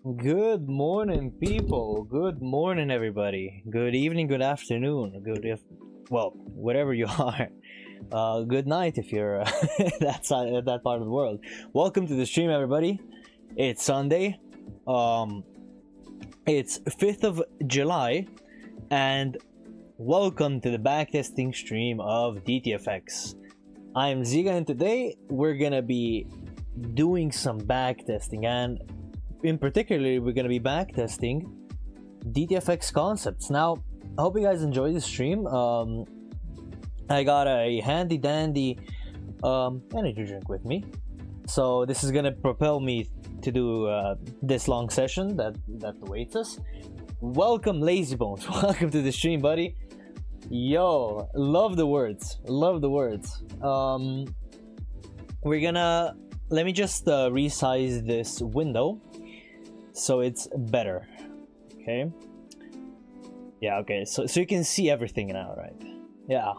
Good morning, people. Good morning, everybody. Good evening, good afternoon, well, whatever you are. Good night if you're that part of the world. Welcome to the stream, everybody. It's Sunday. It's 5th of July, and welcome to the backtesting stream of DTFX. I'm Ziga, and today we're gonna be doing some backtesting, and in particular, we're gonna be backtesting DTFX concepts. Now, I hope you guys enjoy the stream. I got a handy dandy energy drink with me, so this is gonna propel me to do this long session that awaits us. Welcome, Lazy Bones. Welcome to the stream, buddy. Yo, love the words. Love the words. We're gonna let me just resize this window so it's better. Okay. Yeah. Okay. So you can see everything now, right? Yeah.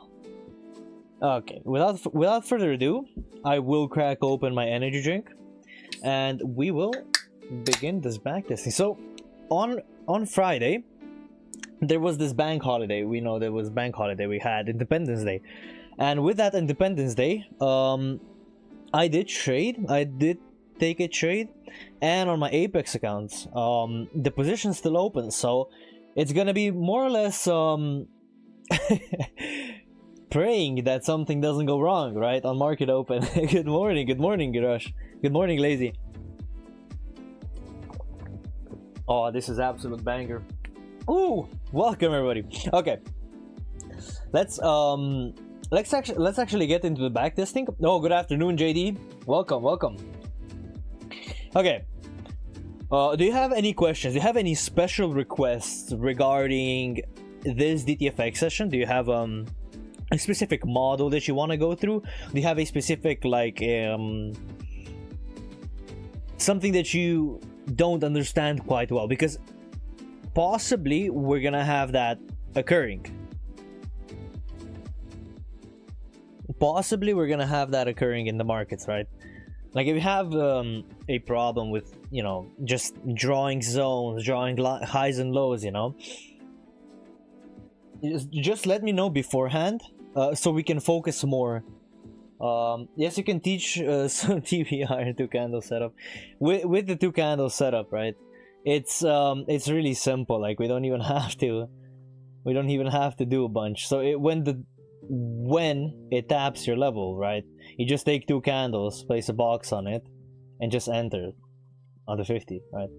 Okay. Without further ado, I will crack open my energy drink, and we will begin this backtesting. So, on Friday, there was this bank holiday. We know there was bank holiday. We had Independence Day, and with that Independence Day, I did trade. I did take a trade, and on my Apex accounts, the position's still open, so it's gonna be more or less praying that something doesn't go wrong, right? On market open. Good morning, Girush. Good morning, Lazy. Oh, this is absolute banger. Ooh, welcome everybody. Okay, let's actually get into the backtesting. Oh, good afternoon, JD. Welcome. Okay. Do you have any questions? Do you have any special requests regarding this DTFX session? Do you have a specific model that you want to go through? Do you have a specific something that you don't understand quite well? Because possibly we're gonna have that occurring. Possibly we're gonna have that occurring in the markets, right? Like if you have a problem with, you know, just drawing zones, drawing highs and lows, you know, just let me know beforehand so we can focus more. Yes, you can teach some TBR 2-candle setup. With the 2-candle setup, right? It's really simple. Like we don't even have to do a bunch. So when it taps your level, right, you just take 2 candles, place a box on it, and just enter on the 50, right?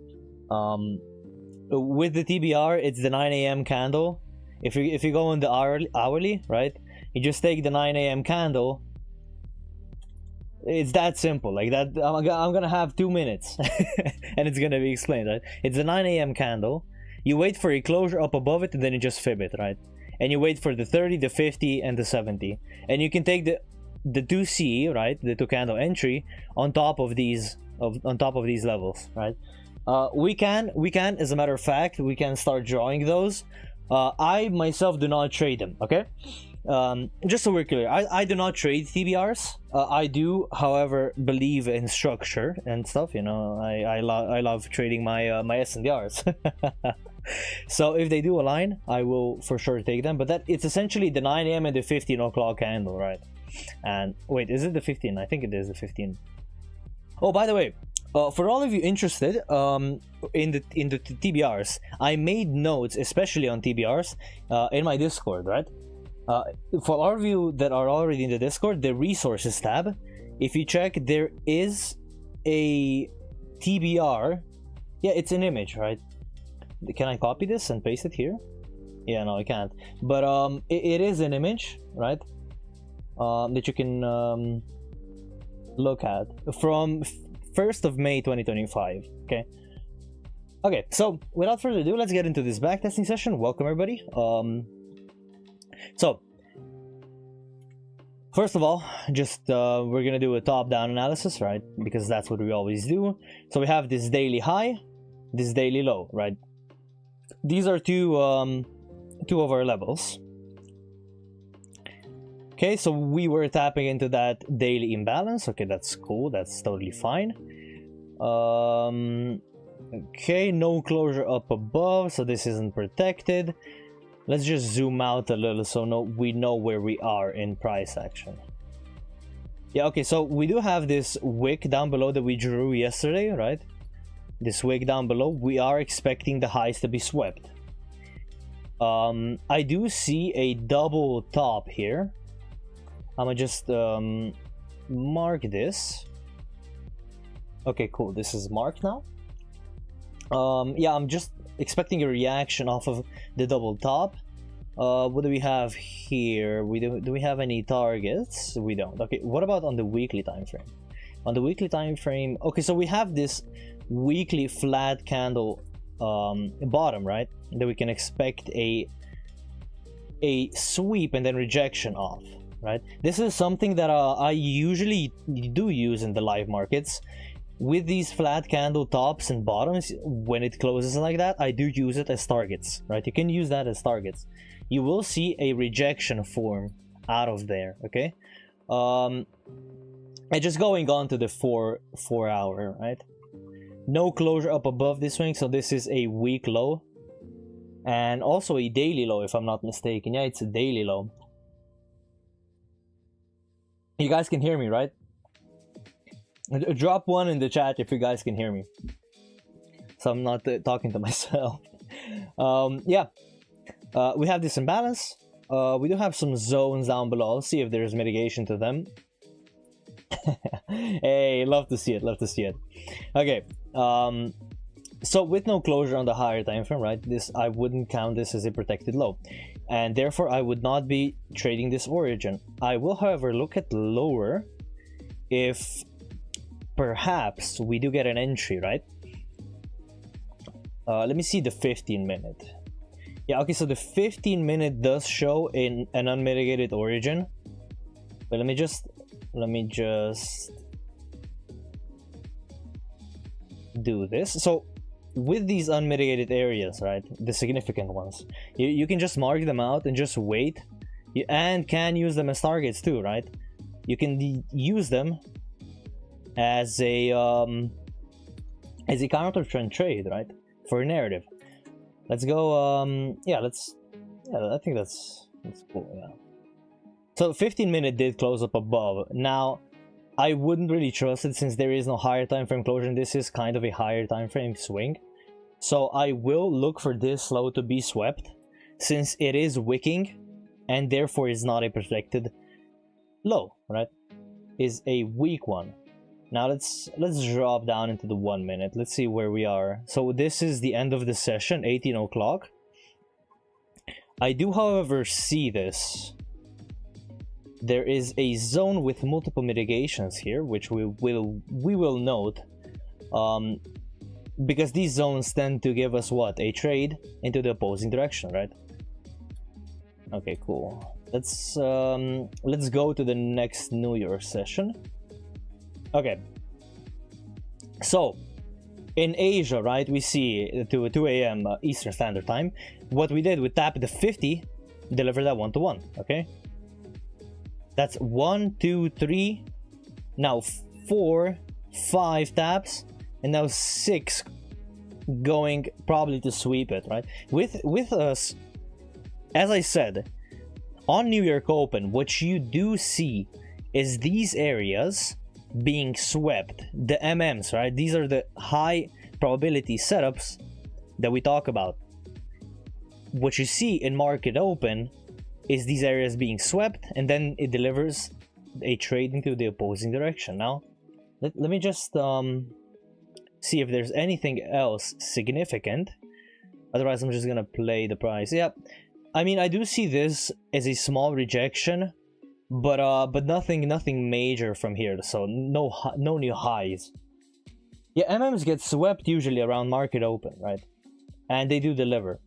With the TBR, it's the 9 a.m. candle. If you go in the hourly, right, you just take the 9 a.m. candle. It's that simple. Like that, I'm gonna have 2 minutes and it's gonna be explained, right? It's the 9 a.m. candle. You wait for a closure up above it, and then you just fib it, right? And you wait for the 30, the 50, and the 70, and you can take the 2C, right, the 2-candle entry on top of these levels, right? We can, as a matter of fact, we can start drawing those. I myself do not trade them, okay? Just so we're clear, I do not trade TBRs. I do, however, believe in structure and stuff. You know, I love trading my my SNDRs. So if they do align, I will for sure take them. But it's essentially the 9 a.m. and the 15 o'clock candle, right? And wait, is it the 15? I think it is the 15. Oh, by the way, for all of you interested in the TBRs, I made notes, especially on TBRs, in my Discord, right? For all of you that are already in the Discord, the resources tab, if you check, there is a TBR. Yeah, it's an image, right? Can I copy this and paste it here? Yeah, no, I can't. But it is an image, right? That you can look at from 1st of May 2025. Okay, so without further ado, let's get into this backtesting session. Welcome everybody. So first of all, just we're gonna do a top-down analysis, right? Because that's what we always do. So we have this daily high, this daily low, right? These are two of our levels. Okay, so we were tapping into that daily imbalance. Okay, that's cool. That's totally fine. Okay, no closure up above, so this isn't protected. Let's just zoom out a little so we know where we are in price action. Yeah, okay, so we do have this wick down below that we drew yesterday, right? This wick down below, we are expecting the highs to be swept. I do see a double top here. I'm gonna just mark this. Okay, cool, this is marked now. Yeah, I'm just expecting a reaction off of the double top. What do we have here? Do we have any targets? We don't. Okay, what about on the weekly time frame? On the weekly time frame, okay, so we have this weekly flat candle bottom, right? That we can expect a sweep and then rejection off, right? This is something that I usually do use in the live markets. With these flat candle tops and bottoms, when it closes like that, I do use it as targets, right? You can use that as targets. You will see a rejection form out of there, okay? And just going on to the 4 hour, right? No closure up above this swing, so this is a weak low. And also a daily low, if I'm not mistaken. Yeah, it's a daily low. You guys can hear me, right? Drop one in the chat if you guys can hear me, so I'm not talking to myself. Yeah, we have this imbalance. We do have some zones down below. I'll see if there's mitigation to them. Hey, love to see it, love to see it. Okay, so with no closure on the higher time frame, right, this, I wouldn't count this as a protected low, and therefore I would not be trading this origin. I will, however, look at lower if perhaps we do get an entry, right? Let me see the 15-minute. Yeah, okay, so the 15-minute does show in an unmitigated origin. But let me just do this. So with these unmitigated areas, right, the significant ones, you can just mark them out and just wait. And can use them as targets too, right? You can use them as a counter trend trade, right, for a narrative. Let's go. Yeah, I think that's cool. Yeah. So 15-minute did close up above. Now I wouldn't really trust it since there is no higher time frame closure, and this is kind of a higher time frame swing. So I will look for this low to be swept, since it is wicking and therefore is not a protected low, right? Is a weak one. Now let's drop down into the 1 minute. Let's see where we are. So this is the end of the session, 18 o'clock. I do, however, see this. There is a zone with multiple mitigations here, which we will note, because these zones tend to give us what? A trade into the opposing direction, right? Okay, cool. Let's go to the next New York session. Okay, so in Asia, right, we see to 2 a.m. Eastern Standard Time, what we did, we tapped the 50, deliver that 1-to-1, okay? That's 1, 2, 3, now 4, 5 taps, and now 6 going probably to sweep it, right? With us, as I said, on New York Open, what you do see is these areas being swept, the MMs, right? These are the high probability setups that we talk about. What you see in market open is these areas being swept, and then it delivers a trade into the opposing direction. Now let me just see if there's anything else significant. Otherwise I'm just gonna play the price. Yeah, I mean, I do see this as a small rejection, but nothing major from here, so no new highs. Yeah, MMs get swept usually around market open, right? And they do deliver.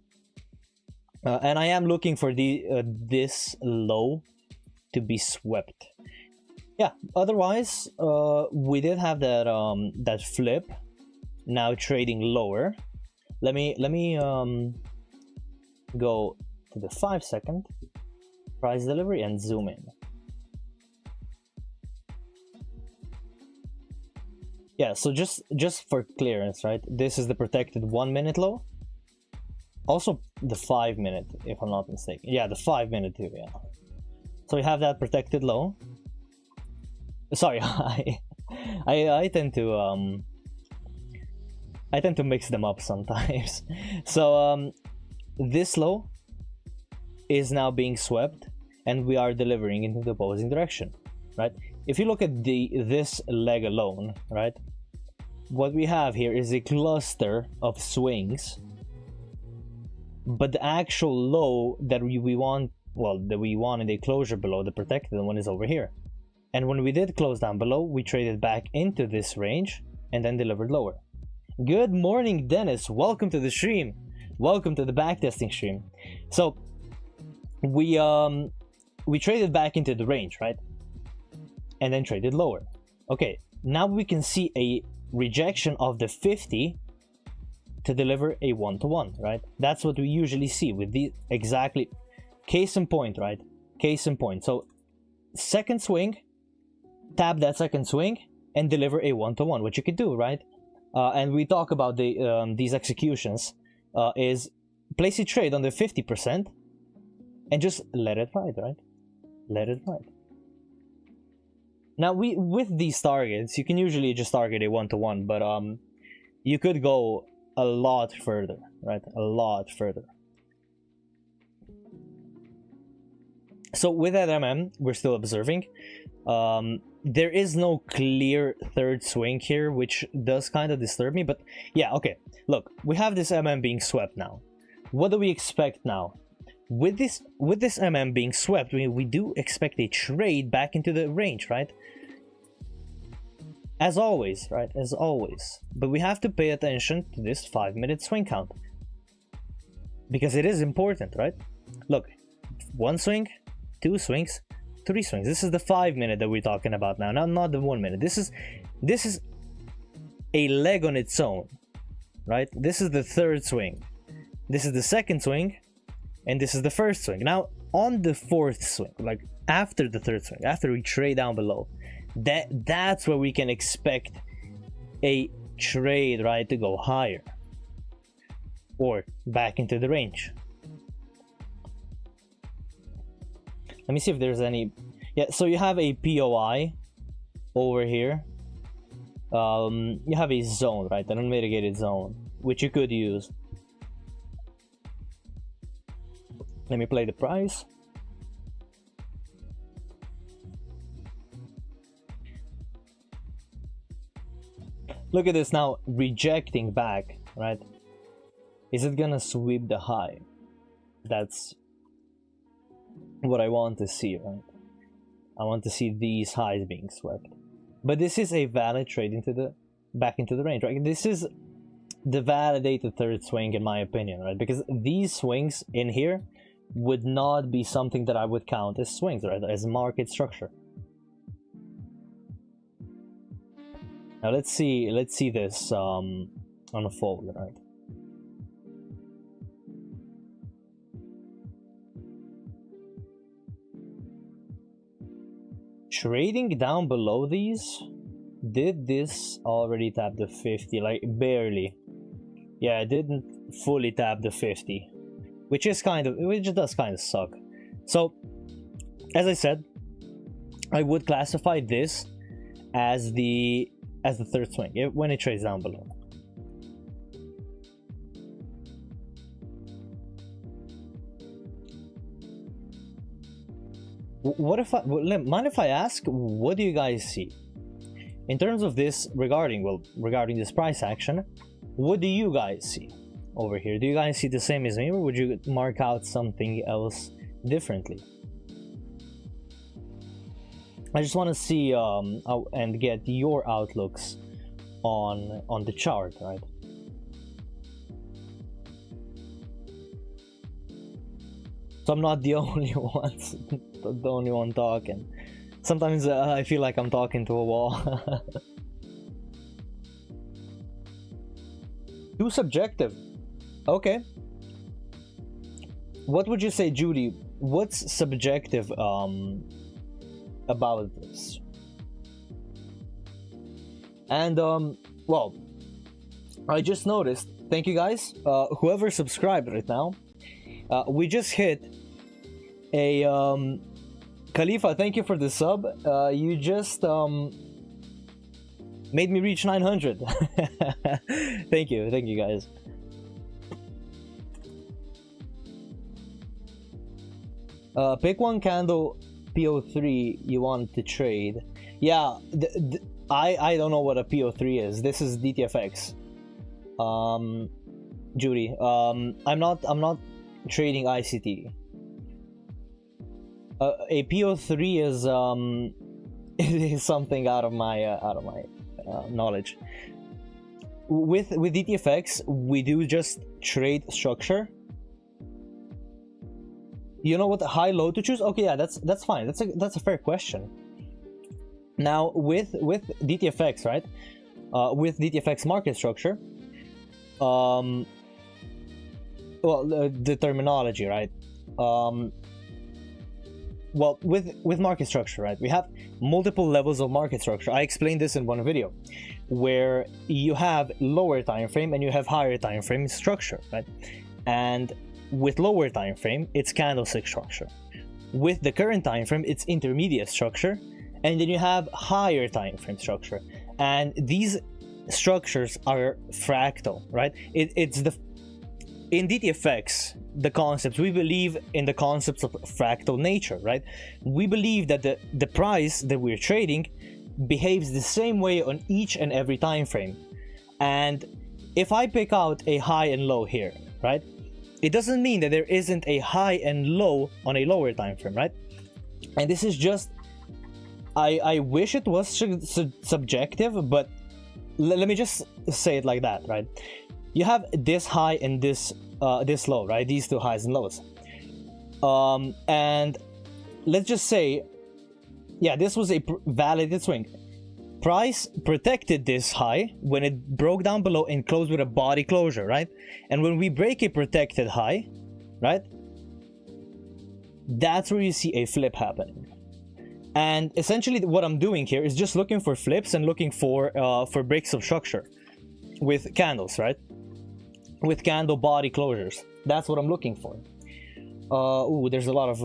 And I am looking for this low to be swept. Yeah, otherwise we did have that that flip, now trading lower. Let me go to the 5-second price delivery and zoom in. Yeah, so just for clearance, right? This is the protected 1 minute low. Also the 5 minute, if I'm not mistaken. Yeah, the 5 minute too, yeah. So we have that protected low. Sorry, I tend to mix them up sometimes. So this low is now being swept and we are delivering into the opposing direction, right? If you look at this leg alone, right, what we have here is a cluster of swings, but the actual low that we want, well, that we wanted a closure below, the protected one, is over here. And when we did close down below, we traded back into this range and then delivered lower. Good morning, Dennis. Welcome to the stream. Welcome to the backtesting stream. So we traded back into the range, right? And then traded lower. Okay, now we can see a rejection of the 50 to deliver a 1-to-1, right? That's what we usually see with the exactly case in point, right? Case in point. So second swing, tap that second swing and deliver a 1-to-1, which you could do, right? And we talk about these executions is place a trade on the 50% and just let it ride, right? Let it ride. Now with these targets, you can usually just target a 1-to-1, but you could go a lot further, right? A lot further. So with that we're still observing. There is no clear third swing here, which does kind of disturb me, but yeah, okay. Look, we have this being swept now. What do we expect now? With this being swept, we do expect a trade back into the range, right? As always, right? As always. But we have to pay attention to this 5-minute swing count, because it is important, right? Look, 1 swing, 2 swings, 3 swings. This is the 5-minute that we're talking about now, not the 1 minute. This is a leg on its own, right? This is the third swing. This is the second swing, and this is the first swing. Now, on the fourth swing, like after the third swing, after we trade down below, that's where we can expect a trade, right, to go higher or back into the range. Let me see if there's any. Yeah, so you have a POI over here. You have a zone, right, an unmitigated zone, which you could use. Let me play the price. Look at this now, rejecting back, right? Is it gonna sweep the high? That's what I want to see, right? I want to see these highs being swept. But this is a valid trade into the back into the range, right? This is the validated third swing in my opinion, right? Because these swings in here would not be something that I would count as swings, right? As market structure. Now let's see this unfold, right? Trading down below these, did this already tap the 50? Like barely. Yeah, it didn't fully tap the 50, which does kind of suck. So as I said, I would classify this as the third swing when it trades down below. Mind if I ask, what do you guys see in terms of this regarding this price action? What do you guys see over here? Do you guys see the same as me, or would you mark out something else differently? I just want to see and get your outlooks on the chart, right? So I'm not the only one talking. Sometimes I feel like I'm talking to a wall. Too subjective. Okay. What would you say, Judy? What's subjective about this? And well, I just noticed, thank you guys, whoever subscribed right now, we just hit a Khalifa, thank you for the sub. You just made me reach 900. Thank you guys. Pick one candle PO3 you want to trade. Yeah, I don't know what a PO3 is. This is DTFX. Judy, I'm not trading ICT. A PO3 is is something out of my knowledge. With DTFX, we do just trade structure. You know what the high low to choose? Okay, yeah, that's fine. That's a fair question. Now with DTFX, right? With DTFX market structure, well, the terminology, right? Well, with market structure, right? We have multiple levels of market structure. I explained this in one video, where you have lower time frame and you have higher time frame structure, right? And with lower time frame, it's candlestick structure. With the current time frame, it's intermediate structure, and then you have higher time frame structure. And these structures are fractal, right? In DTFX, the concepts, we believe in the concepts of fractal nature, right? We believe that the price that we're trading behaves the same way on each and every time frame. And if I pick out a high and low here, right, it doesn't mean that there isn't a high and low on a lower time frame, right? And this is just, I wish it was subjective, but let me just say it like that, right? You have this high and this low, right? These two highs and lows. And let's just say, yeah, this was a validated swing. Price protected this high when it broke down below and closed with a body closure, right? And when we break a protected high, right, that's where you see a flip happening. And essentially what I'm doing here is just looking for flips and looking for breaks of structure with candles, right? With candle body closures. That's what I'm looking for. Ooh, there's a lot of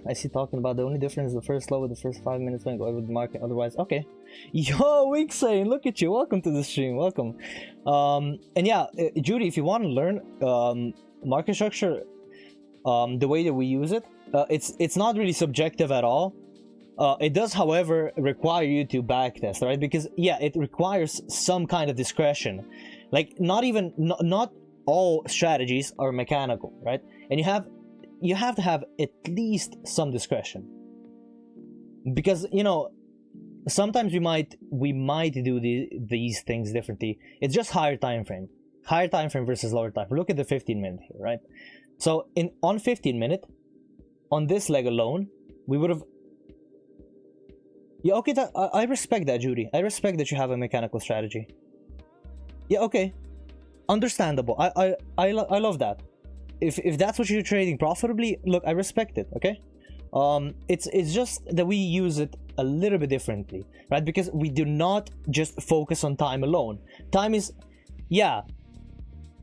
I see talking about the only difference is the first low with the first 5 minutes when go over the market, otherwise okay. Yo, Wicksane, look at you, welcome to the stream, welcome. And yeah, Judy, if you want to learn market structure, the way that we use it, it's not really subjective at all. It does, however, require you to backtest, right? Because yeah, it requires some kind of discretion. Like not all strategies are mechanical, right? And you have to have at least some discretion, because you know sometimes we might do these things differently. It's just higher time frame versus lower time frame. Look at the 15-minute here, right? So on 15-minute, on this leg alone, we would have, yeah, okay, I respect that, Judy. I respect that you have a mechanical strategy. Yeah, okay, understandable. I love that. If that's what you're trading profitably, look, I respect it, okay? It's just that we use it a little bit differently, right? Because we do not just focus on time alone. Time is, yeah,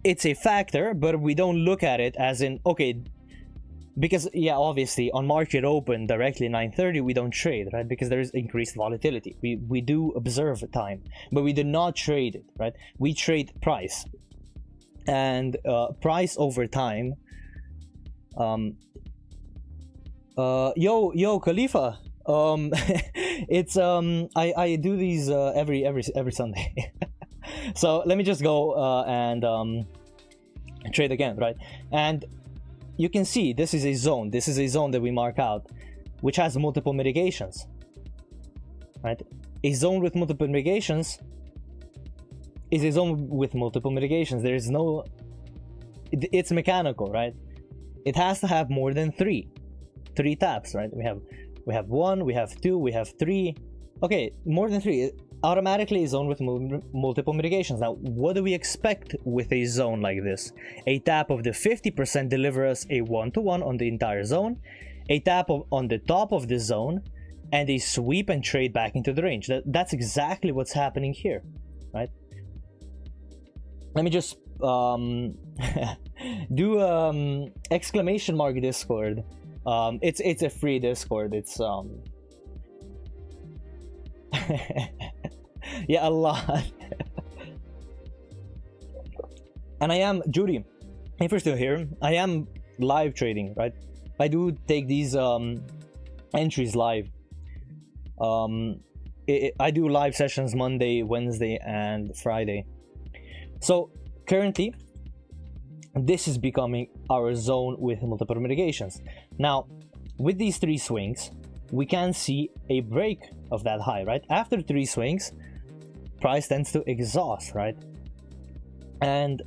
it's a factor, but we don't look at it as in, okay, because yeah, obviously on market open directly 9:30 we don't trade, right? Because there is increased volatility. We do observe time, but we do not trade it, right? We trade price. And price over time. Yo Khalifa, it's I do these every Sunday. So let me just go and trade again, right? And you can see this is a zone that we mark out, which has multiple mitigations, right? A zone with multiple mitigations is a zone with multiple mitigations. There is no, it's mechanical, right? It has to have more than three taps, right? We have one, we have two, we have three. Okay, more than three, automatically a zone with multiple mitigations. Now, what do we expect with a zone like this? A tap of the 50% deliver us a 1-to-1 on the entire zone, a tap on the top of the zone, and a sweep and trade back into the range. That's exactly what's happening here. right? Let me just do exclamation mark Discord. It's a free Discord. It's yeah, a lot. And I am, Judy, if you're still here, I am live trading, right? I do take these entries live. I do live sessions Monday, Wednesday, and Friday. So currently, this is becoming our zone with multiple mitigations. Now, with these 3 swings, we can see a break of that high, right? After 3 swings, price tends to exhaust, right? And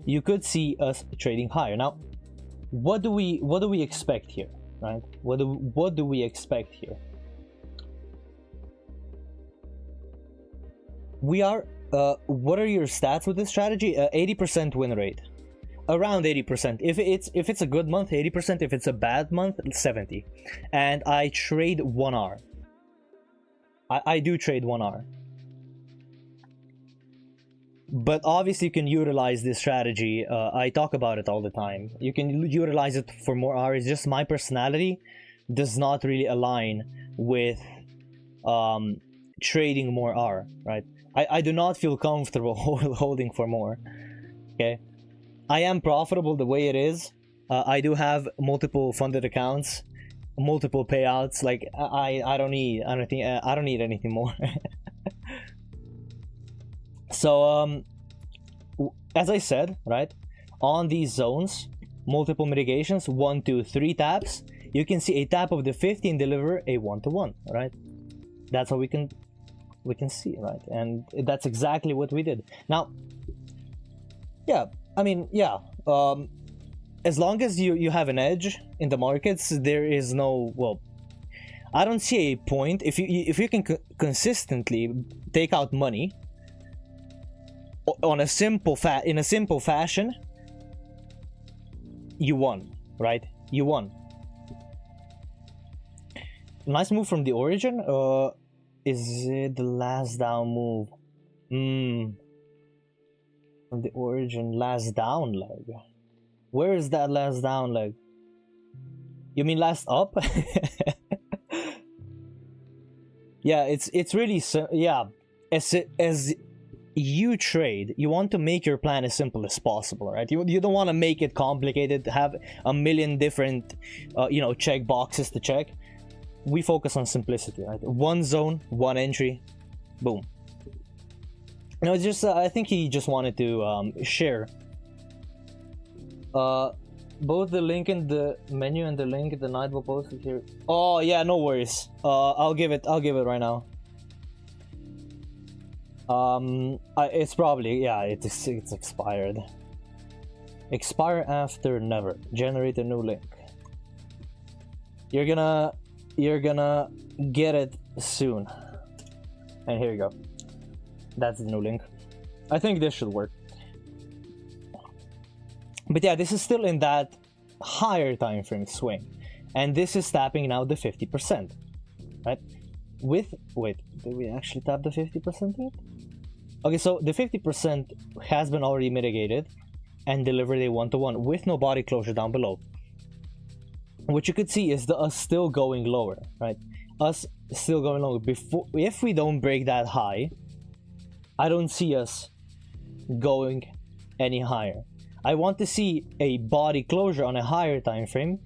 you could see us trading higher. Now, what do we expect here, right? What do we expect here? We are what are your stats with this strategy? 80% win rate, around 80%. If it's a good month, 80%. If it's a bad month, 70. And I trade 1R. I do trade 1R. But obviously you can utilize this strategy. I talk about it all the time. You can utilize it for more R. It's just my personality does not really align with trading more R, right? I do not feel comfortable holding for more. Okay, I am profitable the way it is. I do have multiple funded accounts, multiple payouts. Like I don't need anything more. So as I said, right, on these zones, multiple mitigations, 1, 2, 3 taps, you can see a tap of the 50 and deliver a 1-to-1, right? That's how we can see, right? And that's exactly what we did. Now, yeah, I mean, yeah, as long as you have an edge in the markets, there is no, well, I don't see a point if you can consistently take out money on a simple fashion. You won, right? You won. Nice move from the origin. Is it the last down move? From the origin, last down leg. Where is that last down leg? You mean last up? Yeah, it's really, yeah. As you trade, you want to make your plan as simple as possible, right? You don't want to make it complicated, have a million different check boxes to check. We focus on simplicity, right? One zone, one entry, boom. It's just I think he just wanted to share both the link in the menu and the link in the night will post it here. Oh yeah, no worries. I'll give it right now. It's probably, yeah, it's expired. Expire after never. Generate a new link. You're gonna get it soon. And here you go. That's the new link. I think this should work. But yeah, this is still in that higher time frame swing, and this is tapping now the 50%, right? Wait, did we actually tap the 50% yet? Okay, so the 50% has been already mitigated and delivered a 1-to-1 with no body closure down below. What you could see is us still going lower, right? Us still going lower. If we don't break that high, I don't see us going any higher. I want to see a body closure on a higher time frame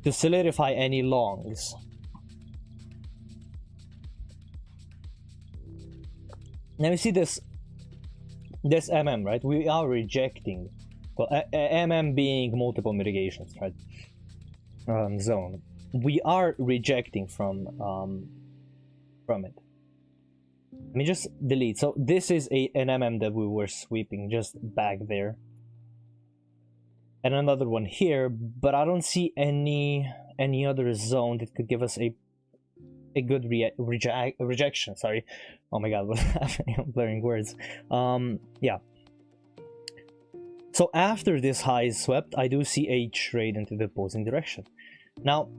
to solidify any longs. Now we see this MM, right? We are rejecting, well, MM being multiple mitigations, right? Zone. We are rejecting from it. Let me just delete. So this is an MM that we were sweeping just back there, and another one here, but I don't see any other zone that could give us a good rejection. Sorry. Oh my god, what's happening? I'm blurring words. Yeah. So after this high is swept, I do see a trade into the opposing direction. Now,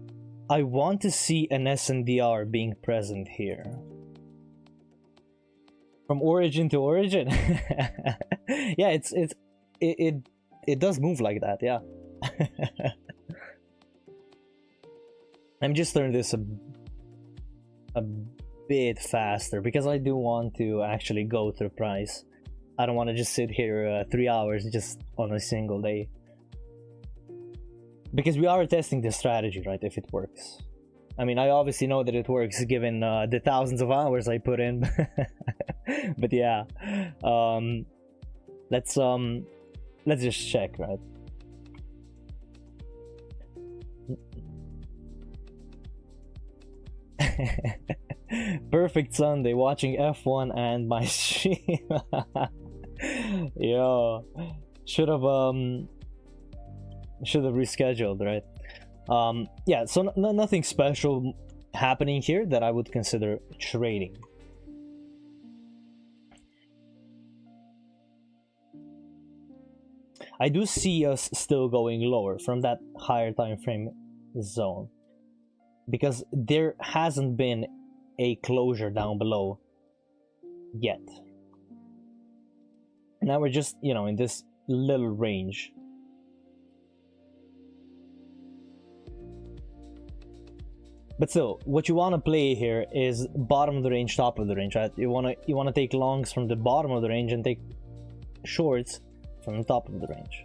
I want to see an SNDR being present here. From origin to origin. Yeah, it does move like that, yeah. I'm just turning this a bit faster because I do want to actually go through price. I don't want to just sit here 3 hours just on a single day. Because we are testing the strategy, right, if it works. I mean, I obviously know that it works given the thousands of hours I put in. But yeah, let's just check, right? Perfect Sunday watching F1 and my stream. Yo, should have rescheduled, right? Yeah, so nothing special happening here that I would consider trading. I do see us still going lower from that higher time frame zone because there hasn't been a closure down below yet. Now we're just, you know, in this little range. But still, what you want to play here is bottom of the range, top of the range, right? You want to take longs from the bottom of the range and take shorts from the top of the range.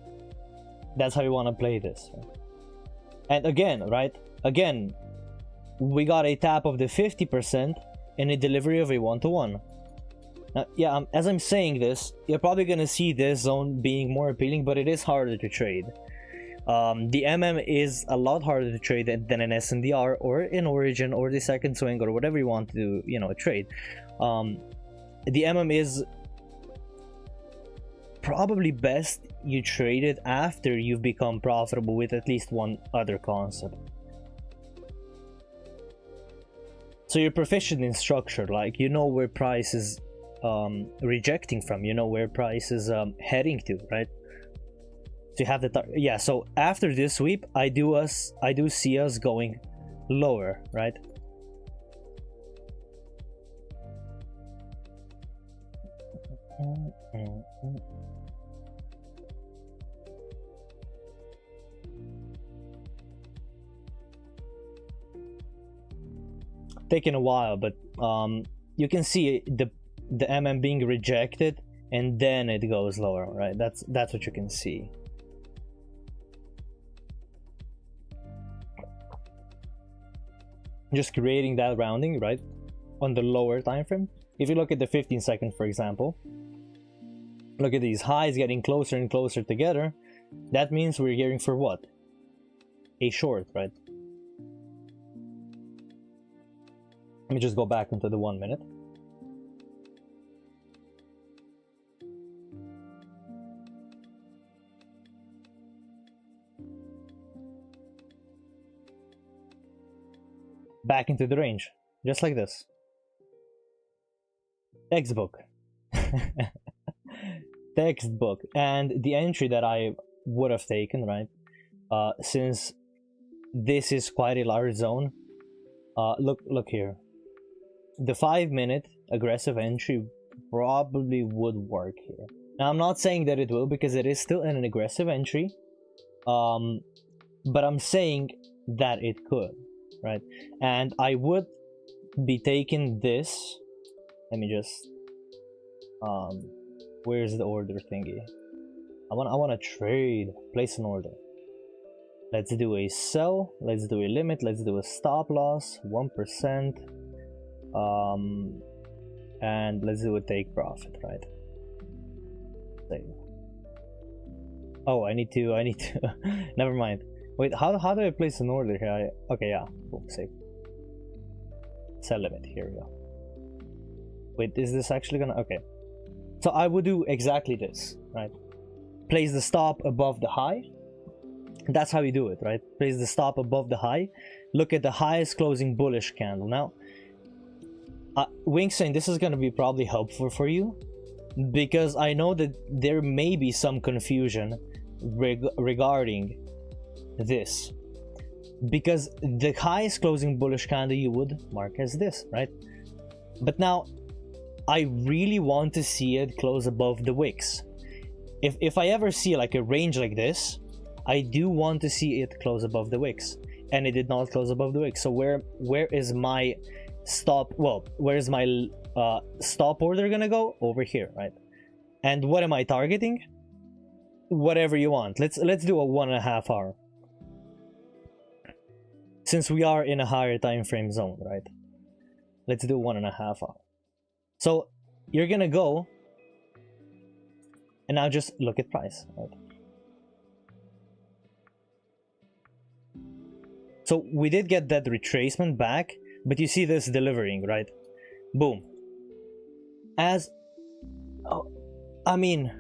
That's how you want to play this. Right? And again, right? Again, we got a tap of the 50% and a delivery of a 1-to-1. Now, yeah, as I'm saying this, you're probably gonna see this zone being more appealing, but it is harder to trade. The MM is a lot harder to trade than an SNDR or an Origin or the second swing or whatever you want to, you know, trade. The MM is probably best you trade it after you've become profitable with at least one other concept. So you're proficient in structure, like you know where price is rejecting from, you know where price is heading to, right? So you have the yeah. So after this sweep, I do see us going lower, right? Taking a while, but you can see the MM being rejected and then it goes lower, right? That's what you can see. Just creating that rounding, right, on the lower time frame. If you look at the 15 second, for example, look at these highs getting closer and closer together. That means we're gearing for what? A short, right? Let me just go back into the 1 minute. Back into the range, just like this. Textbook. Textbook. And the entry that I would have taken, right, since this is quite a large zone, look here. The 5 minute aggressive entry probably would work here. Now I'm not saying that it will, because it is still an aggressive entry, but I'm saying that it could, right? And I would be taking this. Let me just where's the order thingy? I want to trade, place an order. Let's do a sell, let's do a limit, let's do a stop loss 1%, and let's do a take profit, right? Save. Oh, I need to never mind. Wait, how do I place an order here? Okay, yeah, boom, save. Sell limit, here we go. Wait, is this actually gonna, okay. So I would do exactly this, right? Place the stop above the high. That's how you do it, right? Place the stop above the high. Look at the highest closing bullish candle. Now, Wing's saying this is gonna be probably helpful for you, because I know that there may be some confusion regarding this, because the highest closing bullish candle you would mark as this, right? But now I really want to see it close above the wicks. If I ever see like a range like this, I do want to see it close above the wicks, and it did not close above the wicks. So where is my stop? Well, where is my stop order gonna go? Over here, right? And what am I targeting? Whatever you want. Let's do a 1.5 hour, since we are in a higher time frame zone, right? Let's do 1.5 hour. So you're gonna go, and now just look at price, right? So we did get that retracement back, but you see this delivering, right? Boom. As, oh, I mean,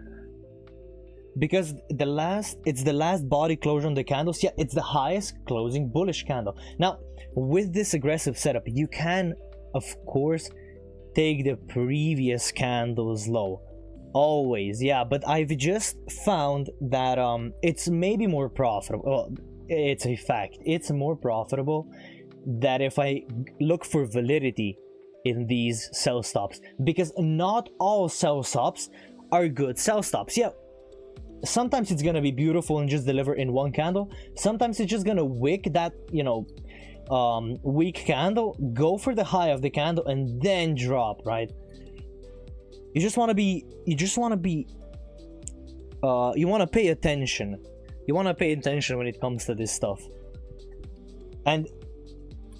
because it's the last body closure on the candles. Yeah, it's the highest closing bullish candle. Now, with this aggressive setup, you can, of course, take the previous candle's low. Always, yeah, but I've just found that it's maybe more profitable. Well, it's a fact. It's more profitable that if I look for validity in these sell stops, because not all sell stops are good sell stops. Yeah, sometimes it's gonna be beautiful and just deliver in one candle. Sometimes it's just gonna wick that, you know, weak candle, go for the high of the candle, and then drop, right? You want to pay attention. You want to pay attention when it comes to this stuff, and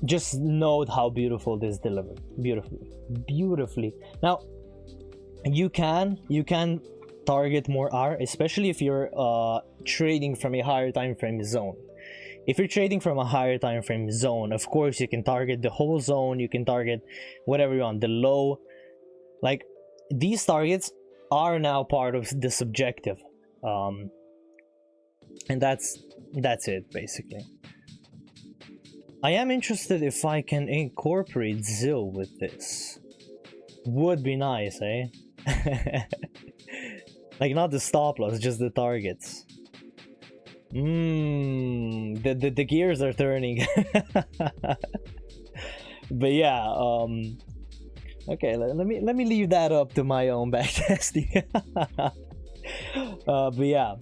just note how beautiful this delivered. Beautifully. Now you can target more R, especially if you're trading from a higher time frame zone. If you're trading from a higher time frame zone, of course you can target the whole zone. You can target whatever you want, the low. Like, these targets are now part of the subjective, and that's it basically. I am interested if I can incorporate ZIL with this. Would be nice, eh? Like, not the stop loss, just the targets. The gears are turning. But yeah, okay, let me leave that up to my own backtesting. But yeah,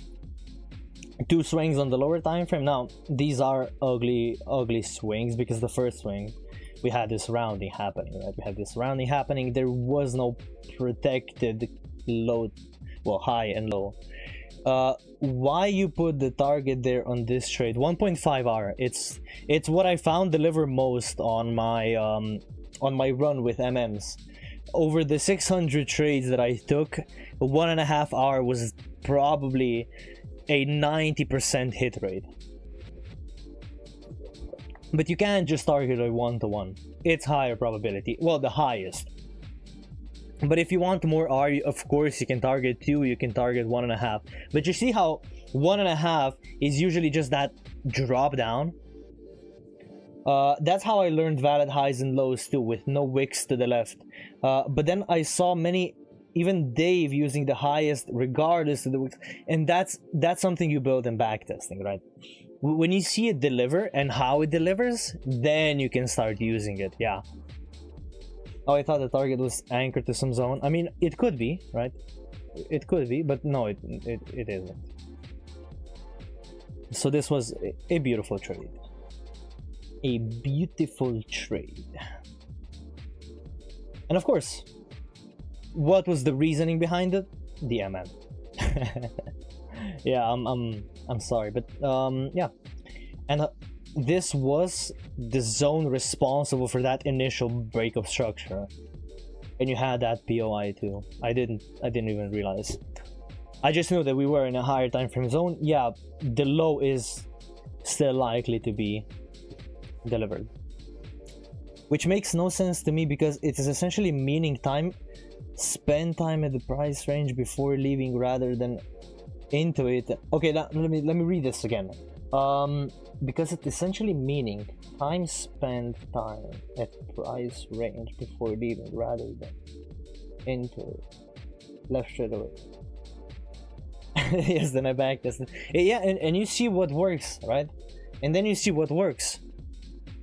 2 swings on the lower time frame. Now these are ugly swings, because the first swing we had this rounding happening, right? We had this rounding happening. There was no protected low, well, high and low. Why you put the target there on this trade? 1.5 hour. It's what I found deliver most on my run with MMs. Over the 600 trades that I took, 1.5 hour was probably a 90% hit rate. But you can't just target a 1-to-1. It's higher probability. Well, the highest. But if you want more R, of course you can target 2, you can target 1.5. But you see how 1.5 is usually just that drop down? That's how I learned valid highs and lows too, with no wicks to the left. But then I saw many, even Dave, using the highest regardless of the wicks. And that's something you build in backtesting, right? When you see it deliver and how it delivers, then you can start using it. Yeah. Oh, I thought the target was anchored to some zone. I mean, it could be, right? It could be, but no, it isn't. So this was a beautiful trade. A beautiful trade. And of course, what was the reasoning behind it? The MM. Yeah, I'm sorry, but yeah. And this was the zone responsible for that initial break of structure, and you had that POI too. I didn't even realize. I just knew that we were in a higher time frame zone. Yeah, the low is still likely to be delivered, which makes no sense to me, because it is essentially meaning spend time at the price range before leaving rather than into it. Okay, let me read this again. Because it's essentially meaning time at price range before leaving rather than into it. Left straight away. Yes, then I backtested. Yeah, and you see what works, right? And then you see what works.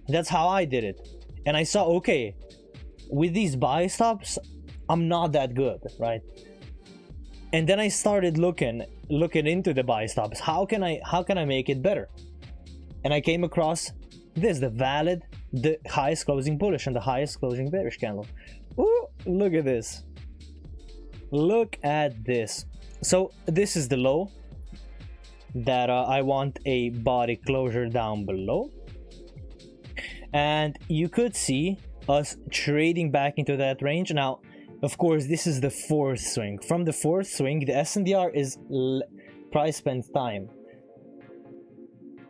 That's how I did it. And I saw, okay, with these buy stops, I'm not that good, right? And then I started looking into the buy stops. How can I make it better? And I came across this, the highest closing bullish and the highest closing bearish candle. Ooh, look at this. Look at this. So this is the low that I want a body closure down below. And you could see us trading back into that range. Now, of course, this is the fourth swing. From the fourth swing, the SNDR is price spent time.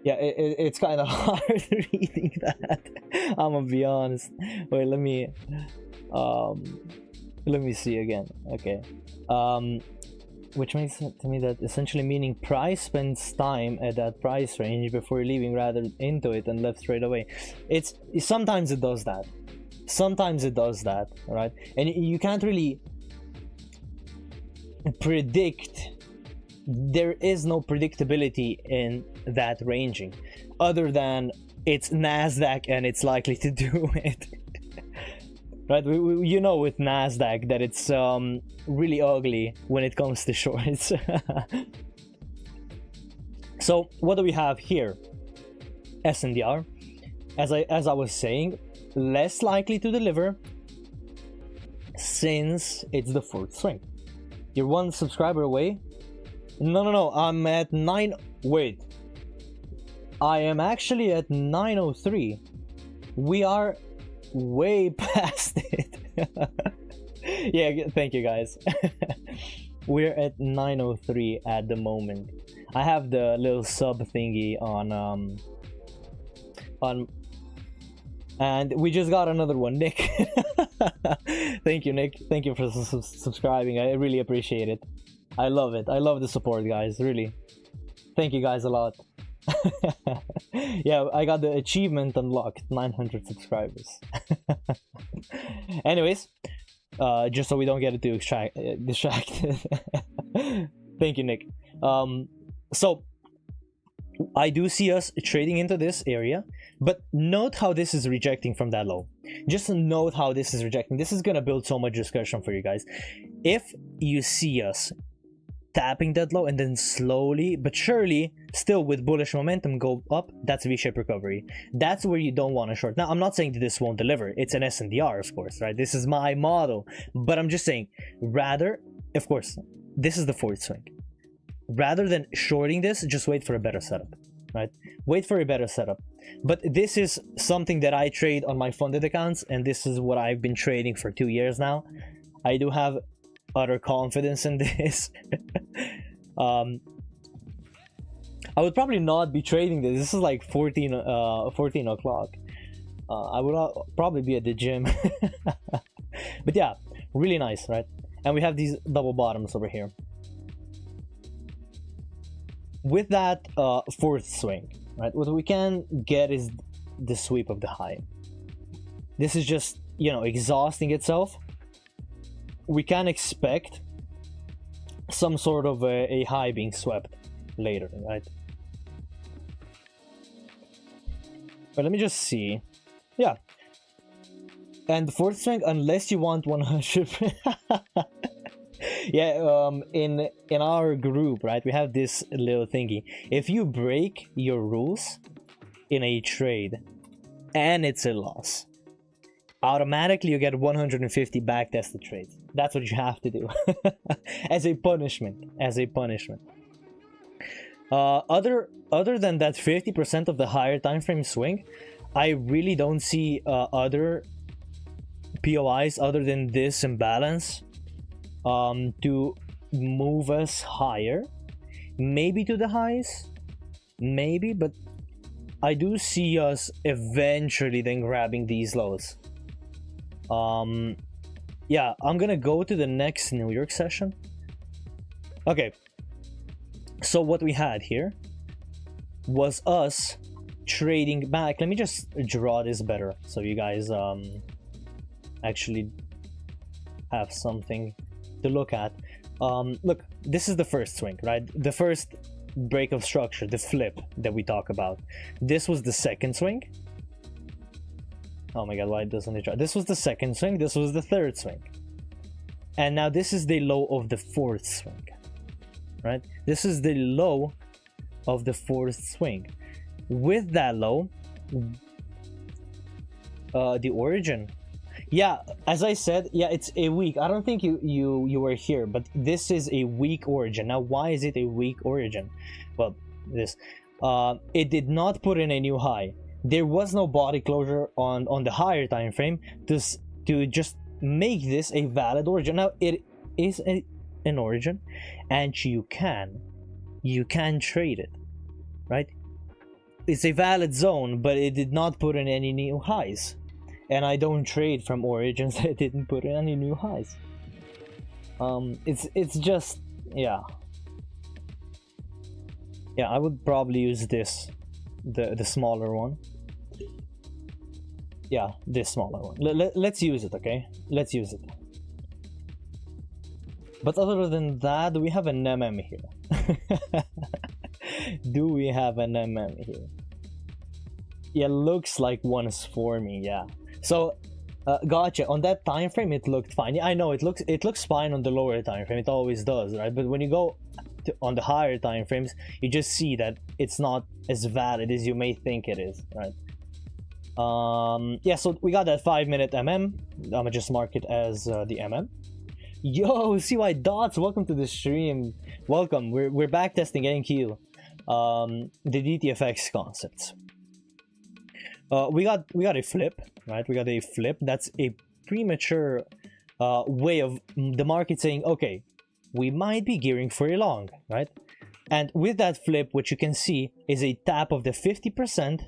Yeah, it's kind of hard reading that. I'm gonna be honest. Wait, let me see again. Okay, which makes it to me that essentially meaning price spends time at that price range before leaving rather into it and left straight away. It's sometimes it does that. Sometimes it does that, right? And you can't really predict. There is no predictability in that ranging, other than it's Nasdaq and it's likely to do it. Right? You know, with Nasdaq that it's really ugly when it comes to shorts. So what do we have here? SNDR, as I was saying, less likely to deliver since it's the fourth swing. You're one subscriber away. No, I'm at 9. Wait, I am actually at 903. We are way past it. Yeah, thank you guys. We're at 903 at the moment. I have the little sub thingy on and we just got another one, Nick. Thank you, Nick. Thank you for subscribing. I really appreciate it. I love it. I love the support, guys. Really. Thank you guys a lot. Yeah, I got the achievement unlocked. 900 subscribers. Anyways, just so we don't get too distracted. Thank you, Nick. So I do see us trading into this area, but note how this is rejecting from that low. Just note how this is rejecting. This is gonna build so much discussion for you guys. If you see us tapping that low and then slowly but surely, still with bullish momentum, go up, that's V-shaped recovery. That's where you don't want to short. Now, I'm not saying that this won't deliver. It's an SNDR, of course, right? This is my model. But I'm just saying, rather, of course, this is the fourth swing. Rather than shorting this, just wait for a better setup, right? Wait for a better setup. But this is something that I trade on my funded accounts, and this is what I've been trading for 2 years now. I do have utter confidence in this. I would probably not be trading this. This is like 14 o'clock. I would probably be at the gym. But yeah, really nice, right? And we have these double bottoms over here. With that fourth swing, right, what we can get is the sweep of the high. This is just, you know, exhausting itself. We can expect some sort of a high being swept later, right? But let me just see. Yeah. And the fourth swing, unless you want 100. Yeah, in our group, right, we have this little thingy. If you break your rules in a trade and it's a loss, automatically you get 150 backtested trades. That's what you have to do. As a punishment. Other than that 50% of the higher time frame swing, I really don't see other POIs other than this imbalance to move us higher. Maybe to the highs, maybe, but I do see us eventually then grabbing these lows. Yeah, I'm gonna go to the next New York session. Okay, so what we had here was us trading back. Let me just draw this better so you guys actually have something to look at. Look, this is the first swing, right? The first break of structure, the flip that we talk about. This was the second swing. Oh my god, why doesn't it draw? This was the second swing, this was the third swing. And now this is the low of the fourth swing, right? This is the low of the fourth swing. With that low, the origin, yeah, as I said, yeah, it's a weak. I don't think you were here, but this is a weak origin. Now, why is it a weak origin? Well, this it did not put in a new high. There was no body closure on the higher time frame to just make this a valid origin. Now it is an origin, and you can trade it, right? It's a valid zone, but it did not put in any new highs, and I don't trade from origins that didn't put in any new highs. It's just, yeah, I would probably use this, the smaller one. Yeah, this smaller one. Let's use it, okay? Let's use it. But other than that, do we have an MM here? Do we have an MM here? Yeah, looks like one is for me, yeah. So, gotcha. On that time frame, it looked fine. Yeah, I know it looks fine on the lower time frame. It always does, right? But when you go on the higher time frames, you just see that it's not as valid as you may think it is, right? Yeah, so we got that 5-minute MM. I'm gonna just mark it as the MM. Yo, CY Dots, welcome to the stream. Welcome. We're backtesting NQ, the DTFX concepts. We got a flip, right? We got a flip. That's a premature way of the market saying, okay, we might be gearing for a long, right? And with that flip, what you can see is a tap of the 50%,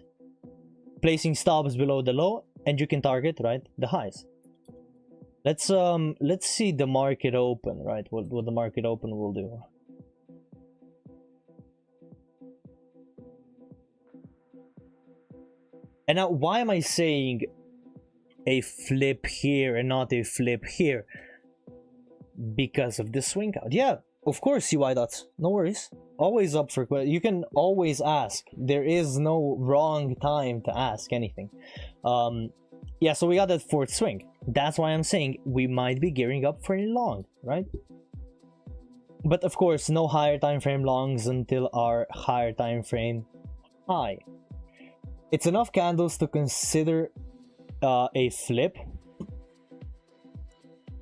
placing stops below the low, and you can target, right, the highs. Let's see the market open, right? What the market open will do. And now, why am I saying a flip here and not a flip here? Because of the swing count. Yeah, of course, CY Dots. No worries. Always up for questions. You can always ask. There is no wrong time to ask anything. Yeah, so we got that fourth swing. That's why I'm saying we might be gearing up for a long, right? But of course, no higher time frame longs until our higher time frame high. It's enough candles to consider a flip.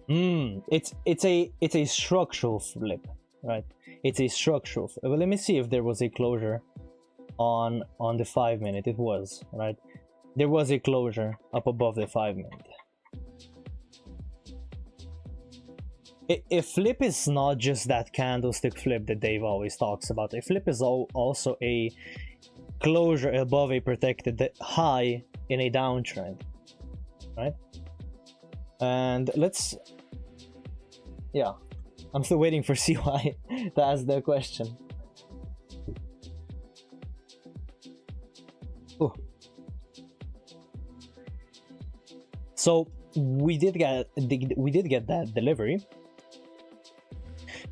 It's a structural flip, right? It's a structural flip. Well, let me see if there was a closure on the 5-minute. It was, right? There was a closure up above the 5-minute. A flip is not just that candlestick flip that Dave always talks about. A flip is also a closure above a protected high in a downtrend, right? And let's, yeah, I'm still waiting for CY to ask the question. Ooh. So we did get that delivery,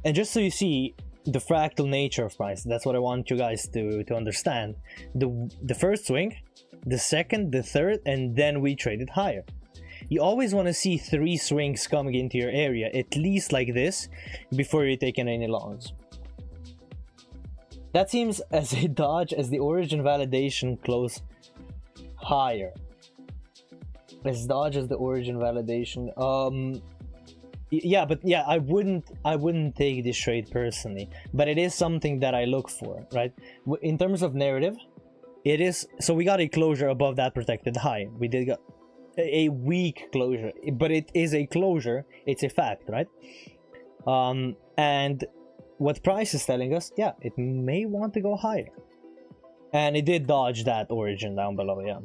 and just so you see the fractal nature of price, that's what I want you guys to understand. The first swing, the second, the third, and then we traded higher. You always want to see 3 swings coming into your area, at least like this, before you take in any longs. That seems as a dodge as the origin validation close higher. As dodge as the origin validation. Yeah, but yeah, I wouldn't take this trade personally, but it is something that I look for, right? In terms of narrative, it is. So we got a closure above that protected high. We did get a weak closure, but it is a closure. It's a fact, right? And what price is telling us, yeah, it may want to go higher, and it did dodge that origin down below. Yeah.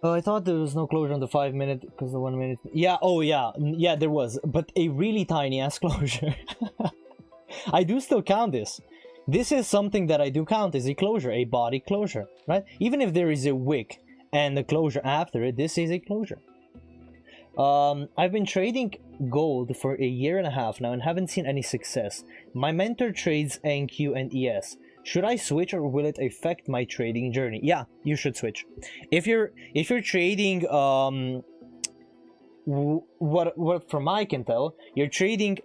I thought there was no closure on the 5-minute because the 1-minute. Yeah, oh yeah, yeah, there was, but a really tiny ass closure. I do still count this. This is something that I do count as a closure, a body closure, right? Even if there is a wick and the closure after it, this is a closure. I've been trading gold for a 1.5 years now and haven't seen any success. My mentor trades NQ and ES. Should I switch or will it affect my trading journey? Yeah, you should switch. If you're trading what from I can tell, you're trading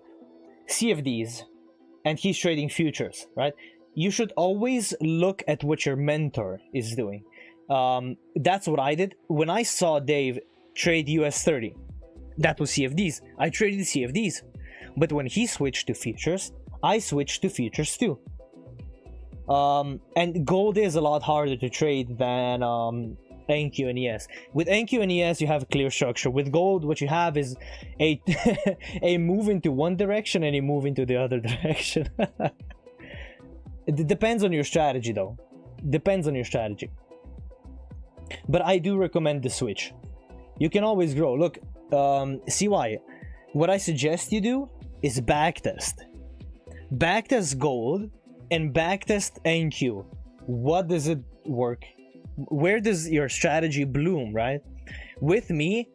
CFDs and he's trading futures, right? You should always look at what your mentor is doing. That's what I did when I saw Dave trade US30. That was CFDs. I traded CFDs, but when he switched to futures, I switched to futures too. And gold is a lot harder to trade than NQ and ES. With NQ and ES, you have a clear structure. With gold, what you have is a a move into one direction and a move into the other direction. It depends on your strategy, though. Depends on your strategy. But I do recommend the switch. You can always grow. Look, CY, what I suggest you do is backtest. Backtest gold and backtest NQ. What does it work? Where does your strategy bloom, right? With me,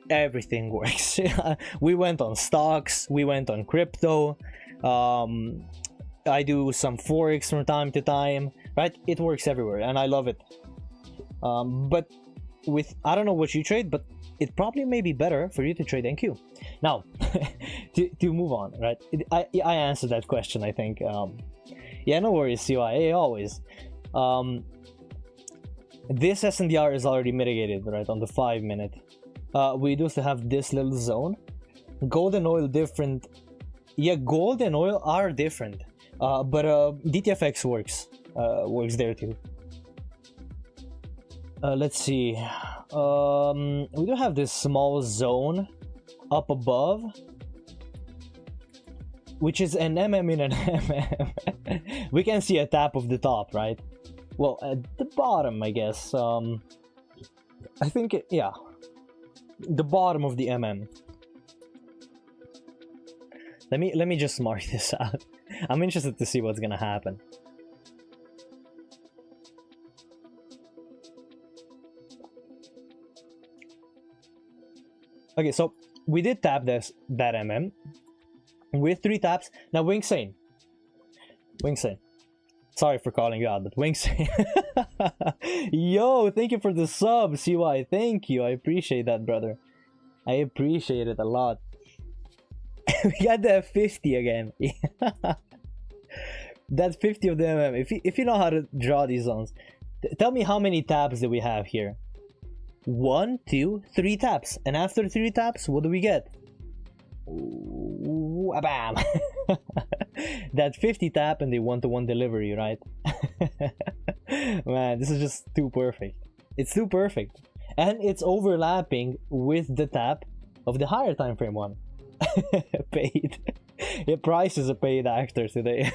everything works. We went on stocks, we went on crypto, I do some forex from time to time, right? It works everywhere and I love it. But with, I don't know what you trade, but it probably may be better for you to trade NQ. Now, to move on, right? I answered that question, I think. Yeah, no worries, CYA, always. This SNDR is already mitigated, right, on the 5 minute. We do still have this little zone. Gold and oil different. Yeah, gold and oil are different. But DTFX works there too. Let's see. We do have this small zone up above, which is an MM in an MM. We can see a tap of the top, right? Well, at the bottom, I guess. I think, yeah, the bottom of the MM. Let me just mark this out. I'm interested to see what's gonna happen. Okay, so we did tap that MM with 3 taps. Now Wingsane. Sorry for calling you out, but Wingsane. Yo, thank you for the sub, CY. Thank you. I appreciate that, brother. I appreciate it a lot. We got the 50 again. That 50 of the MM. If you know how to draw these zones, tell me how many taps do we have here? 1, 2, 3 taps. And after 3 taps, what do we get? Ooh, bam! That 50 tap and the 1-to-1 delivery, right? Man, this is just too perfect. It's too perfect. And it's overlapping with the tap of the higher time frame one. Paid. Yeah, Price is a paid actor today.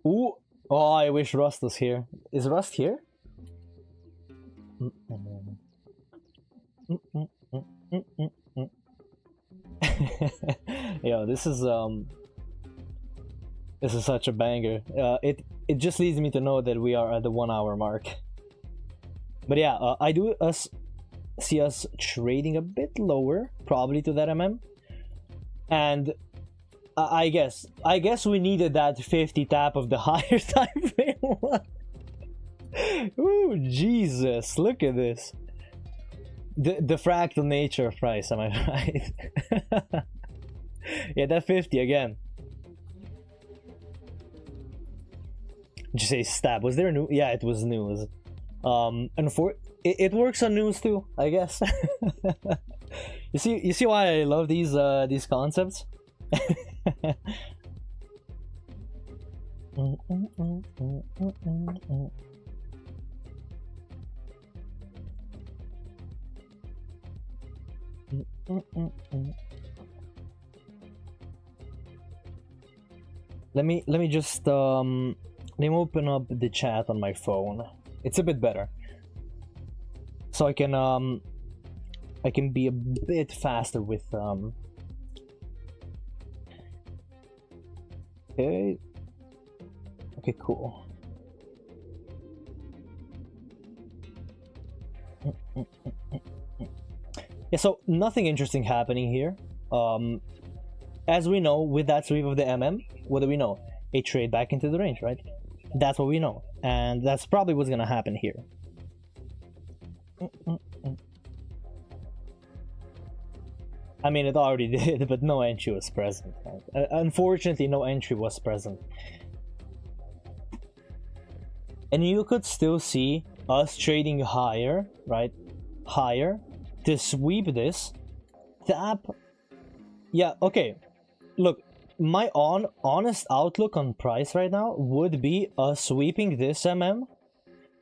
Ooh. Oh, I wish Rust was here. Is Rust here? Yo, this is such a banger. It just leads me to know that we are at the 1 hour mark. But yeah, I do see us trading a bit lower, probably to that MM. And I guess we needed that 50 tap of the higher time frame one. Ooh, Jesus, look at this. The fractal nature of Price, am I right? Yeah, that 50 again. Did you say stab? Was there a new? Yeah, it was news. And for it works on news too, I guess. You see why I love these concepts? Let me just let me open up the chat on my phone. It's a bit better, so I can be a bit faster with Okay, cool. Yeah, so nothing interesting happening here. As we know, with that sweep of the MM, what do we know? A trade back into the range, right? That's what we know, and that's probably what's gonna happen here. I mean, it already did, but no entry was present. Right? Unfortunately, no entry was present. And you could still see us trading higher, right? Higher to sweep this. Tap. Yeah, okay. Look, my honest outlook on price right now would be us sweeping this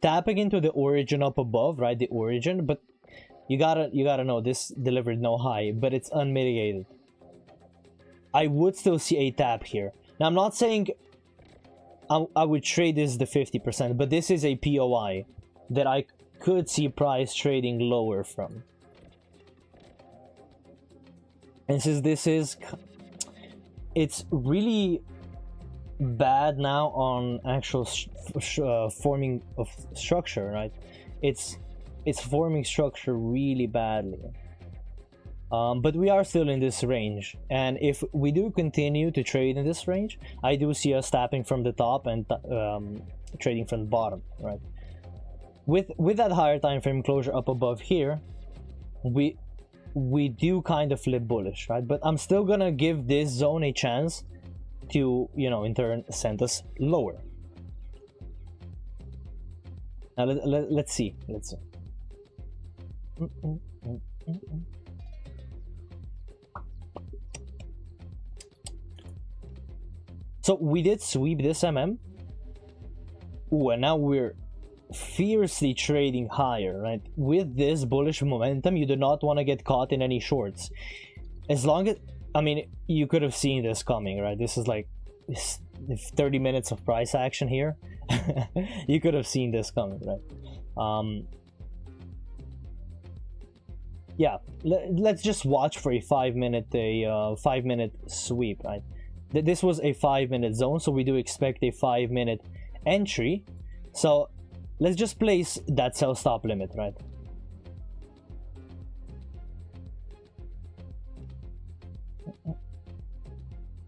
tapping into the origin up above, right? The origin, but you gotta know this delivered no high, but it's unmitigated. I would still see a tap here. Now I'm not saying I would trade this the 50%, but this is a POI that I could see price trading lower from. And since this is, it's really bad now on actual forming of structure, right? It's forming structure really badly. But we are still in this range, and if we do continue to trade in this range, I do see us tapping from the top and trading from the bottom, right? With that higher time frame closure up above here, we do kind of flip bullish, right? But I'm still gonna give this zone a chance to, you know, in turn send us lower. Now let's see. So we did sweep this Ooh, and now we're fiercely trading higher, right? With this bullish momentum, you do not want to get caught in any shorts. As long as, I mean, you could have seen this coming, right? This is like 30 minutes of price action here. You could have seen this coming, right? Yeah, let's just watch for a 5-minute sweep, right? This was a 5-minute zone, so we do expect a 5-minute entry. So let's just place that sell stop limit, right?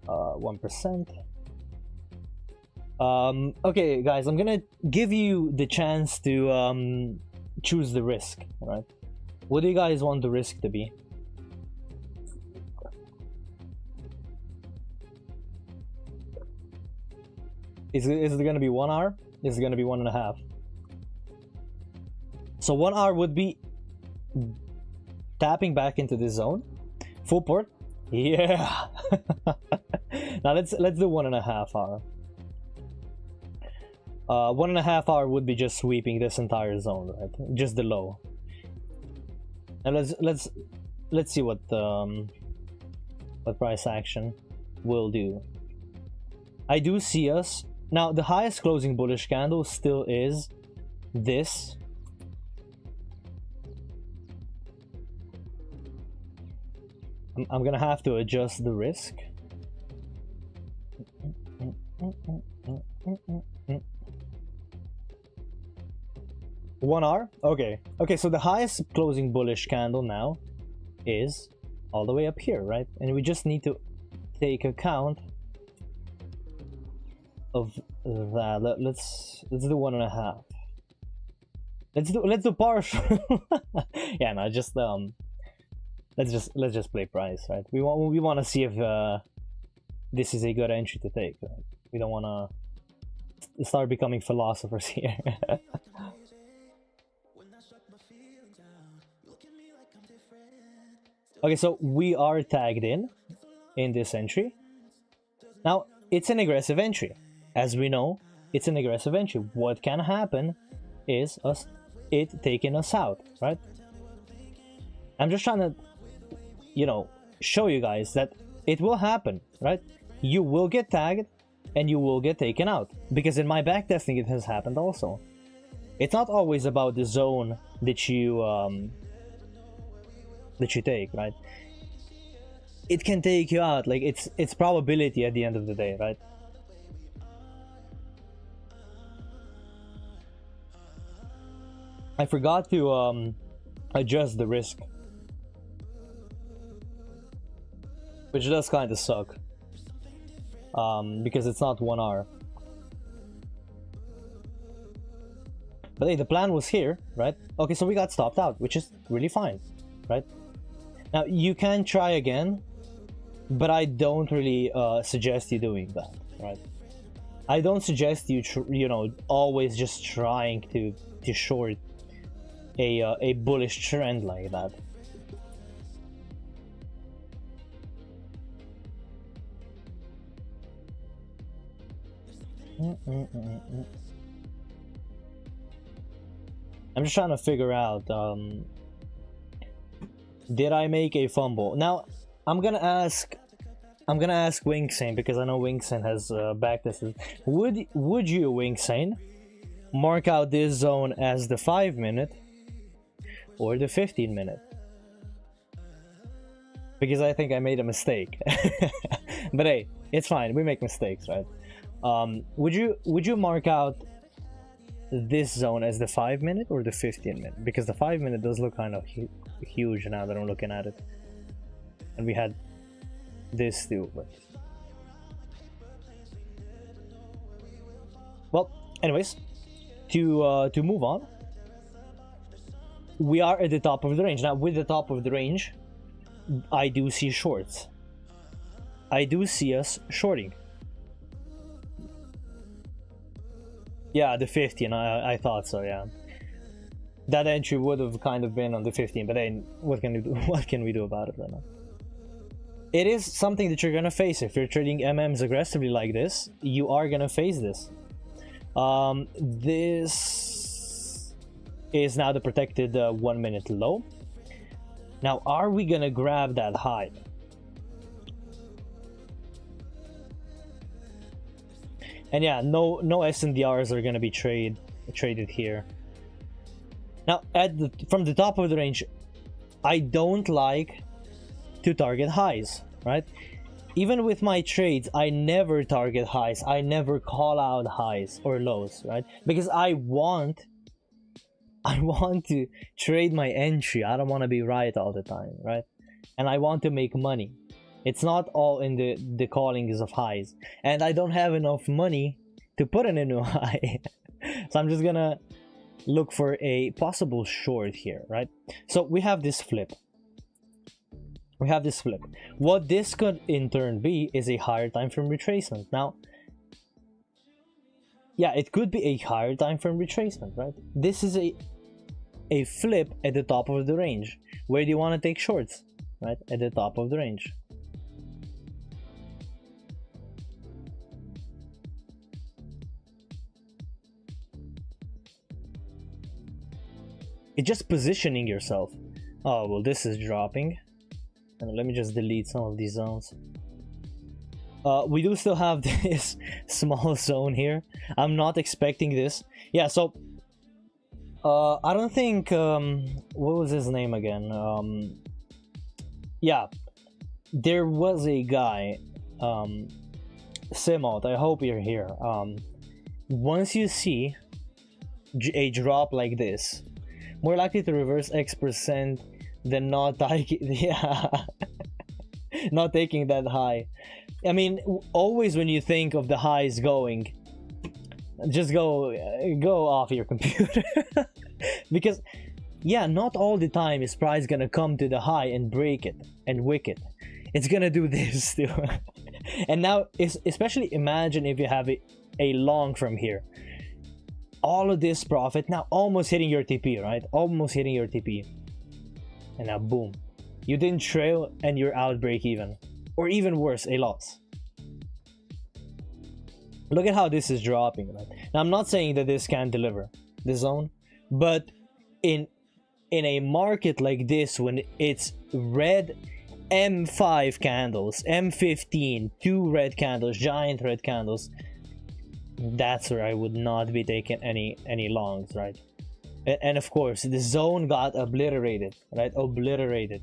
Uh, 1%. Okay, guys, I'm gonna give you the chance to choose the risk, right? What do you guys want the risk to be? Is it gonna be 1 hour? Is it gonna be 1.5? So 1 hour would be tapping back into this zone. Full port. Yeah. Now let's do 1.5 hour. 1.5 hour would be just sweeping this entire zone, right? Just the low. And let's see what price action will do. I do see us now. The highest closing bullish candle still is this. I'm gonna have to adjust the risk. One hour? Okay. Okay, so the highest closing bullish candle now is all the way up here, right? And we just need to take account of that. Let's do 1.5. Let's do partial. Yeah, no, just let's just play price, right? We want to see if this is a good entry to take. Right? We don't want to start becoming philosophers here. Okay, so we are tagged in this entry. Now, it's an aggressive entry. As we know, it's an aggressive entry. What can happen is it taking us out, right? I'm just trying to, you know, show you guys that it will happen, right? You will get tagged and you will get taken out. Because in my backtesting, it has happened also. It's not always about the zone that you take, right? It can take you out. Like it's probability at the end of the day, right? I forgot to adjust the risk, which does kind of suck, because it's not 1 hour. But hey, the plan was here, right? Okay, so we got stopped out, which is really fine, right? Now you can try again, but I don't really suggest you doing that, right? I don't suggest you you know, always just trying to short a bullish trend like that. I'm just trying to figure out, did I make a fumble? Now I'm gonna ask Wingsane, because I know Wingsane has backtested. Would you, Wingsane, mark out this zone as the 5-minute or the 15-minute? Because I think I made a mistake. But hey, it's fine, we make mistakes, right? Would you mark out this zone as the 5-minute or the 15-minute? Because the 5-minute does look kind of huge now that I'm looking at it, and we had this too. But well, anyways, to move on, we are at the top of the range now. With the top of the range, I do see shorts. I do see us shorting. Yeah, the 15, I thought so, yeah. That entry would have kind of been on the 15, but then what can we do? What can we do about it right now? It is something that you're gonna face. If you're trading MMs aggressively like this, you are gonna face this. This is now the protected 1-minute low. Now, are we gonna grab that high? And yeah, no SNDRs are gonna be traded here. Now, from the top of the range, I don't like to target highs, right? Even with my trades, I never target highs. I never call out highs or lows, right? Because I want to trade my entry. I don't want to be right all the time, right? And I want to make money. It's not all in the callings of highs, and I don't have enough money to put in a new high. So I'm just gonna look for a possible short here, right? So we have this flip. What this could in turn be is a higher time frame retracement. Now, yeah, it could be a higher time frame retracement, right? This is a flip at the top of the range. Where do you want to take shorts? Right at the top of the range. It's just positioning yourself. Oh, well, this is dropping. And let me just delete some of these zones. We do still have this small zone here. I'm not expecting this. Yeah, so I don't think what was his name again? Yeah, there was a guy, Simot, I hope you're here. Once you see a drop like this, more likely to reverse X% than not taking, yeah, not taking that high. I mean, always when you think of the highs going, just go off your computer. Because yeah, not all the time is price gonna come to the high and break it and wick it. It's gonna do this too. And now, especially imagine if you have a long from here. All of this profit now almost hitting your TP, right? Almost hitting your TP. And now boom. You didn't trail and you're out break even. Or even worse, a loss. Look at how this is dropping, right? Now I'm not saying that this can't deliver the zone, but in a market like this, when it's red M5 candles, M15, 2 red candles, giant red candles, that's where I would not be taking any longs, right? And of course, the zone got obliterated, right? Obliterated.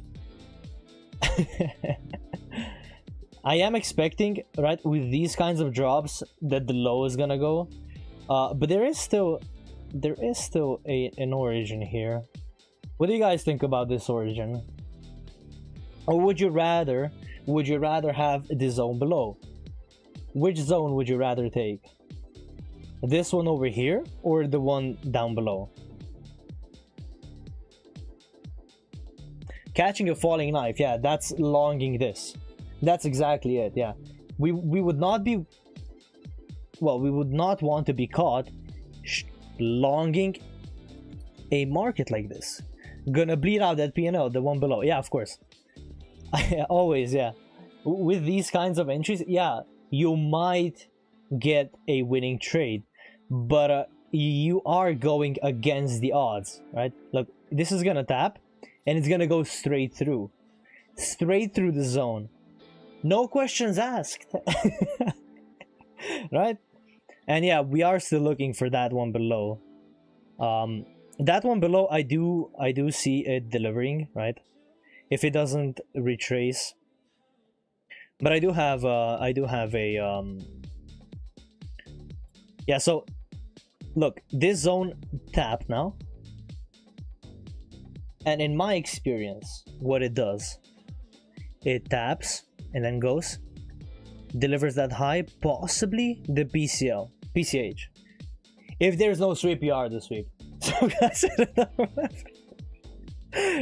I am expecting, right, with these kinds of drops that the low is gonna go, but there is still an origin here. What do you guys think about this origin? Or would you rather have the zone below? Which zone would you rather take? This one over here or the one down below? catching a falling knife, yeah, that's longing this. That's exactly it, yeah. We would not be, well, we would not want to be caught longing a market like this. Gonna bleed out that P&L, the one below. Yeah, of course. Always, yeah. With these kinds of entries, yeah, you might get a winning trade, but you are going against the odds, right? Look, this is gonna tap, and it's gonna go straight through the zone. No questions asked. Right? And yeah, we are still looking for that one below. That one below, I do see it delivering, right? If it doesn't retrace. But I do have a yeah, so look, this zone tapped now. And in my experience, what it does, it taps and then goes, delivers that high, possibly the PCH. If there's no sweep PR this week. So guys,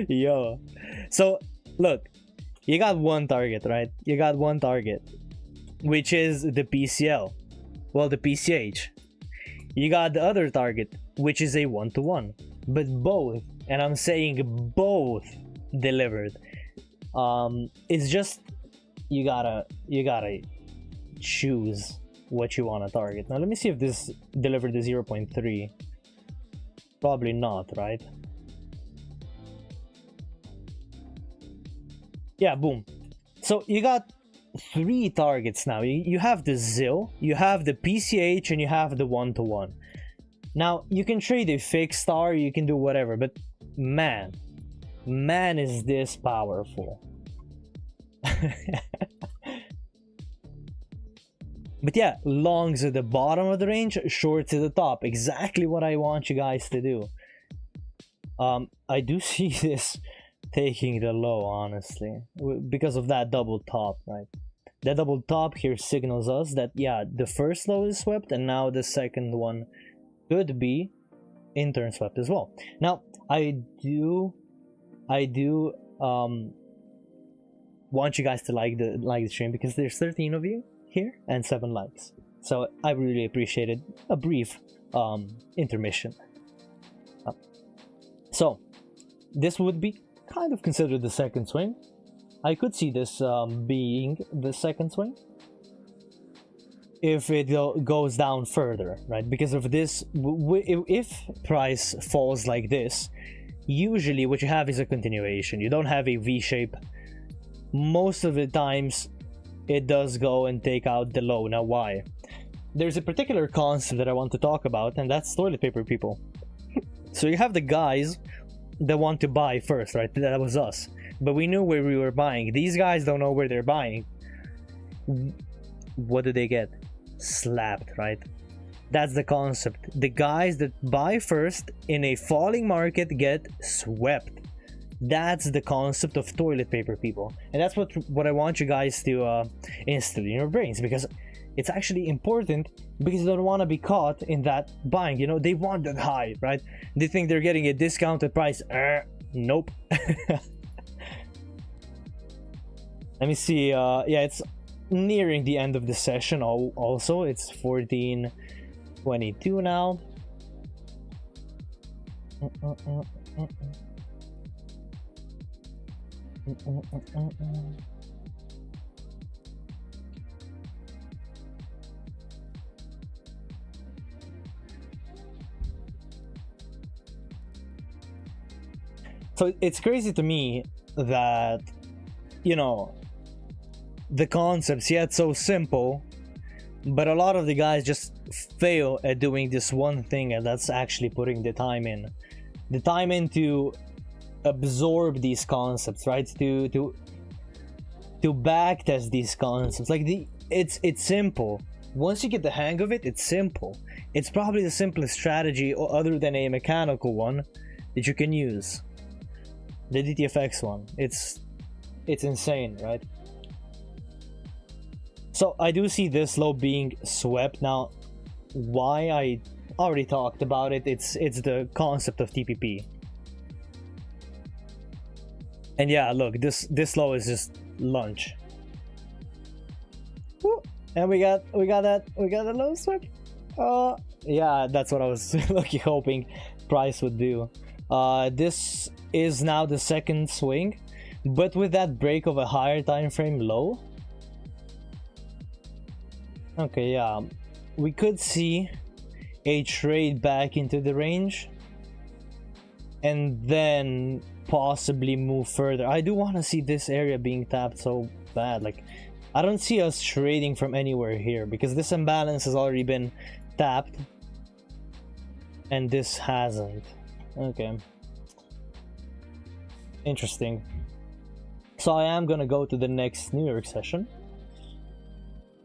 yo. So look, you got one target, right? You got one target, which is the PCL. Well, the PCH. You got the other target, which is a 1-to-1. But both, and I'm saying both, delivered. It's just you gotta choose what you want to target. Now let me see if this delivered the 0.3. Probably not, right? Yeah, boom. So you got 3 targets now. You have the ZIL, you have the PCH, and you have the 1-to-1. Now you can trade a fixed star, you can do whatever, but man is this powerful. But yeah, longs at the bottom of the range, shorts at the top. Exactly what I want you guys to do. I do see this taking the low, honestly, because of that double top, right? That double top here signals us that, yeah, the first low is swept, and now the second one could be in turn swept as well. Now, I do want you guys to like the stream, because there's 13 of you here and 7 likes, so I really appreciated a brief intermission. So this would be kind of considered the second swing. I could see this being the second swing if it goes down further, right? Because of this, if price falls like this, usually what you have is a continuation. You don't have a V shape. Most of the times it does go and take out the low. Now why? There's a particular concept that I want to talk about, and that's toilet paper people. So you have the guys that want to buy first, right? That was us, but we knew where we were buying. These guys don't know where they're buying. What do they get? Slapped, right? That's the concept. The guys that buy first in a falling market get swept. That's the concept of toilet paper people, and that's what I want you guys to instill in your brains, because it's actually important, because you don't want to be caught in that buying. You know, they want that high, right? They think they're getting a discounted price. Nope. Let me see. Yeah, it's nearing the end of the session. Also, it's 14:22 now. So it's crazy to me that, you know, the concepts, yeah, it's so simple, but a lot of the guys just fail at doing this one thing, and that's actually putting the time in to absorb these concepts, right? To backtest these concepts. Like, it's simple. Once you get the hang of it, it's simple. It's probably the simplest strategy, other than a mechanical one, that you can use. The DTFX one. It's insane, right? So I do see this low being swept. Now, why? I already talked about it. It's the concept of TPP. And yeah, look, this low is just lunch. Woo. And we got a low swip. Yeah, that's what I was lucky hoping price would do. This is now the second swing, but with that break of a higher time frame low. Okay, yeah, we could see a trade back into the range and then possibly move further. I do want to see this area being tapped so bad. Like, I don't see us trading from anywhere here because this imbalance has already been tapped and this hasn't. Okay, interesting. So I am gonna go to the next New York session.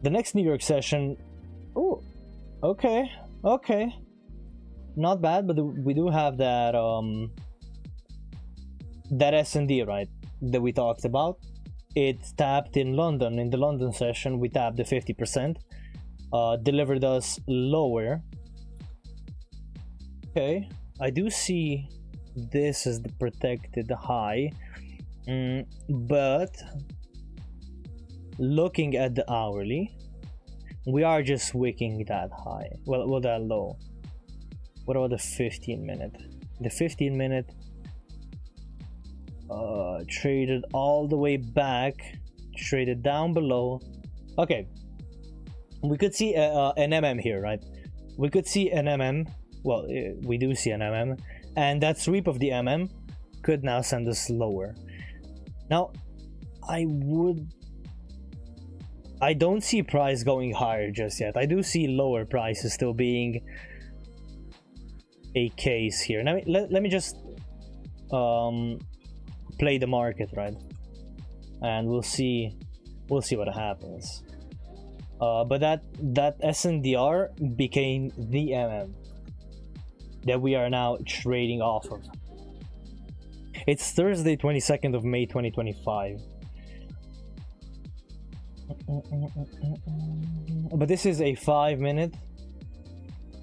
The next New York session, oh, okay, not bad, but we do have that that S&D, right, that we talked about. It tapped in London. In the London session, we tapped the 50%, delivered us lower. Okay, I do see this as the protected high, but looking at the hourly, we are just wicking that high. Well, that low. What about the 15 minute? The 15 minute traded all the way back, traded down below. Okay, we could see an MM here, right? We could see an MM. Well, we do see an MM, and that sweep of the MM could now send us lower. Now, I don't see price going higher just yet. I do see lower prices still being a case here. Now, let me just play the market, right? And we'll see what happens. But that SNDR became the MM that we are now trading off of. It's Thursday, 22nd of May, 2025. But this is a 5-minute,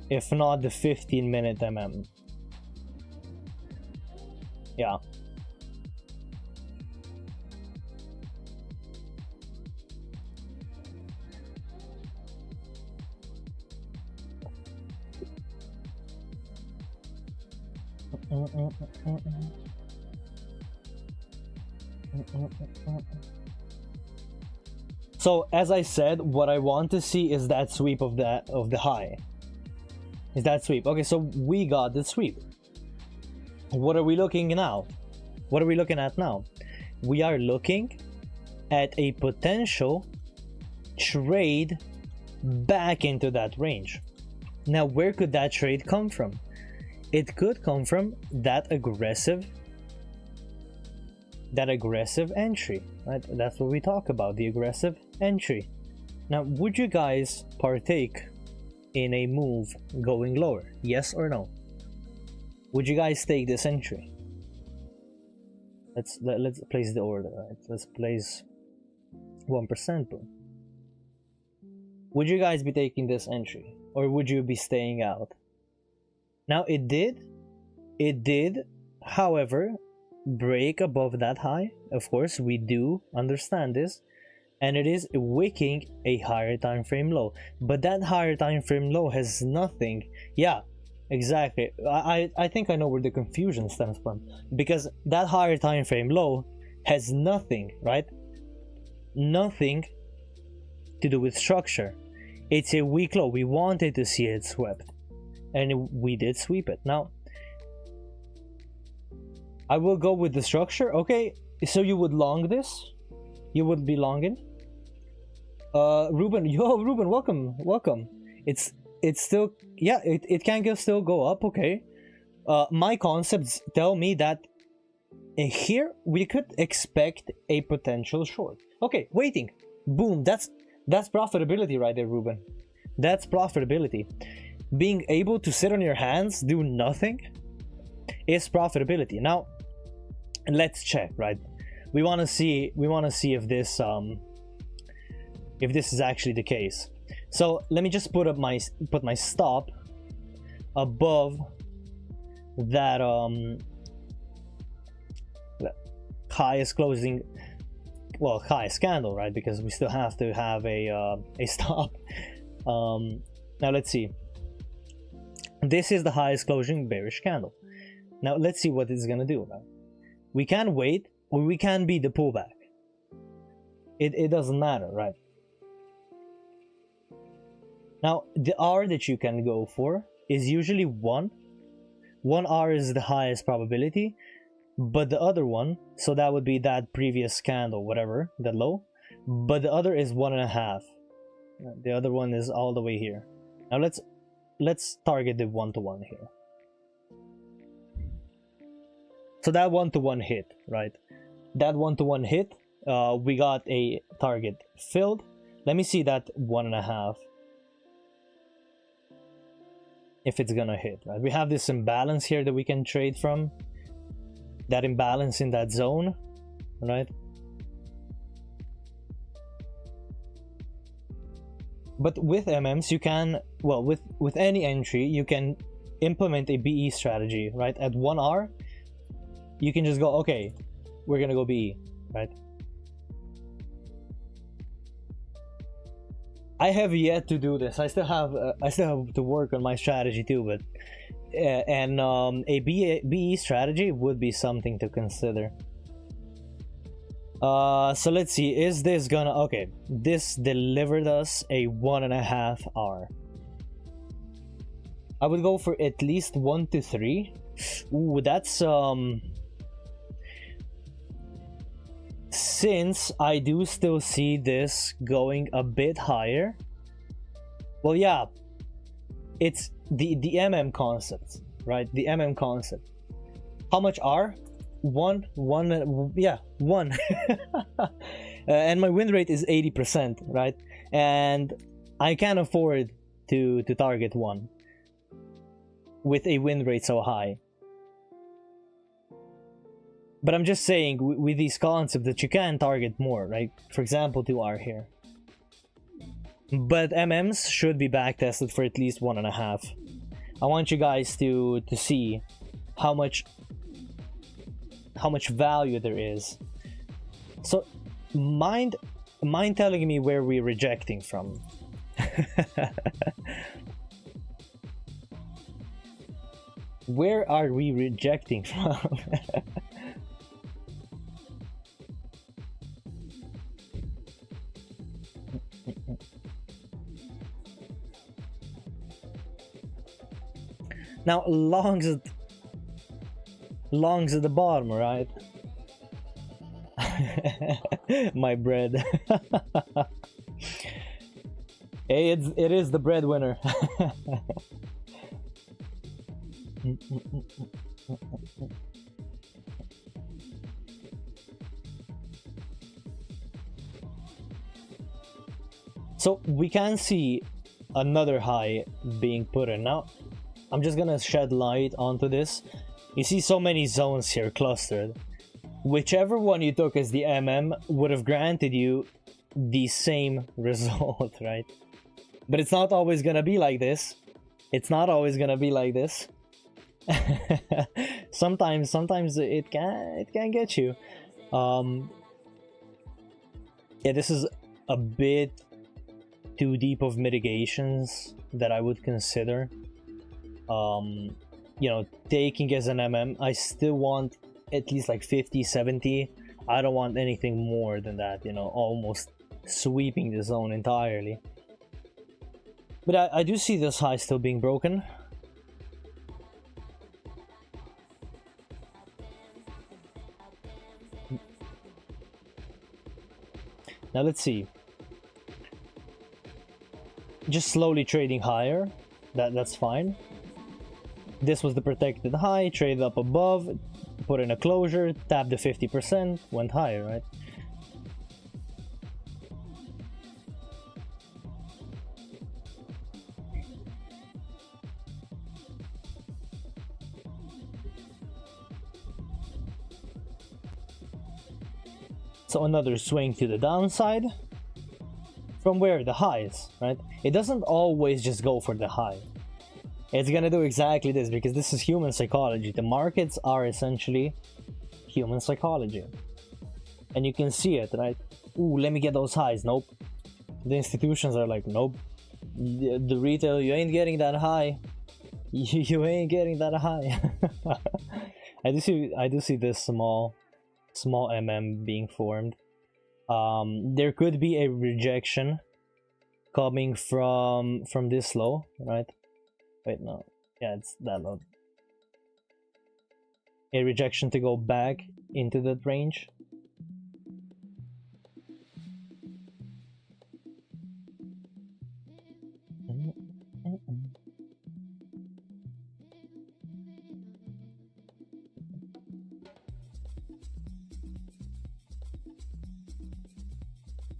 if not the 15-minute MM. Yeah. So as I said, what I want to see is that sweep of the high. Is that sweep? Okay, so we got the sweep. What are we looking now? What are we looking at now? We are looking at a potential trade back into that range. Now, where could that trade come from? It could come from that aggressive entry, right? That's what we talk about, the aggressive entry. Now, would you guys partake in a move going lower? Yes or no? Would you guys take this entry? Let's place the order, right? Let's place 1%. Would you guys be taking this entry, or would you be staying out? Now it did, however, break above that high. Of course, we do understand this, and it is wicking a higher time frame low. But that higher time frame low has nothing. Yeah, exactly. I think I know where the confusion stems from, because that higher time frame low has nothing, right? Nothing to do with structure. It's a weak low. We wanted to see it swept, and we did sweep it. Now I will go with the structure. Okay, so you would long this? You would be longing? Ruben, Ruben, welcome. It's still, yeah, it can still go up. Okay. My concepts tell me that here we could expect a potential short. Okay, waiting. Boom, that's profitability right there, Ruben. That's profitability. Being able to sit on your hands, do nothing, is profitability. Now, let's check, right? We want to see if this is actually the case. So let me just put my stop above that highest closing, well, highest candle, right? Because we still have to have a stop. Now let's see. This is the highest closing bearish candle. Now let's see what it's gonna do. Right? We can wait, or we can beat the pullback. It doesn't matter, right? Now the R that you can go for is usually 1. 1 R is the highest probability, but the other one, so that would be that previous candle, whatever, that low, but the other is 1.5. The other one is all the way here. Now let's target the 1-to-1 here. So that 1-to-1 hit, right? That 1-to-1 hit, we got a target filled. Let me see that 1.5. If it's gonna hit, right? We have this imbalance here that we can trade from. That imbalance in that zone, right? But with MMs, you can, well, with any entry, you can implement a BE strategy, right? At 1R, you can just go, okay, we're gonna go BE, right? I have yet to do this. I still have to work on my strategy too, but a BE strategy would be something to consider. So let's see, is this gonna, okay, this delivered us a 1.5 R. I would go for at least 1 to 3. Ooh, that's since I do still see this going a bit higher. Well, yeah, it's the MM concept, right? The MM concept. How much R? 1, yeah, 1. And my win rate is 80%, right? And I can't afford to target 1 with a win rate so high. But I'm just saying, with these concepts, that you can target more, right? For example, 2R here. But MMs should be backtested for at least 1.5. I want you guys to see how much value there is. So mind telling me where we're rejecting from. Where are we rejecting from? Now longs at the bottom, right? My bread. Hey, it is the breadwinner. So we can see another high being put in. Now I'm just gonna shed light onto this. You see so many zones here clustered. Whichever one you took as the MM would have granted you the same result, right? But it's not always gonna be like this. It's not always gonna be like this. sometimes it can get you. Yeah, this is a bit too deep of mitigations that I would consider. You know, taking as an MM, I still want at least like 50, 70. I don't want anything more than that, you know, almost sweeping the zone entirely. But I do see this high still being broken. Now let's see. Just slowly trading higher. That's fine. This was the protected high, traded up above, put in a closure, tapped the 50%, went higher, right? So another swing to the downside. From where? The highs, right? It doesn't always just go for the high. It's gonna do exactly this because this is human psychology. The markets are essentially human psychology. and you can see it, right? Ooh, let me get those highs. Nope. The institutions are like, nope. The retail, you ain't getting that high. You ain't getting that high. I do see this small MM being formed. There could be a rejection coming from this low, right? Wait, no. Yeah, it's that low. A rejection to go back into that range.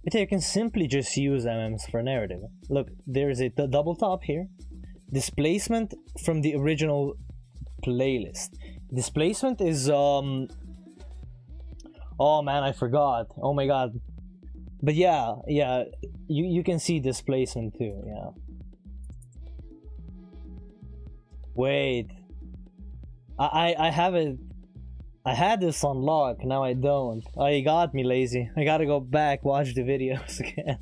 But you can simply just use MMs for narrative. Look, there's a double top here. Displacement from the original playlist. Displacement is oh man, I forgot. Oh my god. But yeah, you can see displacement too, yeah. Wait. I have it. I had this on lock, now I don't. Oh, you got me, lazy. I gotta go back, watch the videos again.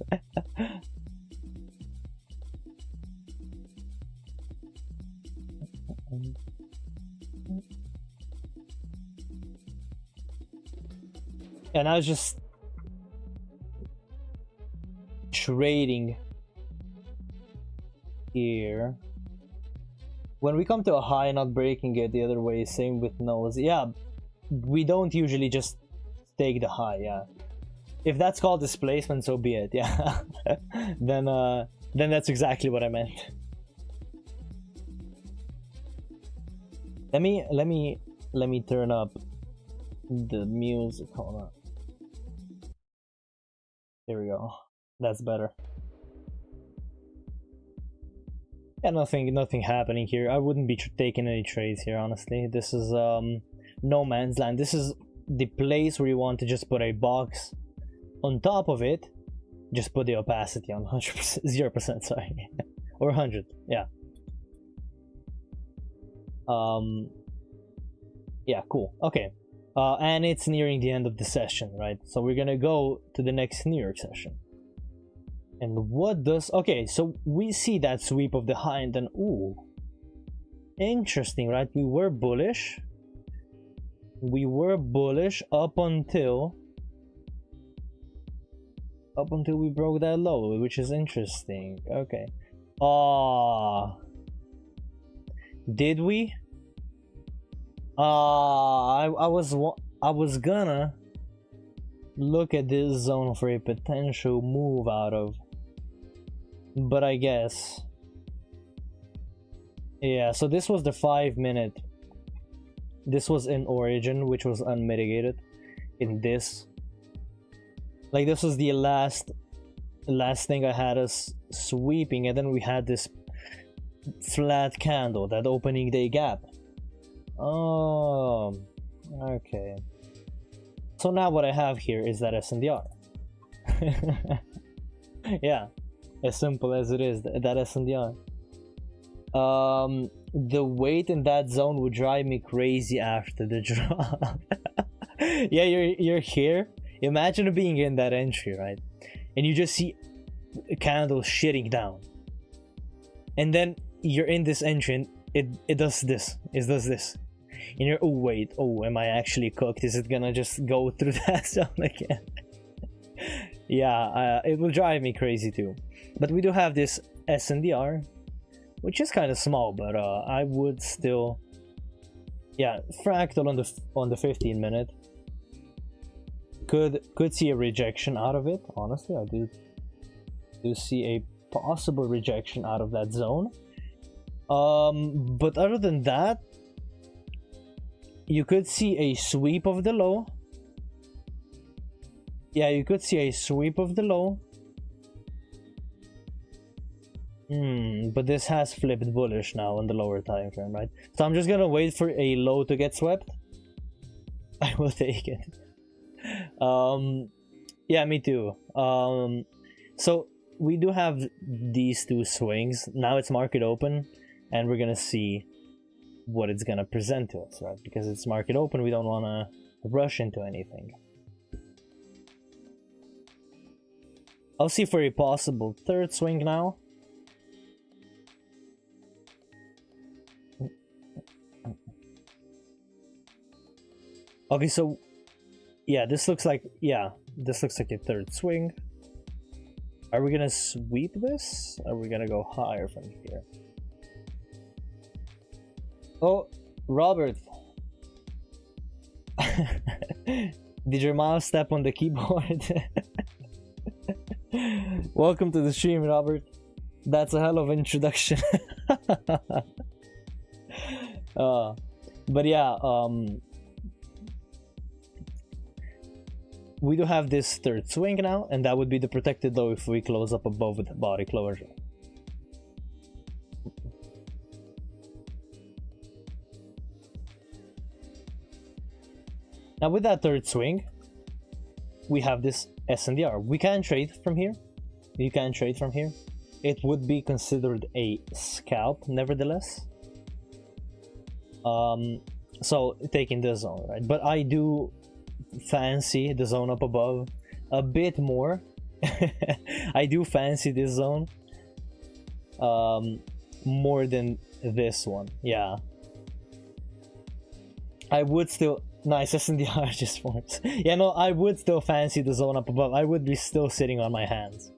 And I was just trading here. When we come to a high, not breaking it the other way, same with nose. Yeah, we don't usually just take the high, yeah. If that's called displacement, so be it, yeah. then that's exactly what I meant. Let me turn up the music. Hold on. Here we go. That's better. Yeah, nothing happening here. I wouldn't be taking any trades here, honestly. This is no man's land. This is the place where you want to just put a box on top of it. Just put the opacity on 100%, 0%, sorry. Or 100, yeah. Yeah, cool. Okay. And it's nearing the end of the session, right? So we're gonna go to the next New York session. And what does... Okay, so we see that sweep of the high and then... Ooh. Interesting, right? We were bullish. We were bullish up until we broke that low, which is interesting. Okay. Did we? I was gonna look at this zone for a potential move out of, but I guess, yeah. So this was the 5-minute. This was in origin, which was unmitigated. In this, like, this was the last thing I had us sweeping, and then we had this flat candle, that opening day gap. Oh, okay. So now what I have here is that SNDR. Yeah, as simple as it is, that SNDR. The weight in that zone would drive me crazy after the drop. Yeah, you're here. Imagine being in that entry, right? And you just see a candle shitting down. And then you're in this entry and it does this. It does this. And you're, oh wait, oh, am I actually cooked? Is it gonna just go through that zone again? Yeah, it will drive me crazy too. But we do have this SNDR, which is kind of small, but I would still, yeah, fractal on the 15-minute. Could see a rejection out of it. Honestly, I do see a possible rejection out of that zone. But other than that, you could see a sweep of the low. Yeah, you could see a sweep of the low. But this has flipped bullish now on the lower time frame, right? So I'm just gonna wait for a low to get swept. I will take it. Yeah, me too. So we do have these two swings. Now it's market open, and we're gonna see what it's gonna present to us, right? Because it's market open, we don't wanna rush into anything. I'll see for a possible third swing now. Okay, so yeah, this looks like a third swing. Are we gonna sweep this? Are we gonna go higher from here? Oh, Robert. Did your mouse step on the keyboard? Welcome to the stream, Robert. That's a hell of an introduction. But yeah, we do have this third swing now, and that would be the protected low if we close up above with body closure. Now with that third swing, we have this SNDR. We can trade from here. You can trade from here. It would be considered a scalp, nevertheless. So taking the zone, right? But I do fancy the zone up above a bit more. I do fancy this zone more than this one. Yeah, I would still nice SNDR just forms. Yeah, no, I would still fancy the zone up above. I would be still sitting on my hands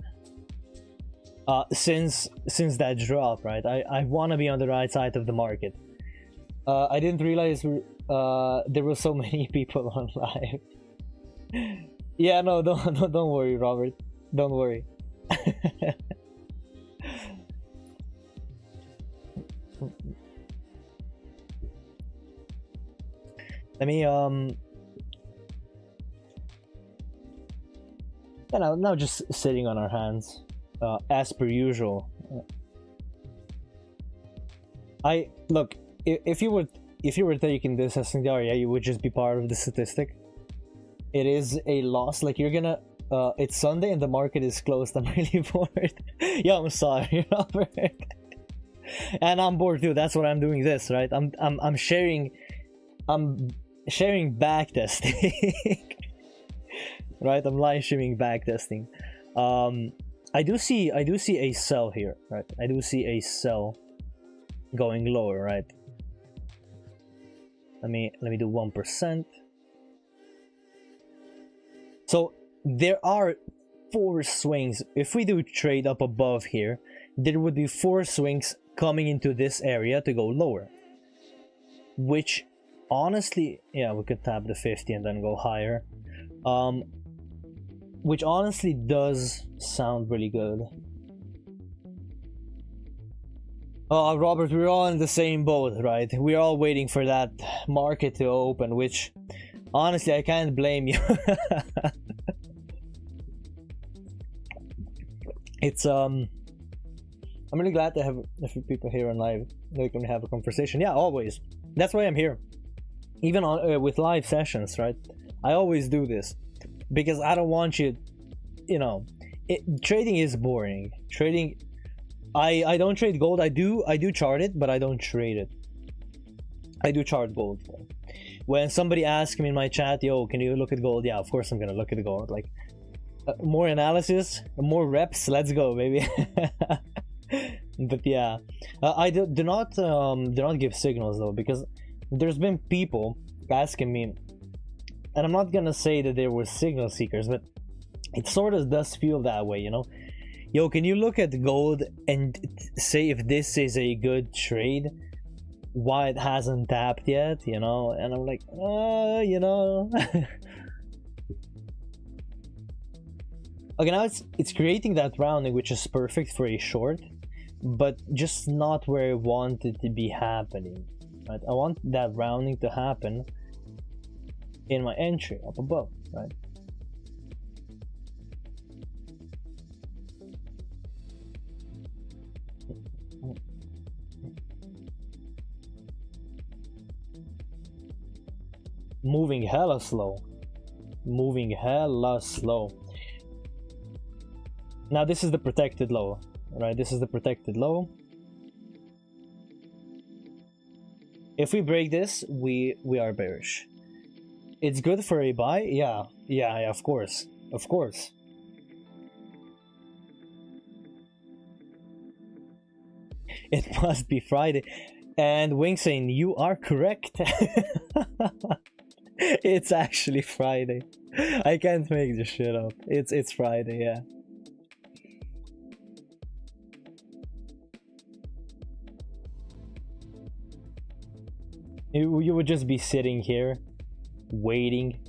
since that drop, right? I want to be on the right side of the market. I didn't realize there were so many people on live. Yeah, no, don't worry, Robert. Don't worry. Let me now just sitting on our hands as per usual. I look, if you were taking this as an area, you would just be part of the statistic. It is a loss. Like, you're gonna it's Sunday and the market is closed. I'm really bored. Yeah, I'm sorry, Robert. And I'm bored too. That's what I'm doing this, right? I'm sharing backtesting. Right? I'm live streaming backtesting. I do see a sell here, right? I do see a sell going lower, right? Let me do 1%. So there are 4 swings. If we do trade up above here, there would be 4 swings coming into this area to go lower. Which honestly, yeah, we could tap the 50 and then go higher. Which honestly does sound really good. Robert, we're all in the same boat, right? We're all waiting for that market to open, which honestly I can't blame you. It's I'm really glad to have a few people here on live that we can have a conversation. Yeah, always. That's why I'm here. Even on with live sessions, right? I always do this because I don't want you, trading is boring. Trading, I don't trade gold. I do chart it, but I don't trade it. I do chart gold. When somebody asks me in my chat, yo, can you look at gold? Yeah, of course I'm gonna look at gold. Like, more analysis, more reps. Let's go, baby. But yeah, I do not give signals though, because there's been people asking me, and I'm not gonna say that they were signal seekers, but it sort of does feel that way, Yo, can you look at gold and say if this is a good trade? Why it hasn't tapped yet, And I'm like, Okay, now it's creating that rounding, which is perfect for a short, but just not where I want it to be happening. Right? I want that rounding to happen in my entry up above, right? Moving hella slow. Now this is the protected low, right? This is the protected low. If we break this, we are bearish. It's good for a buy, yeah, of course. It must be Friday. And Wing saying, you are correct. It's actually Friday. I can't make this shit up. It's Friday, yeah. You would just be sitting here waiting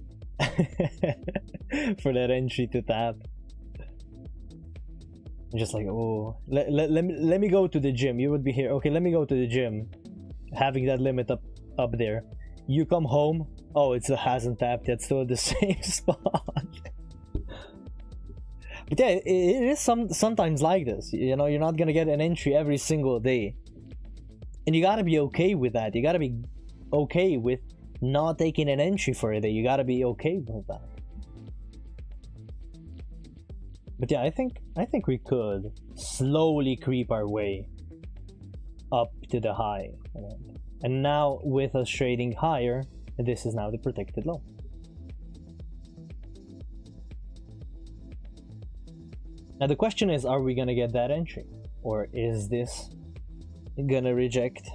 for that entry to tap. Just like, oh, let me go to the gym. You would be here. Okay, let me go to the gym, having that limit up there. You come home. Oh, it hasn't tapped yet. Still at the same spot. But yeah, it is sometimes like this. You know, you're not gonna get an entry every single day, and you gotta be okay with that. You gotta be okay with not taking an entry for a day. You gotta be okay with that. But yeah, I think we could slowly creep our way up to the high. And now with us trading higher, this is now the protected low. Now the question is, are we gonna get that entry? Or is this gonna reject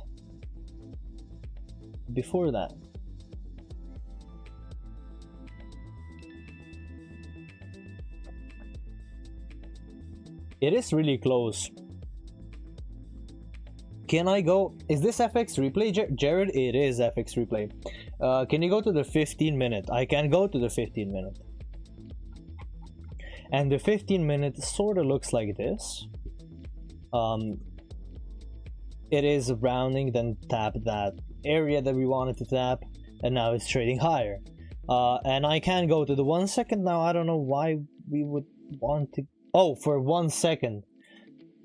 before that? It is really close. Can I go? Is this FX replay, Jared? It is FX replay. Can you go to the 15-minute? I can go to the 15-minute. And the 15-minute sort of looks like this. It is rounding, then tap that area that we wanted to tap, and now it's trading higher. And I can go to the 1 second now. I don't know why we would want to. Oh, for 1 second.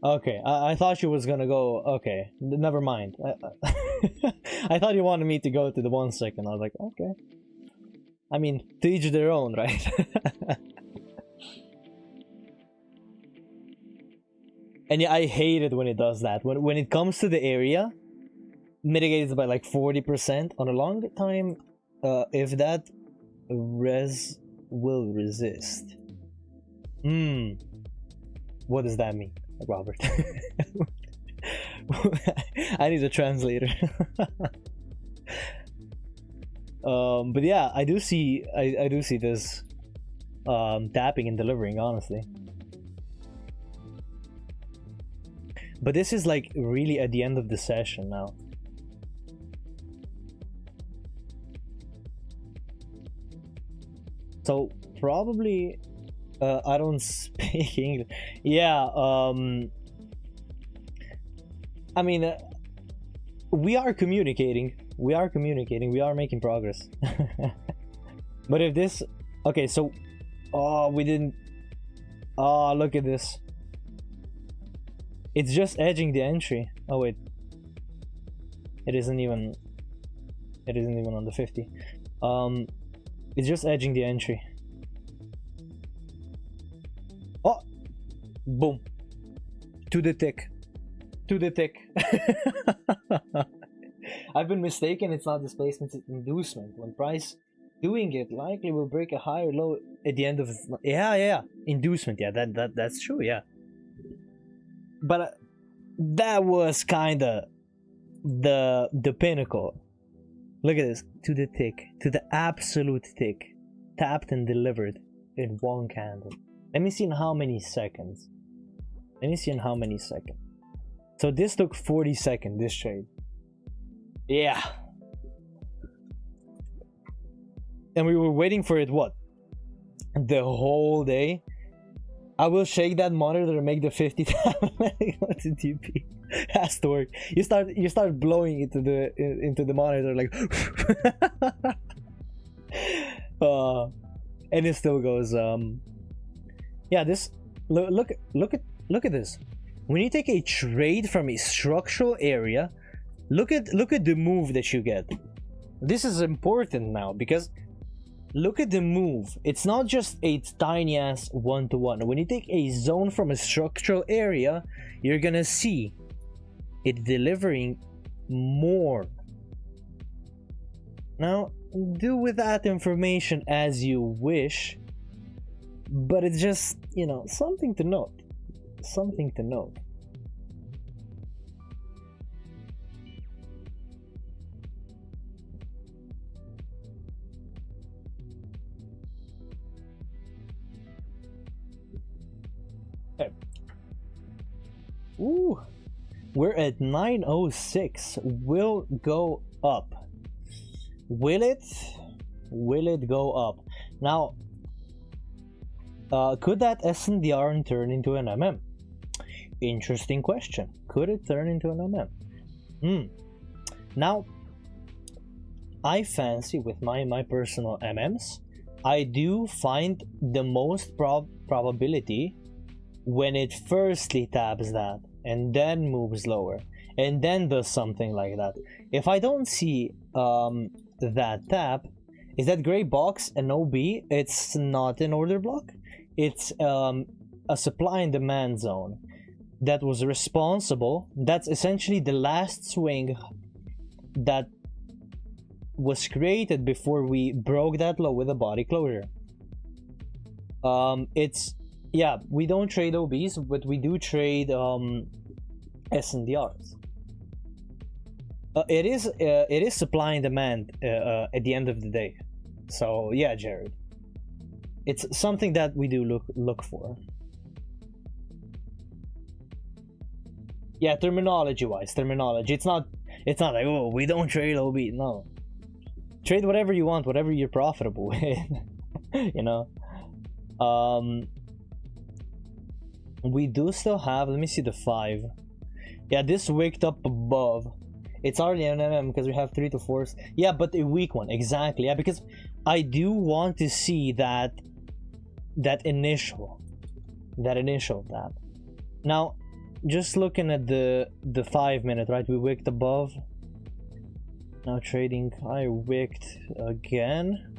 Okay, I thought you was gonna go. Okay, never mind. I thought you wanted me to go to the 1 second. I was like, okay. I mean, to each their own, right? And yeah, I hate it when it does that. When it comes to the area, mitigated by like 40% on a long time. If that res will resist. What does that mean, Robert? I need a translator. But yeah, I do see this tapping and delivering, honestly. But this is like really at the end of the session now. So probably I don't speak English. Yeah, I mean, we are communicating. We are making progress. But if this, okay, so, we didn't. Oh, look at this. It's just edging the entry. Oh wait, it isn't even on the 50. It's just edging the entry. Oh, boom, to the tick. I've been mistaken. It's not displacement, it's inducement. When price doing it likely will break a higher low at the end of inducement. Yeah, that's true. Yeah, but that was kind of the pinnacle. Look at this, to the tick, to the absolute tick, tapped and delivered in one candle. Let me see in how many seconds. So this took 40 seconds, this trade. Yeah. And we were waiting for it, what? The whole day? I will shake that monitor and make the 50 tap. What's a TP? Has to work. You start blowing into the monitor like and it still goes yeah, this look at this. When you take a trade from a structural area, look at the move that you get. This is important now because look at the move. It's not just a tiny ass 1-to-1. When you take a zone from a structural area, you're gonna see it delivering more. Now, do with that information as you wish, but it's just, something to note. Ooh, we're at 906. Will go up. Will it? Will it go up? Now, could that SNDR turn into an MM? Interesting question. Could it turn into an MM? Now, I fancy with my personal MMs, I do find the most probability when it firstly taps that and then moves lower and then does something like that. If I don't see that tap, is that gray box an OB? It's not an order block. It's a supply and demand zone that was responsible. That's essentially the last swing that was created before we broke that low with a body closure. Yeah, we don't trade OBs, but we do trade SNDRs. It is supply and demand at the end of the day. So yeah, Jared, it's something that we do look for. Yeah, terminology wise, it's not like, oh, we don't trade OB. No, trade whatever you want, whatever you're profitable with. You know. We do still have, let me see the 5. Yeah, this wicked up above. It's already an MM because we have 3 to 4s. Yeah, but a weak one, exactly. Yeah, because I do want to see that initial tap. Now, just looking at the 5 minute, right? We wicked above. Now trading, I wicked again.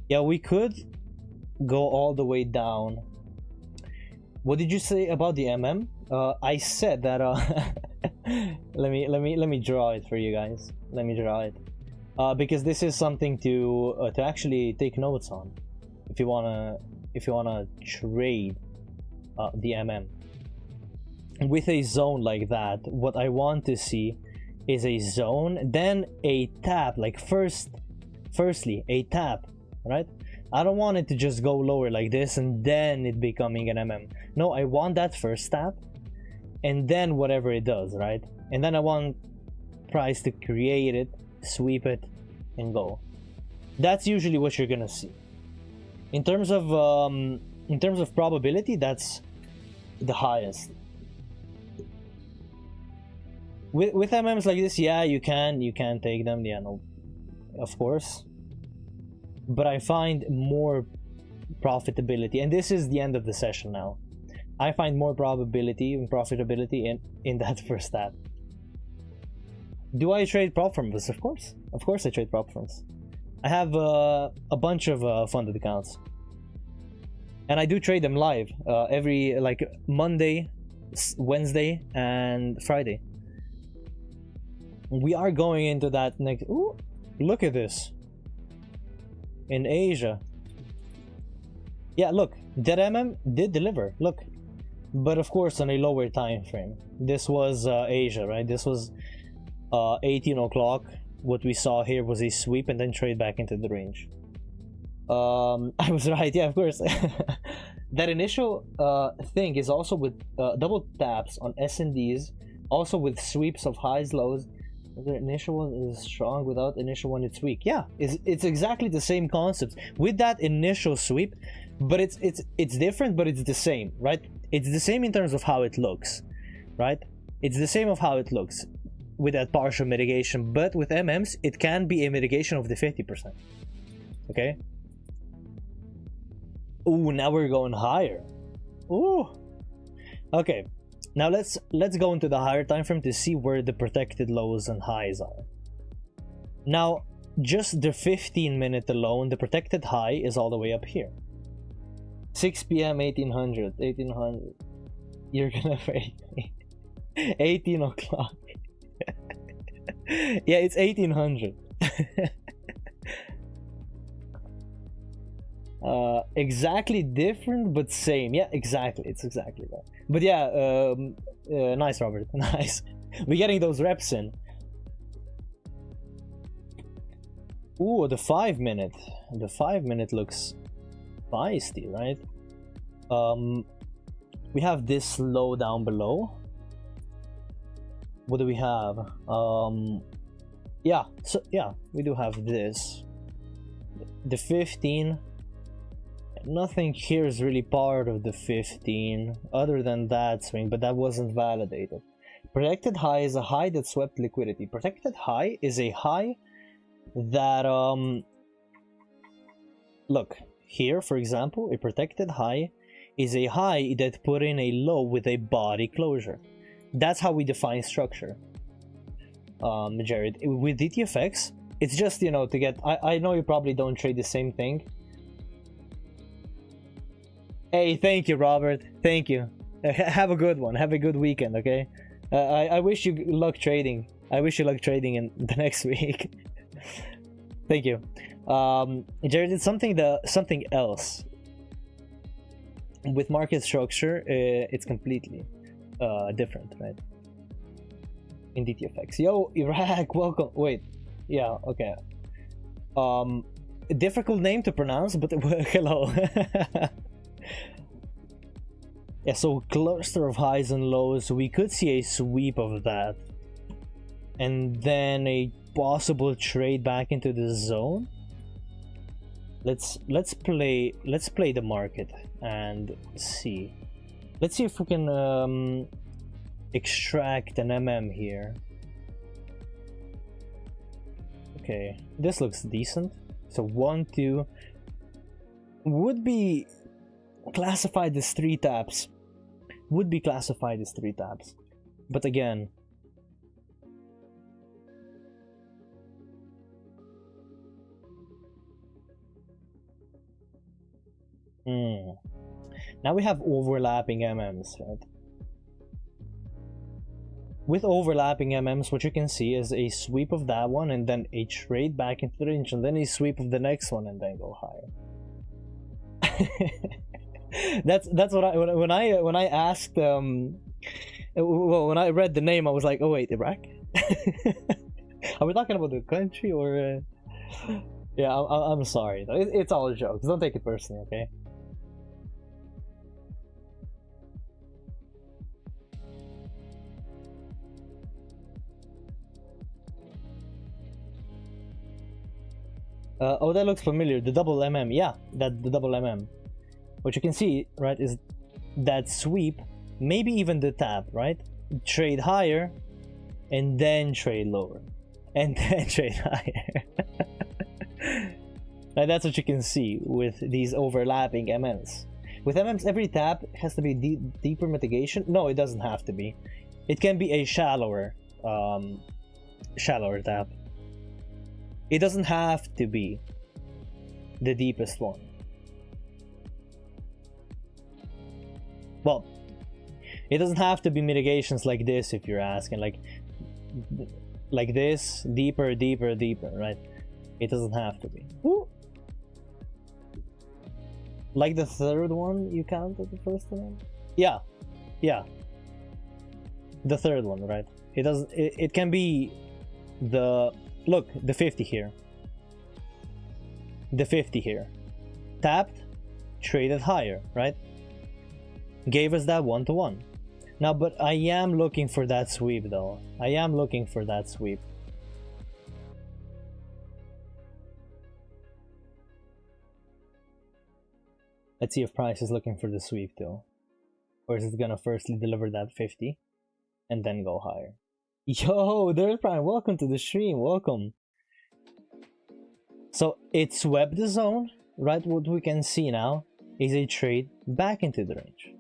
Yeah, we could go all the way down. What did you say about the MM? I said that let me draw it for you guys. Let me draw it because this is something to actually take notes on if you wanna trade the MM with a zone like that. What I want to see is a zone, then a tap. Like firstly a tap, right? I don't want it to just go lower like this and then it becoming an MM. No, I want that first tap and then whatever it does, right? And then I want price to create it, sweep it, and go. That's usually what you're gonna see. In terms of probability, that's the highest. With MMs like this, yeah, you can take them, yeah, no, of course. But I find more profitability, and this is the end of the session now. I find more probability and profitability in that first tap. Do I trade prop firms? Of course I trade prop firms. I have a bunch of funded accounts, and I do trade them live every like Monday, Wednesday, and Friday. We are going into that next. Ooh, look at this. In Asia, yeah, look, that MM did deliver, look, but of course on a lower time frame. This was Asia, right? This was 18 o'clock. What we saw here was a sweep and then trade back into the range. I was right, yeah, of course. That initial thing is also with double taps on S&Ds, also with sweeps of highs, lows. The initial one is strong, without initial one it's weak. Yeah, it's exactly the same concept with that initial sweep, but it's different, but it's the same, right? It's the same in terms of how it looks, right? It's the same of how it looks with that partial mitigation, but with MMs it can be a mitigation of the 50%. Okay. Ooh, now we're going higher. Ooh. Okay. Now let's go into the higher time frame to see where the protected lows and highs are. Now, just the 15-minute alone, the protected high is all the way up here. 6 p.m. 1800. You're gonna pay me. 18 o'clock. Yeah, it's 1800. Exactly different but same. Yeah, exactly, it's exactly that. But yeah, nice, Robert. Nice. We're getting those reps in. Ooh, the 5 minute. The 5 minute looks feisty, right? We have this low down below. What do we have? Yeah, so yeah, we do have this. The 15. Nothing here is really part of the 15 other than that swing, but that wasn't validated. Protected high is a high that swept liquidity. Protected high is a high that look here, for example, a protected high is a high that put in a low with a body closure. That's how we define structure. Jared, with DTFX, it's just, you know, to get, I know you probably don't trade the same thing. Hey, thank you, Robert. Thank you. Have a good one. Have a good weekend, okay? I wish you luck trading. I wish you luck trading in the next week. Thank you. Jared, it's something else. With market structure, it's completely different, right? In DTFX. Yo, Iraq, welcome. Wait. Yeah, okay. Difficult name to pronounce, but hello. Yeah, so cluster of highs and lows, we could see a sweep of that. And then a possible trade back into the zone. Let's play the market and see. Let's see if we can extract an MM here. Okay, this looks decent. So 1, 2 would be classified as 3 taps. Would be classified as 3 taps. But again, now we have overlapping MMs, right? With overlapping MMs, what you can see is a sweep of that one and then a trade back into the range and then a sweep of the next one and then go higher. that's what when I asked well, when I read the name, I was like, oh wait, Iraq. Are we talking about the country or yeah, I'm sorry, it's all jokes, don't take it personally, okay? Oh, that looks familiar. The double MM, yeah, the double MM. What you can see, right, is that sweep, maybe even the tap, right? Trade higher, and then trade lower, and then trade higher. Now that's what you can see with these overlapping MMs. With MMs, every tap has to be deeper mitigation. No, it doesn't have to be. It can be a shallower tap. It doesn't have to be the deepest one. Well, it doesn't have to be mitigations like this if you're asking, like this, deeper, deeper, deeper, right? It doesn't have to be. Woo! Like the third one, you counted the first one? Yeah, yeah. The third one, right? It doesn't. It can be the. Look, the 50 here. The 50 here. Tapped, traded higher, right? Gave us that 1-to-1. Now, but I am looking for that sweep though. I am looking for that sweep. Let's see if price is looking for the sweep too. Or is it gonna firstly deliver that 50 and then go higher? Yo, there's Prime, welcome to the stream, welcome. So it swept the zone, right? What we can see now is a trade back into the range,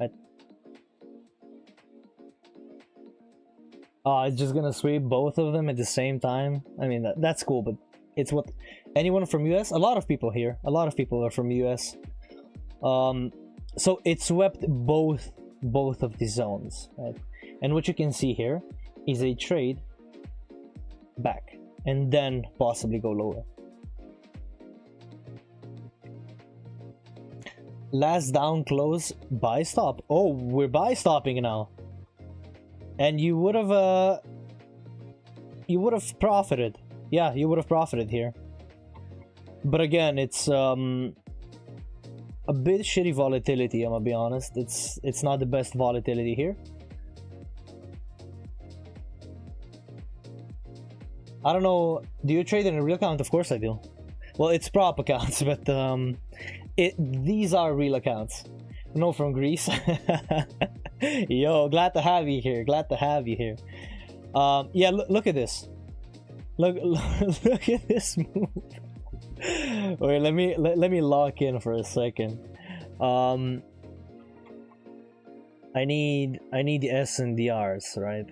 right? It's just gonna sweep both of them at the same time. I mean, that's cool, but it's what anyone from US, a lot of people here, a lot of people are from US. So it swept both of the zones, right? And what you can see here is a trade back and then possibly go lower. Last down close, buy stop. Oh, we're buy stopping now. And you would have profited. Yeah, you would have profited here. But again, it's a bit shitty volatility, I'm gonna be honest. It's not the best volatility here. I don't know. Do you trade in a real account? Of course I do. Well, it's prop accounts, but these are real accounts. No, from Greece. Yo, glad to have you here. Glad to have you here. Yeah, look at this. Look at this move. Wait, let me lock in for a second. I need the S and the R's, right?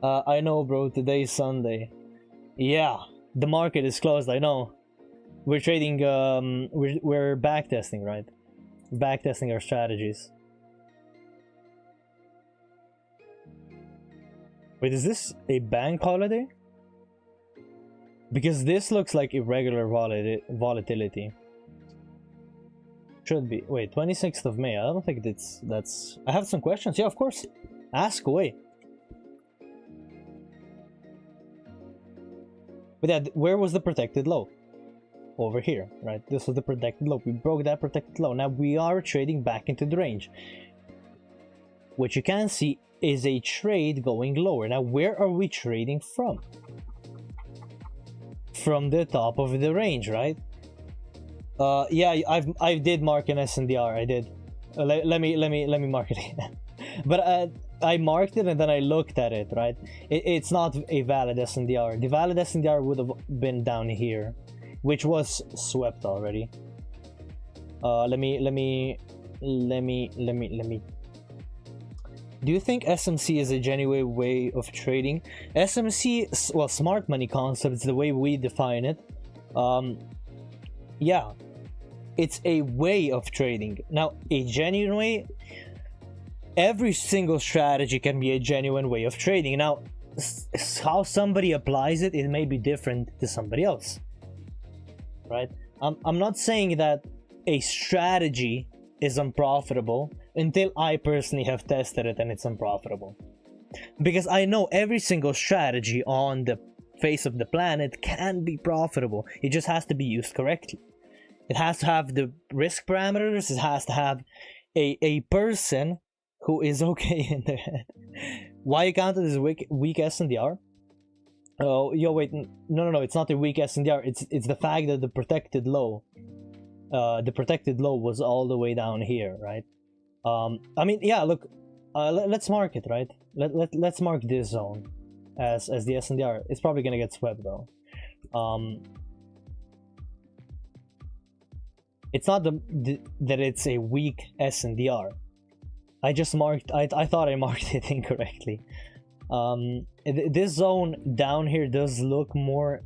I know, bro. Today's Sunday. Yeah, the market is closed. I know. We're trading. We're backtesting, right? Backtesting our strategies. Wait, is this a bank holiday? Because this looks like irregular volatility. Should be. Wait, 26th of May. I don't think that's. I have some questions. Yeah, of course. Ask away. But yeah, where was the protected low? Over here, right? This was the protected low. We broke that protected low. Now we are trading back into the range. What you can see is a trade going lower. Now, where are we trading from? From the top of the range, right? Yeah, I did mark an SNDR. I did. Let me mark it. But I marked it and then I looked at it, right? It's not a valid SNDR. The valid SNDR would have been down here, which was swept already. Let me. Do you think SMC is a genuine way of trading? SMC, well, smart money concepts, the way we define it. Yeah, it's a way of trading. Now, a genuine way. Every single strategy can be a genuine way of trading. Now, how somebody applies it, it may be different to somebody else, right? I'm not saying that a strategy is unprofitable until I personally have tested it and it's unprofitable. Because I know every single strategy on the face of the planet can be profitable. It just has to be used correctly. It has to have the risk parameters. It has to have a person who is okay in their head. Why you counted as weak SNDR? Oh, yo, wait, no, it's not a weak SNDR. It's the fact that the protected low was all the way down here, right? I mean, yeah, look, let's mark it, right? Let's mark this zone as the SNDR. It's probably gonna get swept though. It's not that it's a weak SNDR. I just marked. I thought I marked it incorrectly. This zone down here does look more.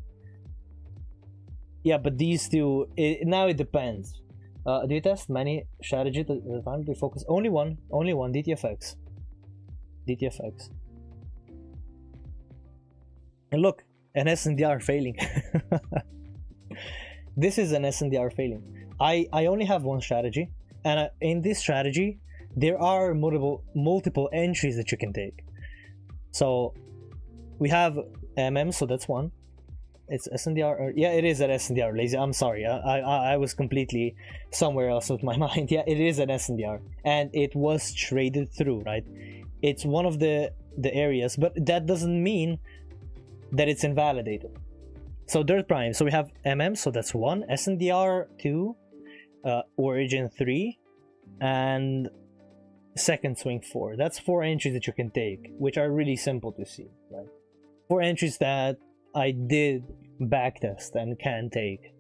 Yeah, but these two. Now it depends. Do you test many strategies at the time? Do you focus only one? Only one. DTFX. DTFX. And look, an SNDR failing. This is an SNDR failing. I only have one strategy, and in this strategy, there are multiple entries that you can take. So we have so that's one. It's SNDR. Yeah, it is an SNDR. Lazy. I'm sorry. I was completely somewhere else with my mind. Yeah, it is an SNDR, and it was traded through. Right. It's one of the areas, but that doesn't mean that it's invalidated. So Dirt Prime. So we have so that's one. SNDR 2, Origin 3, and Second Swing 4. That's 4 entries that you can take, which are really simple to see, right? 4 entries that I did backtest and can take.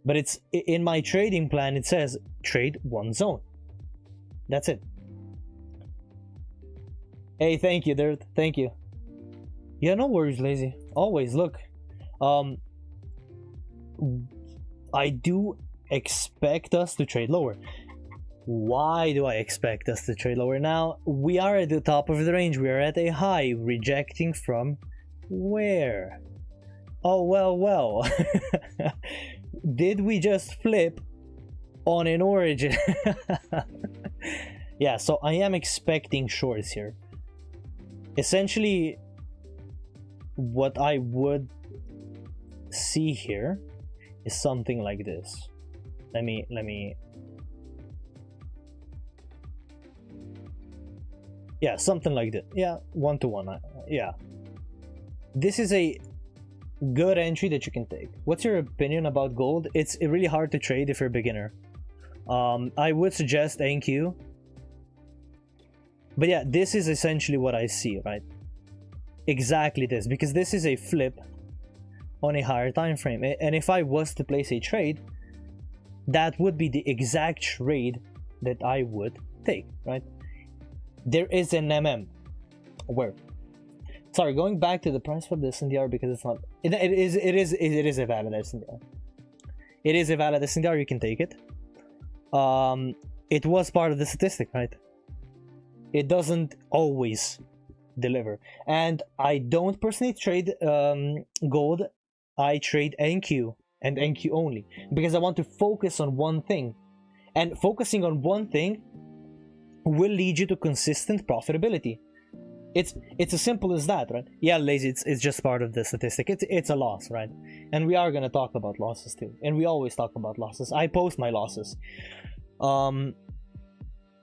But it's in my trading plan, it says trade one zone. That's it. Hey, thank you, Dirt. Thank you. Yeah, no worries, Lazy. Always, look. I do expect us to trade lower. Why do I expect us to trade lower? Now, we are at the top of the range. We are at a high, rejecting from where? Oh, well. Did we just flip on an origin? Yeah, so I am expecting shorts here. Essentially, what I would see here is something like this. Let me yeah, something like that. Yeah, 1-to-1. Yeah, this is a good entry that you can take. What's your opinion about gold? It's really hard to trade if you're a beginner. I would suggest NQ. But yeah, this is essentially what I see, right? Exactly this, because this is a flip on a higher time frame. And if I was to place a trade, that would be the exact trade that I would take, right? There is an where, sorry, going back to the price for this SNDR, because it's not, it is a valid SNDR. It is a valid SNDR, you can take it. It was part of the statistic, right? It doesn't always deliver. And I don't personally trade gold. I trade NQ and NQ only, because I want to focus on one thing. And focusing on one thing will lead you to consistent profitability. It's as simple as that, right? Yeah, lazy, it's just part of the statistic. It's a loss, right? And we are going to talk about losses too. And we always talk about losses. I post my losses.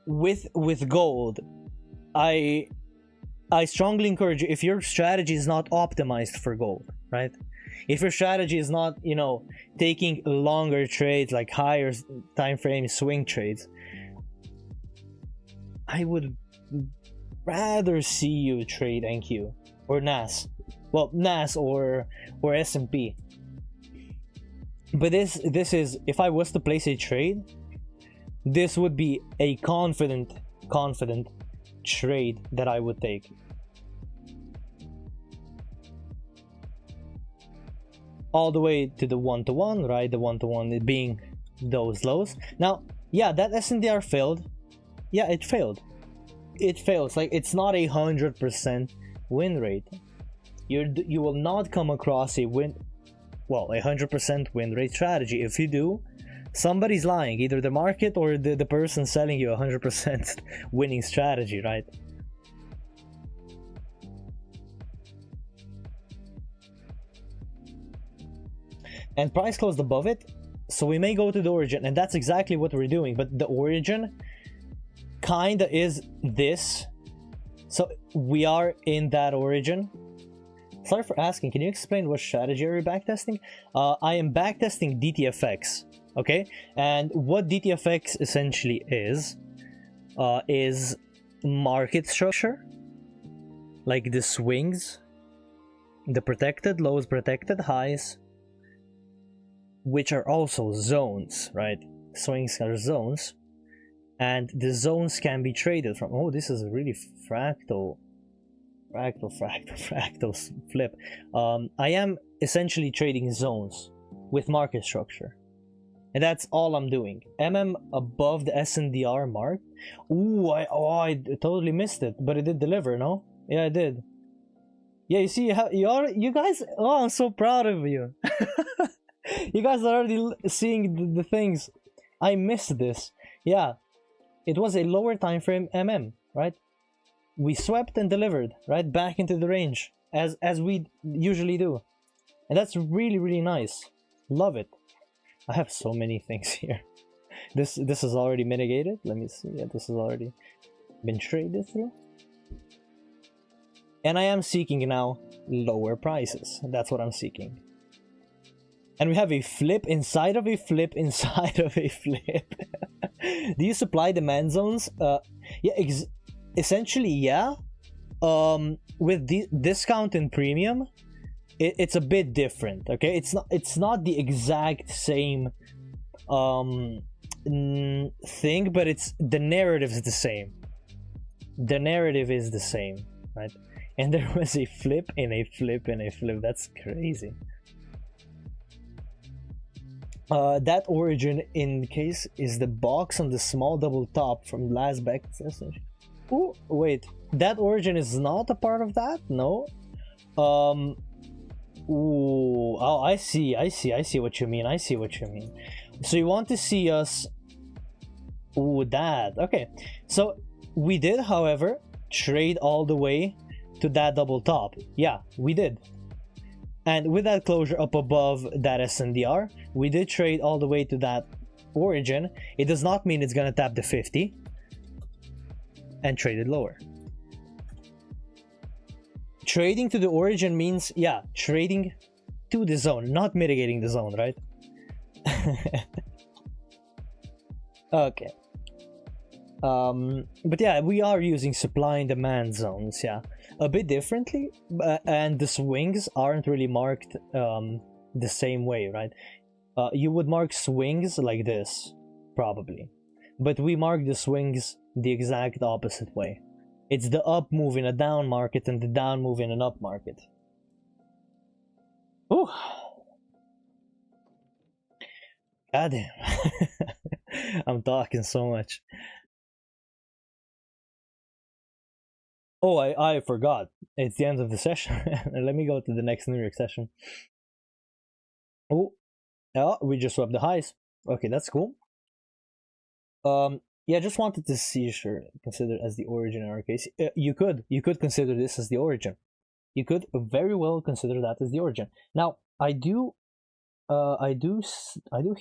With gold, I strongly encourage you, if your strategy is not optimized for gold, right? If your strategy is not, you know, taking longer trades, like higher time frame swing trades, I would rather see you trade NQ or NAS. Well, NAS or S&P. But this is, if I was to place a trade, this would be a confident trade that I would take. All the way to the 1-to-1, right? The 1-to-1 being those lows. Now, yeah, that SNDR failed. Yeah, it failed. It fails. Like, it's not 100% win rate. You will not come across a 100% win rate strategy. If you do, somebody's lying. Either the market or the person selling you 100% winning strategy, right? And price closed above it, so we may go to the origin, and that's exactly what we're doing. But the origin kinda is this, so we are in that origin. Sorry for asking, can you explain what strategy are you backtesting? I am backtesting DTFX, okay? And what DTFX essentially is market structure, like the swings, the protected lows, protected highs, which are also zones, right? Swings are zones, and the zones can be traded from. Oh, this is a really fractal flip. I am essentially trading zones with market structure, and that's all I'm doing. Above the SNDR mark. Ooh, I totally missed it, but it did deliver. No, yeah, it did. Yeah, you see how you guys. Oh, I'm so proud of you. You guys are already seeing the things. I missed this. Yeah, it was a lower time frame right? We swept and delivered right back into the range as we usually do, and that's really nice. Love it. I have so many things here. This is already mitigated. Let me see. Yeah, this has already been traded through, and I am seeking now lower prices. That's what I'm seeking. And we have a flip inside of a flip inside of a flip. Do you supply demand zones? Yeah, essentially, yeah. With the discount and premium, it's a bit different. Okay, it's not the exact same thing, but the narrative is the same. The narrative is the same, right? And there was a flip in a flip in a flip. That's crazy. That origin in case is the box on the small double top from last back session. Oh wait, that origin is not a part of that. No. Ooh, oh, I see what you mean. I see what you mean. So you want to see us. Ooh, that. Okay. So we did, however, trade all the way to that double top. Yeah, we did. And with that closure up above that SNDR, we did trade all the way to that origin. It does not mean it's gonna tap the 50 and trade it lower. trading to the origin means, yeah, trading to the zone, not mitigating the zone, right? Okay. But yeah, we are using supply and demand zones, yeah, a bit differently, and the swings aren't really marked the same way, right? You would mark swings like this, probably, but we mark the swings the exact opposite way. It's the up move in a down market and the down move in an up market. Oh, god damn. I'm talking so much. Oh, I forgot. It's the end of the session. Let me go to the next New York session. Oh, yeah, we just swept the highs. Okay, that's cool. Yeah, just wanted to see, sure, consider as the origin in our case. You could consider this as the origin. You could very well consider that as the origin. Now, I do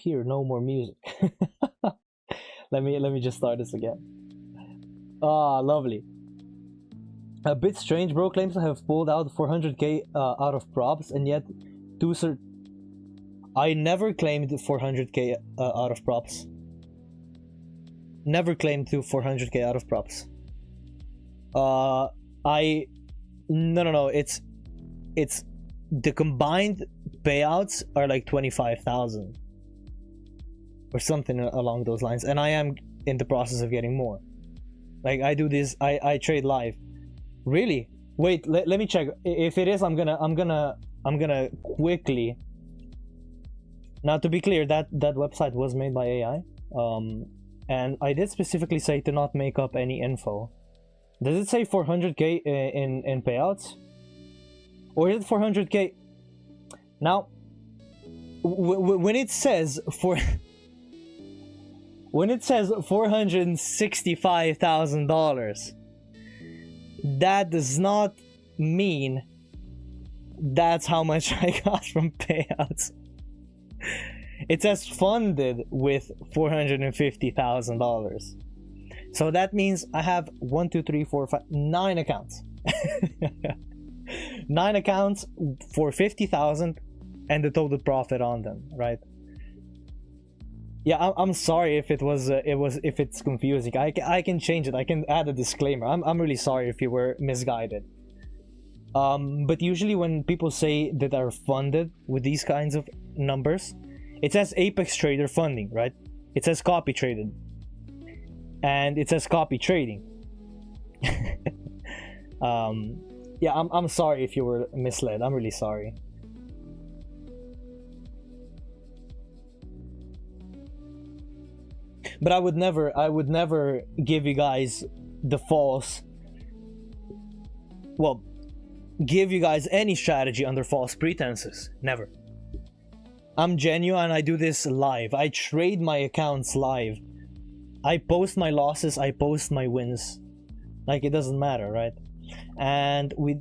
hear no more music. let me just start this again. Ah, lovely. A bit strange, bro claims to have pulled out 400k out of props, and yet I never claimed 400k out of props. Never claimed to 400k out of props. No, it's the combined payouts are like 25,000 or something along those lines, and I am in the process of getting more. Like, I do this, I trade live. Really? Wait, let me check. If it is, I'm gonna quickly. Now, to be clear, that website was made by AI, and I did specifically say to not make up any info. Does it say 400k in payouts, or is it 400k? Now, when it says $465,000, that does not mean that's how much I got from payouts. It says funded with $450,000. So that means I have 1, 2, 3, 4, 5, 9 accounts. 9 accounts for 50,000 and the total profit on them, right? Yeah, I'm sorry if if it's confusing. I can change it. I can add a disclaimer. I'm really sorry if you were misguided. But usually when people say that are funded with these kinds of numbers, it says Apex Trader funding, right? It says copy traded, and it says copy trading. Yeah, I'm sorry if you were misled. I'm really sorry. But I would never give you guys the false, well, give you guys any strategy under false pretenses. Never. I'm genuine. I do this live. I trade my accounts live. I post my losses. I post my wins. Like, it doesn't matter, right? And with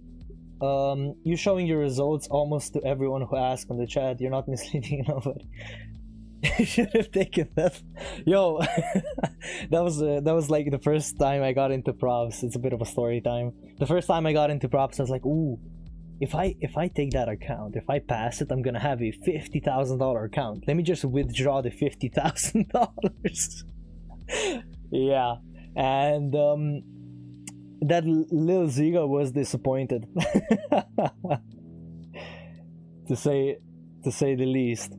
you showing your results almost to everyone who asks on the chat, you're not misleading nobody. You should have taken that. Yo, that was like the first time I got into props. It's a bit of a story time. The first time I got into props, I was like, ooh, if I take that account, if I pass it, I'm gonna have a $50,000 account. Let me just withdraw the $50,000. Yeah, and that little Ziga was disappointed, to say the least.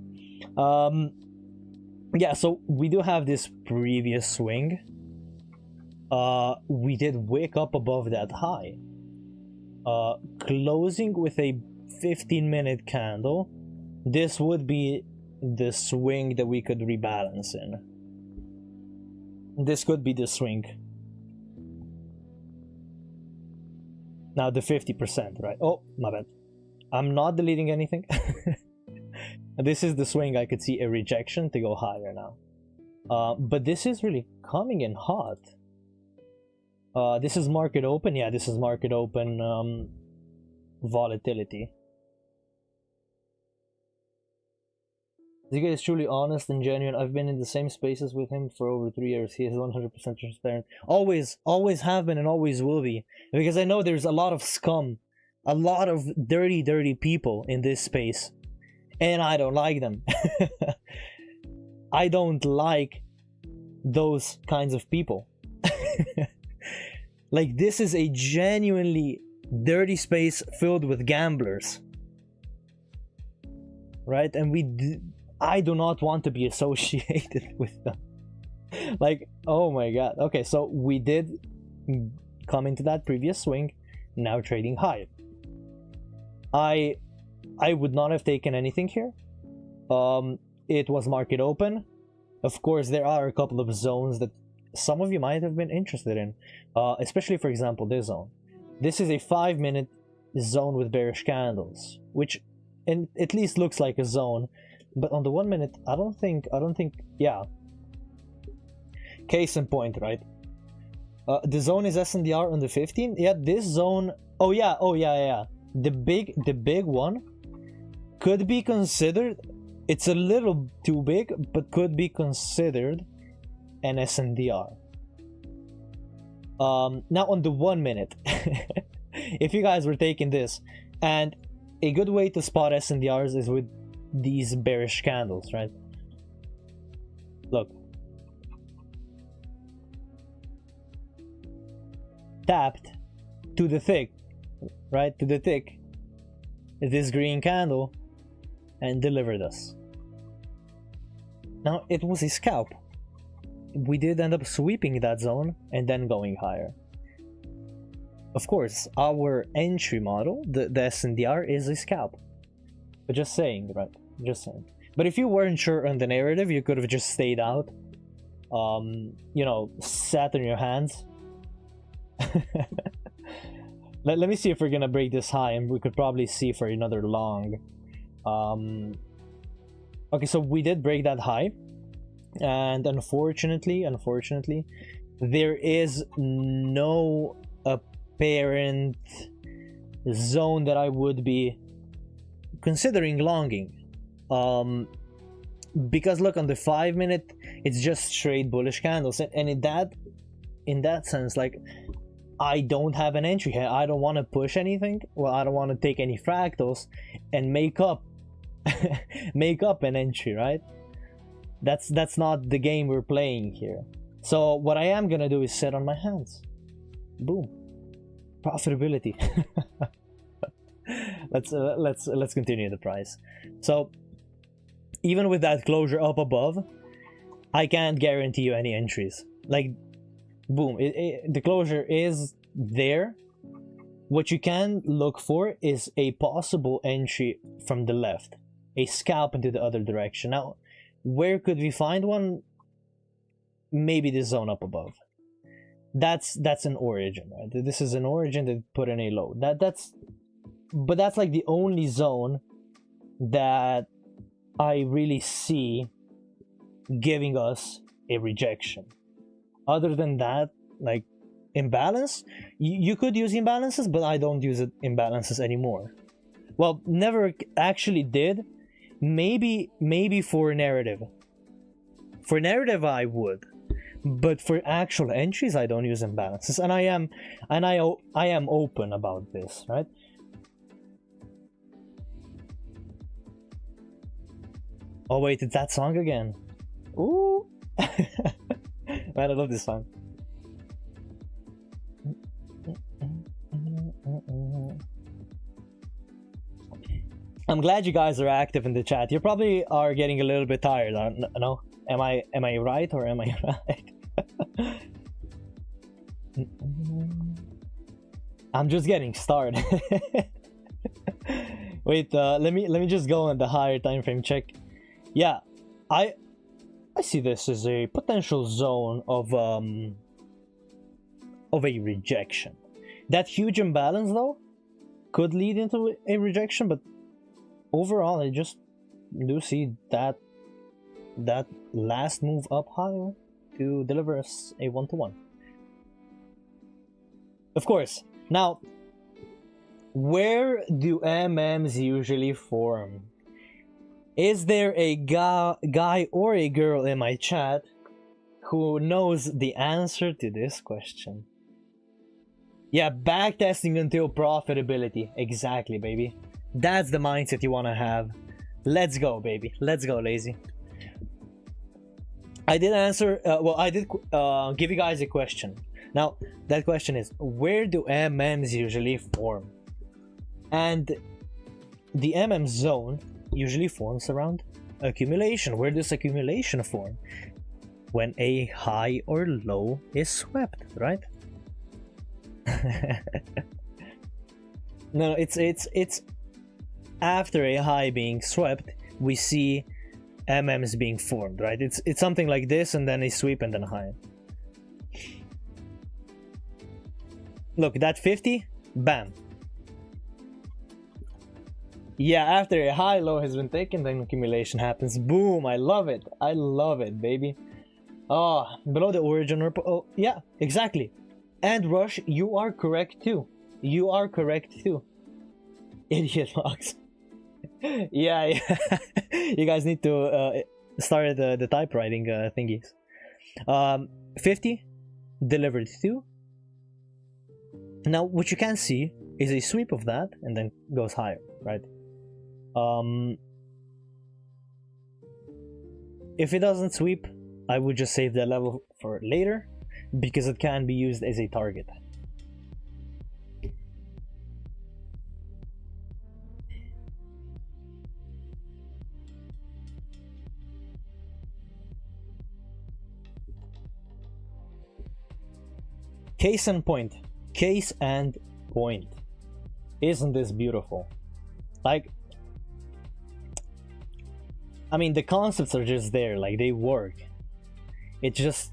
Yeah, so we do have this previous swing. We did wake up above that high, closing with a 15-minute candle. This would be the swing that we could rebalance in. This could be the swing. Now the 50%, right? Oh, my bad. I'm not deleting anything. This is the swing. I could see a rejection to go higher now. But this is really coming in hot. This is market open. Yeah, this is market open volatility. Ziga is truly honest and genuine. I've been in the same spaces with him for over 3 years. He is 100% transparent. Always have been and always will be. Because I know there's a lot of scum a lot of dirty people in this space, and I don't like them. I don't like those kinds of people. Like, this is a genuinely dirty space filled with gamblers, right? And I do not want to be associated with them. Like, oh my god. Okay, so we did come into that previous swing, now trading high. I would not have taken anything here. It was market open. Of course, there are a couple of zones that some of you might have been interested in, especially, for example, this zone. This is a 5-minute zone with bearish candles, which at least looks like a zone, but on the 1 minute, I don't think, yeah. Case in point, right? The zone is SNDR on the 15. Yeah, this zone. Oh yeah. The big one could be considered. It's a little too big, but could be considered an SNDR. Now on the 1 minute, if you guys were taking this, and a good way to spot SNDRs is with these bearish candles, right? Look. Tapped to the thick, right? To the thick, this green candle, and delivered us. Now, it was a scalp. We did end up sweeping that zone and then going higher. Of course, our entry model, the SNDR, is a scalp. But just saying, right? Just saying. But if you weren't sure on the narrative, you could have just stayed out. You know, sat on your hands. Let me see if we're gonna break this high, and we could probably see for another long. Okay, so we did break that high, and unfortunately, there is no apparent zone that I would be considering longing. Because look, on the 5 minute, it's just straight bullish candles, and in that sense, like, I don't have an entry here. I don't want to push anything. Well, I don't want to take any fractals and make up an entry, right? That's not the game we're playing here. So what I am gonna do is sit on my hands. Boom, profitability. let's continue the price. So even with that closure up above, I can't guarantee you any entries. Like, boom, the closure is there. What you can look for is a possible entry from the left, a scalp into the other direction. Now, where could we find one? Maybe the zone up above. That's an origin, right? This is an origin that put in a low. But that's like the only zone that I really see giving us a rejection. Other than that, like, imbalance, you could use imbalances, but I don't use imbalances anymore. Well, never actually did. Maybe for narrative. For narrative, I would, but for actual entries, I don't use imbalances, and I am open about this, right? Oh wait, it's that song again. Ooh. Man, I love this song. I'm glad you guys are active in the chat. You probably are getting a little bit tired, no? Am I right, or am I right? I'm just getting started. Wait, let me just go on the higher time frame check. Yeah, I see this as a potential zone of a rejection. That huge imbalance, though, could lead into a rejection, but overall, I just do see that last move up higher to deliver us a 1-to-1. Of course, now, where do MMs usually form? Is there a guy or a girl in my chat who knows the answer to this question? Yeah, backtesting until profitability. Exactly, baby. That's the mindset you want to have. Let's go, baby. Let's go, lazy. I did answer, well, I did give you guys a question. Now, that question is, where do MMs usually form? And the MM zone usually forms around accumulation. Where does accumulation form? When a high or low is swept, right? No, it's after a high being swept, we see MMs being formed, right? It's something like this, and then a sweep and then a high. Look, that 50, bam. Yeah, after a high low has been taken, then accumulation happens. Boom, I love it. I love it, baby. Oh, below the origin or... Oh, yeah, exactly. And Rush, you are correct too. You are correct too. Idiot locks. Yeah. You guys need to start the typewriting thingies. 50 delivered 2. Now what you can see is a sweep of that and then goes higher, right? If it doesn't sweep, I would just save that level for later because it can be used as a target. Case and point. Case and point. Isn't this beautiful? Like, I mean, the concepts are just there, like they work. It's just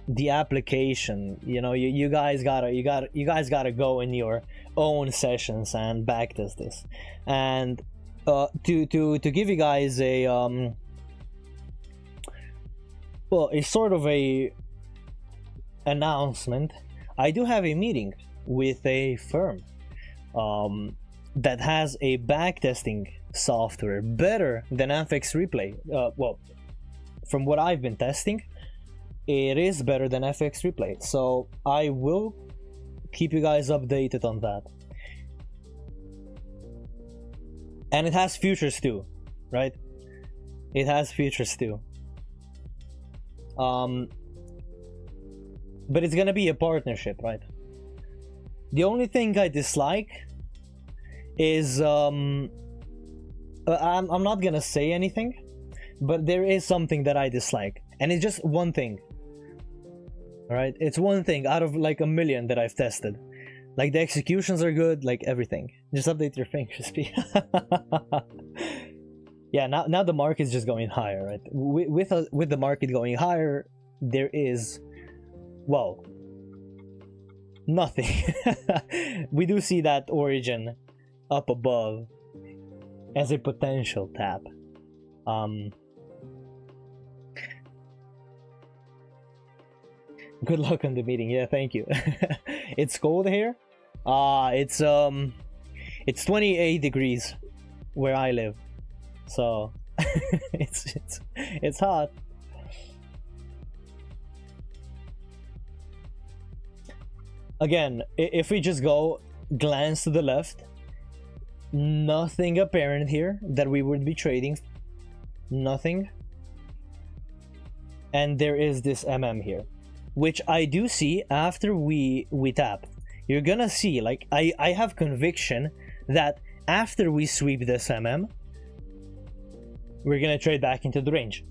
the application, you know. You guys gotta go in your own sessions and backtest this. And to give you guys a well, a sort of a announcement, I do have a meeting with a firm that has a backtesting software better than FX Replay. Well, from what I've been testing, it is better than FX Replay. So I will keep you guys updated on that. And it has futures too, right? It has futures too. But it's gonna be a partnership, right? The only thing I dislike is I'm not gonna say anything, but there is something that I dislike, and it's just one thing. All right, it's one thing out of like a million that I've tested. Like the executions are good, like everything. Just update your fingers, P. Yeah, now the market's just going higher, right? With the market going higher, there is, well, nothing. We do see that origin up above as a potential tap. Good luck on the meeting. Yeah, thank you. It's cold here. It's 28 degrees where I live, so it's hot. Again, if we just go glance to the left, nothing apparent here that we would be trading. Nothing. And there is this MM here, which I do see after we tap. You're gonna see, like, I have conviction that after we sweep this MM, we're gonna trade back into the range.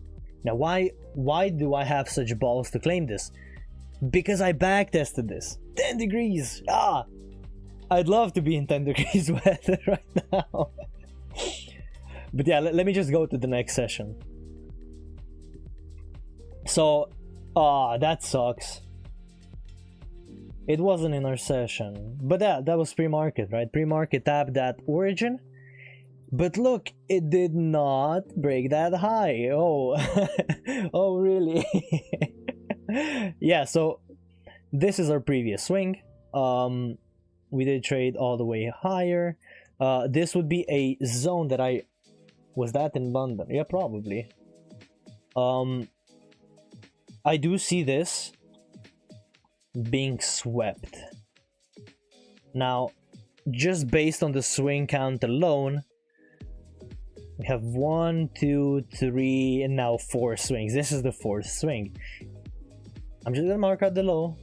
Now, why do I have such balls to claim this? Because I backtested this. 10 degrees! Ah! I'd love to be in 10 degrees weather right now. But yeah, let me just go to the next session. So, that sucks. It wasn't in our session. But yeah, that was pre-market, right? Pre-market tapped that origin. But look, it did not break that high. Oh, oh really? Yeah, so this is our previous swing. We did trade all the way higher. This would be a zone that I... Was that in London? Yeah, probably. I do see this being swept. Now, just based on the swing count alone, we have 1, 2, 3, and now 4 swings. This is the 4th swing. I'm just gonna mark out the low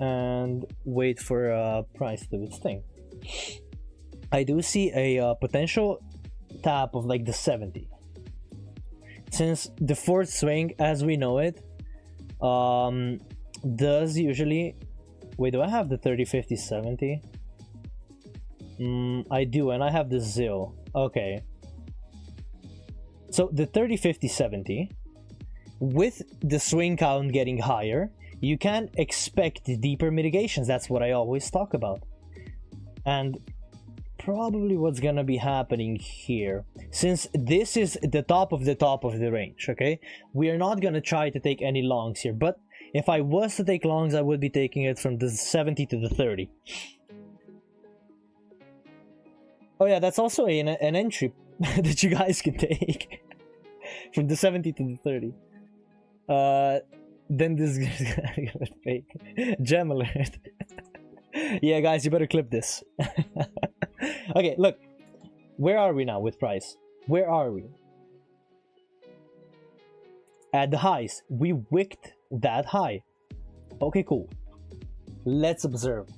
and wait for price to do its thing. I do see a potential tap of like the 70. Since the 4th swing, as we know it, does usually... Wait, do I have the 30, 50, 70? I do, and I have the ZIL. Okay. So the 30, 50, 70, with the swing count getting higher, you can expect deeper mitigations. That's what I always talk about. And probably what's gonna be happening here, since this is the top of the range, okay? We are not gonna try to take any longs here, but if I was to take longs, I would be taking it from the 70 to the 30. Oh yeah, that's also an entry that you guys can take. From the 70 to the 30. Then this is gonna fake. Gem alert. Yeah, guys, you better clip this. Okay, look. Where are we now with price? Where are we? At the highs. We wicked that high. Okay, cool. Let's observe.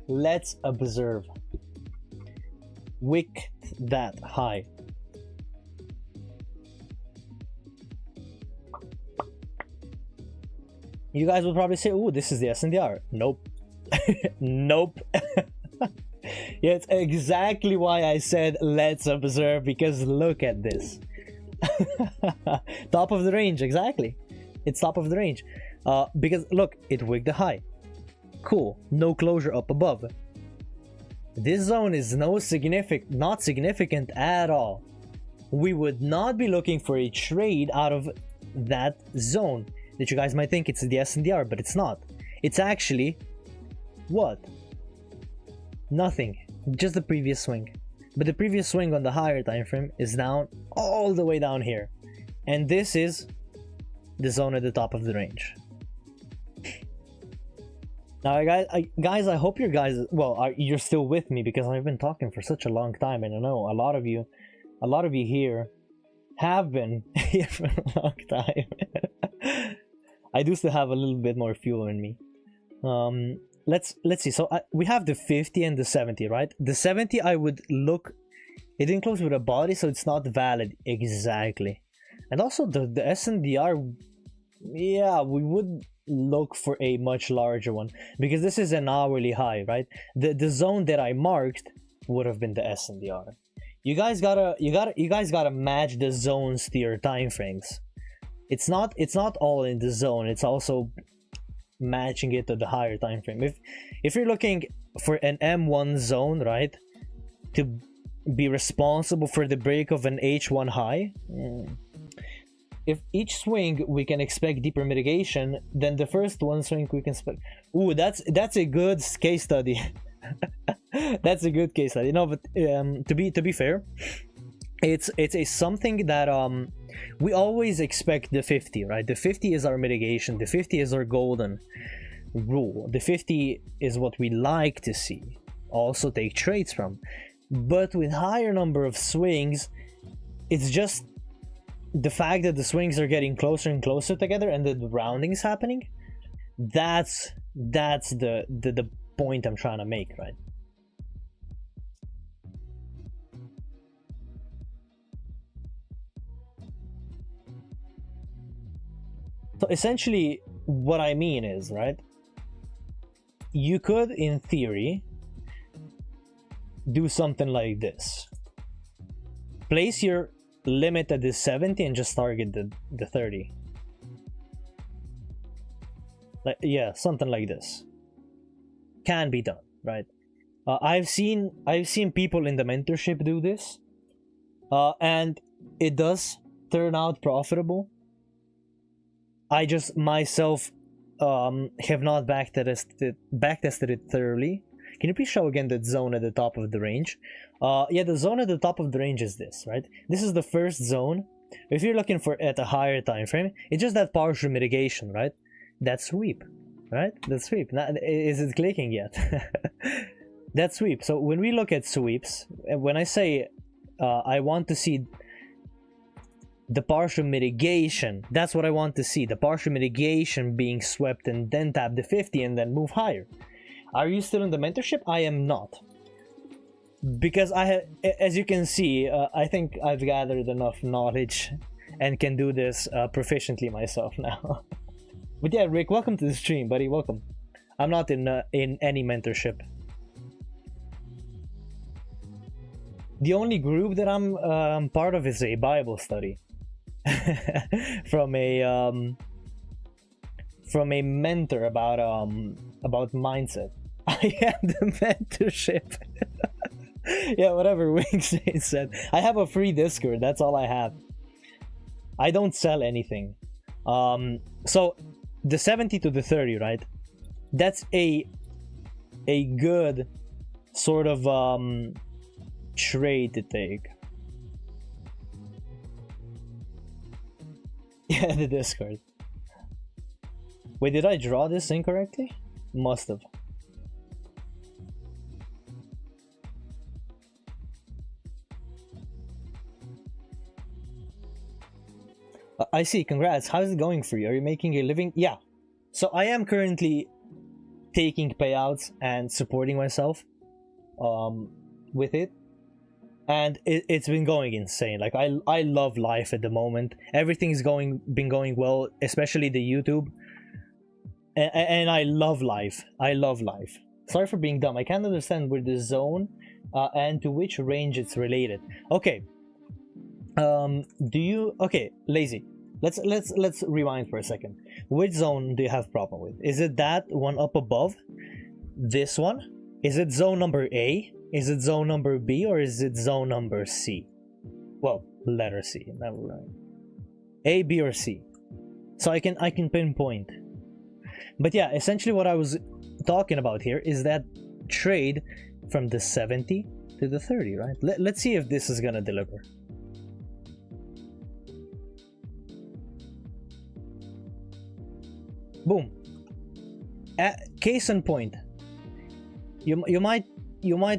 Let's observe. Wicked that high. You guys will probably say, oh, this is the SNDR. Nope. Nope. Yeah, it's exactly why I said let's observe, because look at this. Top of the range, exactly. It's top of the range. Because look, it wigged the high. Cool. No closure up above. This zone is not significant at all. We would not be looking for a trade out of that zone. That you guys might think it's the SNDR, but it's not. It's actually what? Nothing. Just the previous swing. But the previous swing on the higher time frame is down all the way down here. And this is the zone at the top of the range. Now, guys, I hope you guys, well, you're still with me, because I've been talking for such a long time, and I know a lot of you here have been here for a long time. I do still have a little bit more fuel in me. Let's see. So we have the 50 and the 70, right? The 70, I would look. It didn't close with a body, so it's not valid exactly. And also the SNDR, yeah, we would look for a much larger one, because this is an hourly high, right? The zone that I marked would have been the SNDR. You guys gotta match the zones to your time frames. It's not all in the zone. It's also matching it to the higher time frame. If you're looking for an M1 zone, right, to be responsible for the break of an H1 high, if each swing we can expect deeper mitigation, then the first one swing we can expect. Ooh, that's a good case study. That's a good case study. No, but to be fair, it's a something that we always expect the 50, right? The 50 is our mitigation. The 50 is our golden rule. The 50 is what we like to see, also take trades from. But with higher number of swings, it's just the fact that the swings are getting closer and closer together, and the rounding is happening. That's the point I'm trying to make, right? So essentially what I mean is, right, you could in theory do something like this. Place your limit at the 70 and just target the 30. Like, yeah, something like this can be done, right? I've seen people in the mentorship do this, and it does turn out profitable. I just myself have not backtested it thoroughly. Can you please show again that zone at the top of the range? Yeah, the zone at the top of the range is this, right? This is the first zone. If you're looking for at a higher time frame, it's just that partial mitigation, right? That sweep, right? The sweep. Is it clicking yet? That sweep. So when we look at sweeps, when I say I want to see the partial mitigation, that's what I want to see. The partial mitigation being swept and then tap the 50 and then move higher. Are you still in the mentorship? I am not. Because I have, as you can see, I think I've gathered enough knowledge and can do this proficiently myself now. But yeah, Rick, welcome to the stream, buddy. Welcome. I'm not in any mentorship. The only group that I'm part of is a Bible study from a mentor about mindset. I am the mentorship. Yeah, whatever Wings said. I have a free Discord. That's all I have. I don't sell anything. So the 70 to the 30, right? That's a good sort of trade to take. Yeah, the Discord. Wait, did I draw this incorrectly? Must have. I see, congrats. How's it going for you? Are you making a living? Yeah. So I am currently taking payouts and supporting myself with it. And it's been going insane. Like I love life at the moment. Everything's been going well, especially the YouTube. And I love life. I love life. Sorry for being dumb. I can't understand where the zone and to which range it's related. Okay. Okay, lazy. Let's rewind for a second. Which zone do you have problem with? Is it that one up above? This one? Is it zone number A? Is it zone number B, or is it zone number C? Well, letter C. Never mind. A, B, or C. So I can pinpoint. But yeah, essentially what I was talking about here is that trade from the 70 to the 30, right? Let's see if this is gonna deliver. Boom. Case in point. You might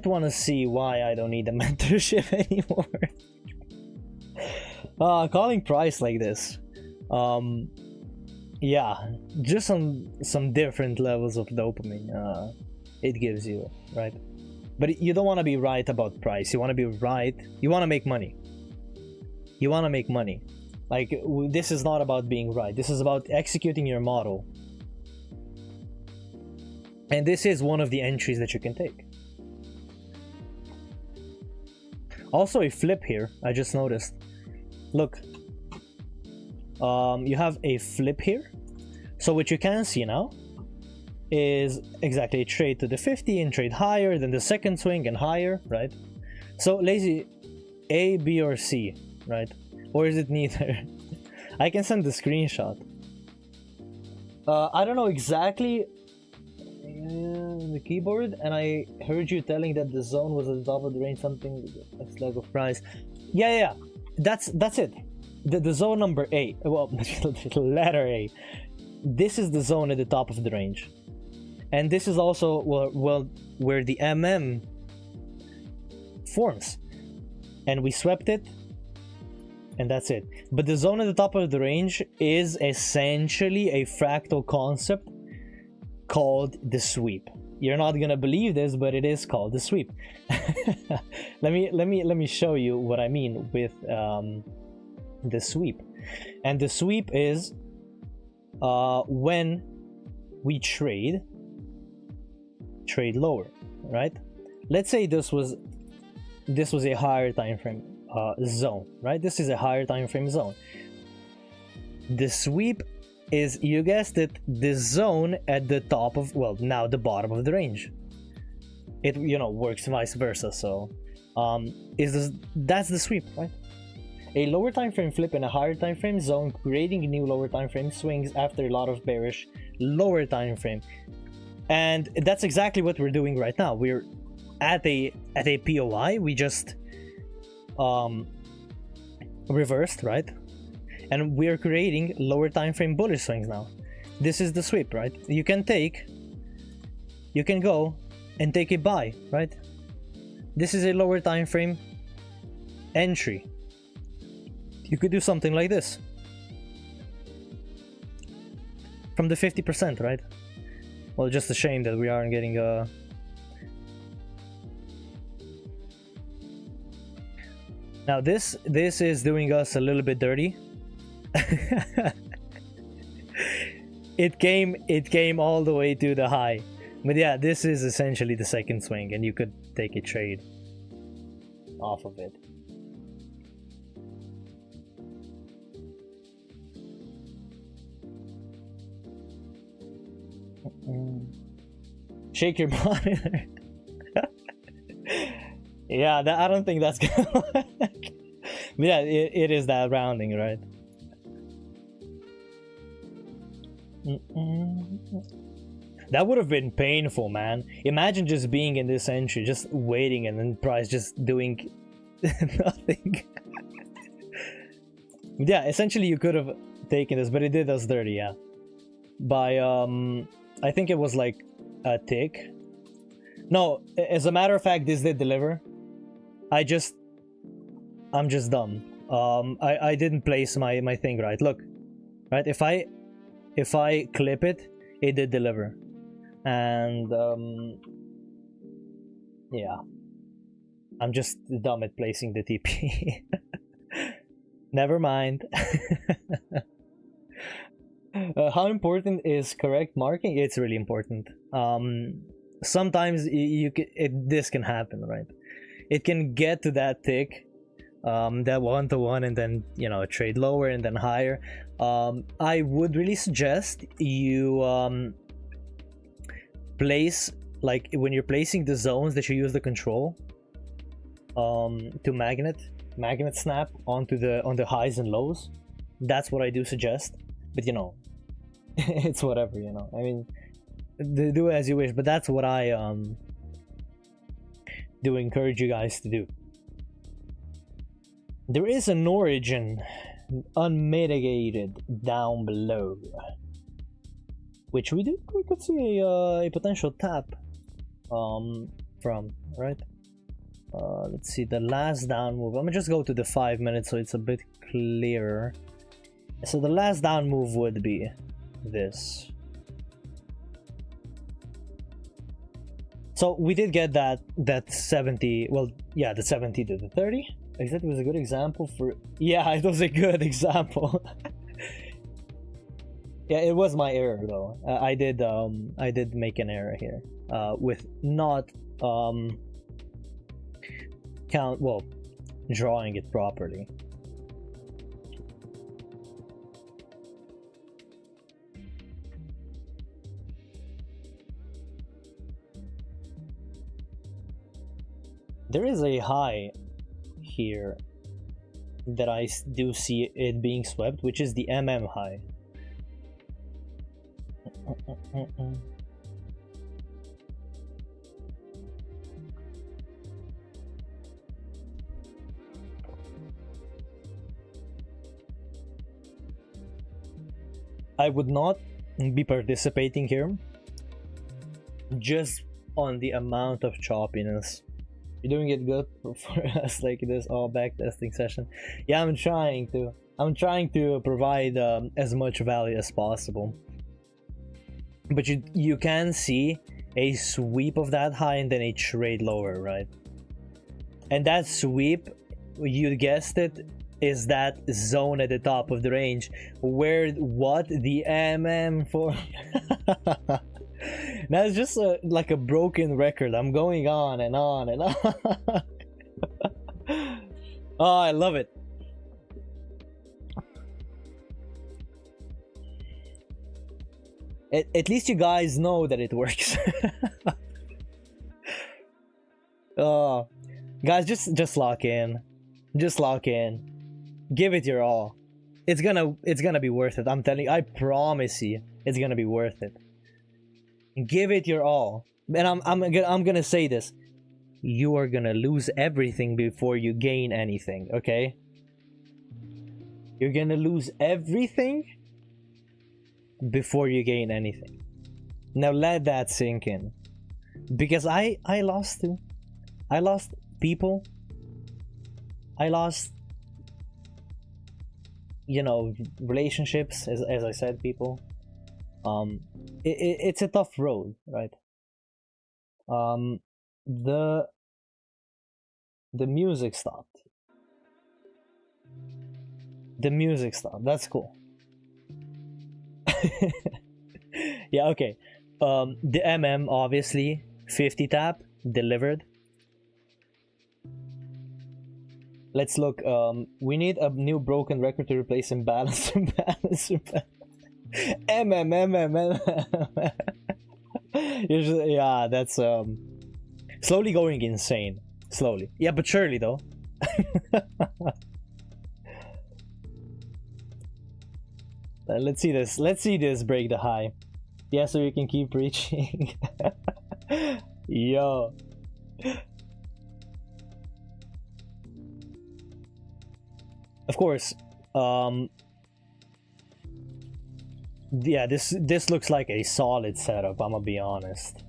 want to see why I don't need a mentorship anymore. Calling price like this. Yeah, just some different levels of dopamine it gives you, right? But you don't want to be right about price. You want to be right. You want to make money. You want to make money. Like, this is not about being right. This is about executing your model. And this is one of the entries that you can take. Also a flip here, I just noticed. Look. You have a flip here. So what you can see now is exactly a trade to the 50 and trade higher, then the second swing and higher, right? So lazy, A, B, or C, right? Or is it neither? I can send the screenshot. I don't know exactly the keyboard, and I heard you telling that the zone was at the top of the range, something next leg of price. Yeah. That's it. The zone number A, well, letter A. This is the zone at the top of the range, and this is also where the MM forms, and we swept it, and that's it. But the zone at the top of the range is essentially a fractal concept called the sweep. You're not gonna believe this, but it is called the sweep. let me show you what I mean with the sweep. And the sweep is when we trade lower, right? Let's say this was a higher time frame zone, right? This is a higher time frame zone. The sweep is, you guessed it, the zone at the top of, well, now the bottom of the range. It, works vice versa. So that's the sweep, right? A lower time frame flip in a higher time frame zone, creating new lower time frame swings after a lot of bearish lower time frame. And that's exactly what we're doing right now. We're at a POI. We just reversed, right? And we're creating lower time frame bullish swings now. this is the sweep, right? You can go and take a buy, right? This is a lower time frame entry. You could do something like this from the 50%, right? Well, just a shame that we aren't getting Now this is doing us a little bit dirty. It came all the way to the high. But yeah, this is essentially the second swing, and you could take a trade off of it. Shake your monitor. Yeah, I don't think that's gonna work. But yeah, it is that rounding, right? That would have been painful, man. Imagine just being in this entry, just waiting, and then price just doing nothing. Yeah, essentially you could have taken this, but it did us dirty, yeah. By I think it was like a tick. No, as a matter of fact, this did deliver. I'm just dumb. I didn't place my thing right. Look, right? If I clip it, it did deliver, and yeah, I'm just dumb at placing the TP. Never mind. How important is correct marking? It's really important. Sometimes this can happen, right? It can get to that tick, that 1-to-1, and then, you know, trade lower and then higher. I would really suggest you place, like when you're placing the zones, that you use the control to magnet snap on the highs and lows. That's what I do suggest. But you know, it's whatever, you know. I mean, do as you wish, but that's what I do encourage you guys to do. There is an origin unmitigated down below, which we could see a potential tap from, right? Let's see the last down move. I'm gonna just go to the 5 minutes so it's a bit clearer. So the last down move would be this. So we did get that 70, well, yeah, the 70 to the 30. Exactly, was a good example for, yeah, it was a good example. Yeah, it was my error though. I did make an error here with not drawing it properly. There is a high here that I do see it being swept, which is the high. I would not be participating here just on the amount of choppiness. You're doing it good for us, like this all backtesting session. Yeah, I'm trying to provide as much value as possible. But you can see a sweep of that high and then a trade lower, right? And that sweep, you guessed it, is that zone at the top of the range where what the for. Now it's just like a broken record. I'm going on and on and on. Oh, I love it. At least you guys know that it works. Oh, guys, just lock in. Just lock in. Give it your all. It's gonna be worth it. I'm telling you, I promise you, it's gonna be worth it. Give it your all. And I'm gonna say this. You are gonna lose everything before you gain anything, okay? You're gonna lose everything before you gain anything. Now let that sink in, because I lost too. I lost people. I lost, you know, relationships, as I said, people. It's a tough road, right? The music stopped. The music stopped. That's cool. Yeah, okay. The obviously 50 tap delivered. Let's look. We need a new broken record to replace imbalance. Yeah, that's slowly going insane. Slowly, yeah, but surely though. Let's see this. Let's see this break the high. Yeah, so you can keep reaching. Yo. Of course. Yeah, this looks like a solid setup, I'm gonna be honest.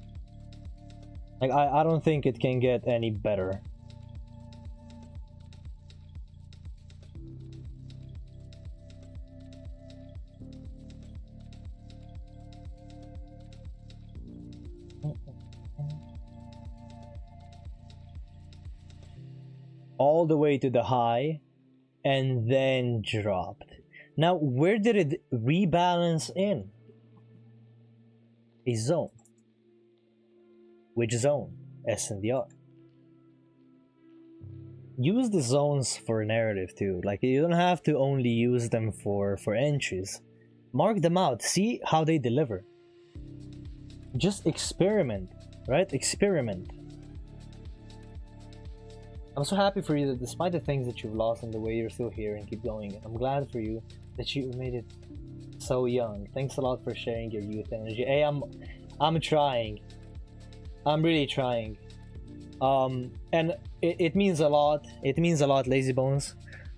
Like I don't think it can get any better. All the way to the high and then dropped. Now, where did it rebalance in? A zone. Which zone? S and the R. Use the zones for narrative too. Like, you don't have to only use them for entries. Mark them out. See how they deliver. Just experiment, right? Experiment. I'm so happy for you that despite the things that you've lost and the way you're still here and keep going, I'm glad for you that you made it so young. Thanks a lot for sharing your youth energy. Hey, I'm trying. I'm really trying. And it means a lot. It means a lot, Lazy Bones.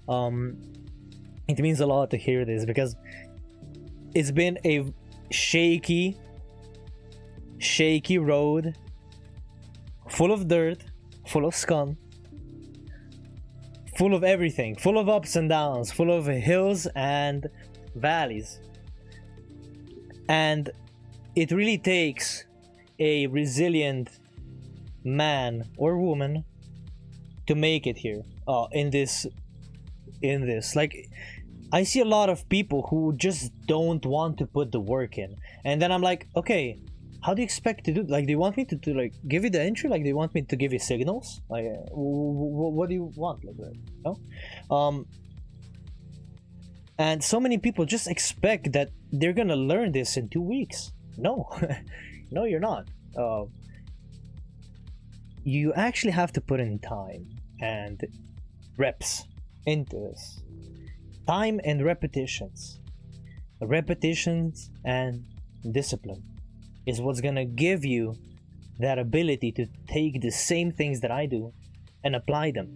It means a lot to hear this because it's been a shaky road, full of dirt, full of scum, full of everything, full of ups and downs, full of hills and valleys. And it really takes a resilient man or woman to make it here. In this. Like, I see a lot of people who just don't want to put the work in. And then I'm like, okay, how do you expect to do? Like, do you want me to like give you the entry? Like, do you want me to give you signals? Like, what do you want? Like that, no? And so many people just expect that they're gonna learn this in 2 weeks. No, no, you're not. You actually have to put in time and reps into this. Time and repetitions. Repetitions and discipline is what's gonna give you that ability to take the same things that I do and apply them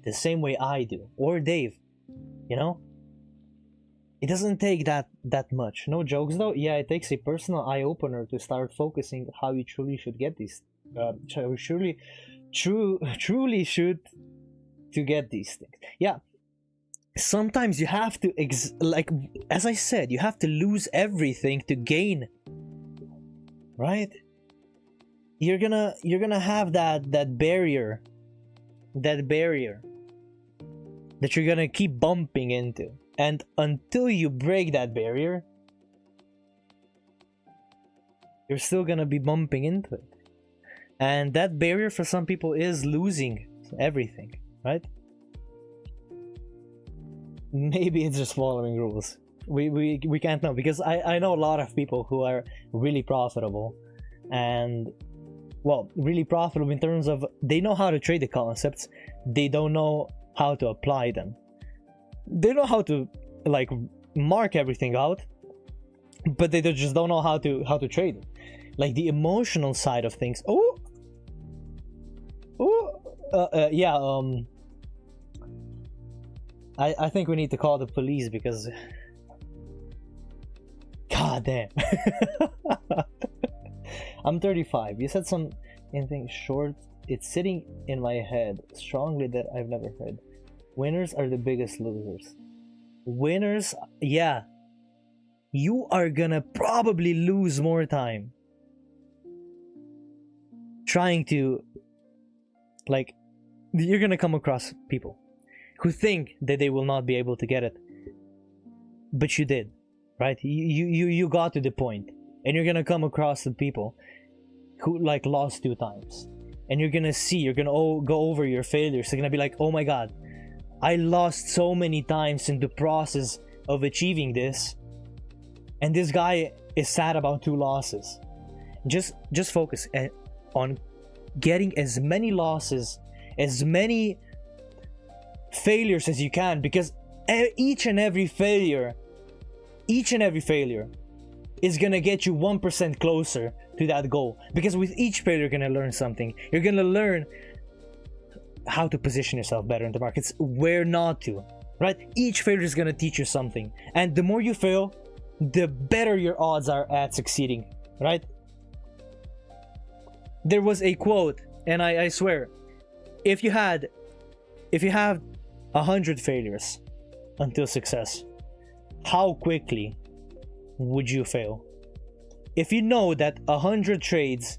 the same way I do, or Dave, you know? It doesn't take that much. No jokes though. Yeah, it takes a personal eye-opener to start focusing how you truly should get these truly should to get these things. Yeah, sometimes you have to like, as I said, you have to lose everything to gain, right? You're gonna have that barrier that you're gonna keep bumping into, and until you break that barrier, you're still gonna be bumping into it. And that barrier for some people is losing everything, right? Maybe it's just following rules. We can't know, because I know a lot of people who are really profitable, and well, really profitable in terms of they know how to trade the concepts, they don't know how to apply them. They know how to like mark everything out, but they just don't know how to trade it. Like the emotional side of things. Yeah. I think we need to call the police, because God damn. I'm 35. You said anything short. It's sitting in my head strongly that I've never heard. Winners are the biggest losers. Winners, yeah. You are gonna probably lose more time trying to, like, you're gonna come across people who think that they will not be able to get it, but you did, right? You got to the point, and you're gonna come across the people who like lost 2 times, and you're gonna go over your failures. You're gonna be like, oh my god, I lost so many times in the process of achieving this, and this guy is sad about 2 losses. Just focus on getting as many losses, as many failures as you can, because each and every failure is gonna get you 1% closer to that goal. Because with each failure, you're gonna learn something. You're gonna learn how to position yourself better in the markets, where not to, right? Each failure is gonna teach you something, and the more you fail, the better your odds are at succeeding, right? There was a quote, and I swear, if you have 100 failures until success, how quickly would you fail? If you know that 100 trades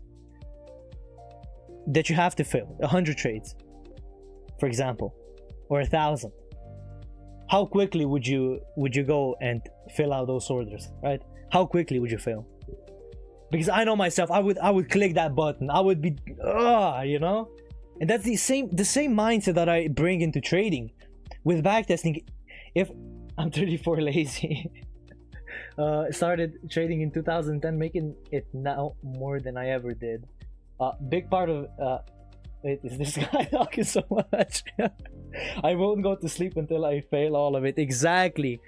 that you have to fail, 100 trades, for example, or 1,000, how quickly would you go and fill out those orders, right? How quickly would you fail? Because I know myself, I would click that button. I would be, you know? And that's the same mindset that I bring into trading. With backtesting, if I'm 34 lazy, started trading in 2010, making it now more than I ever did. Big part of wait, is this guy talking so much? I won't go to sleep until I fail all of it. Exactly.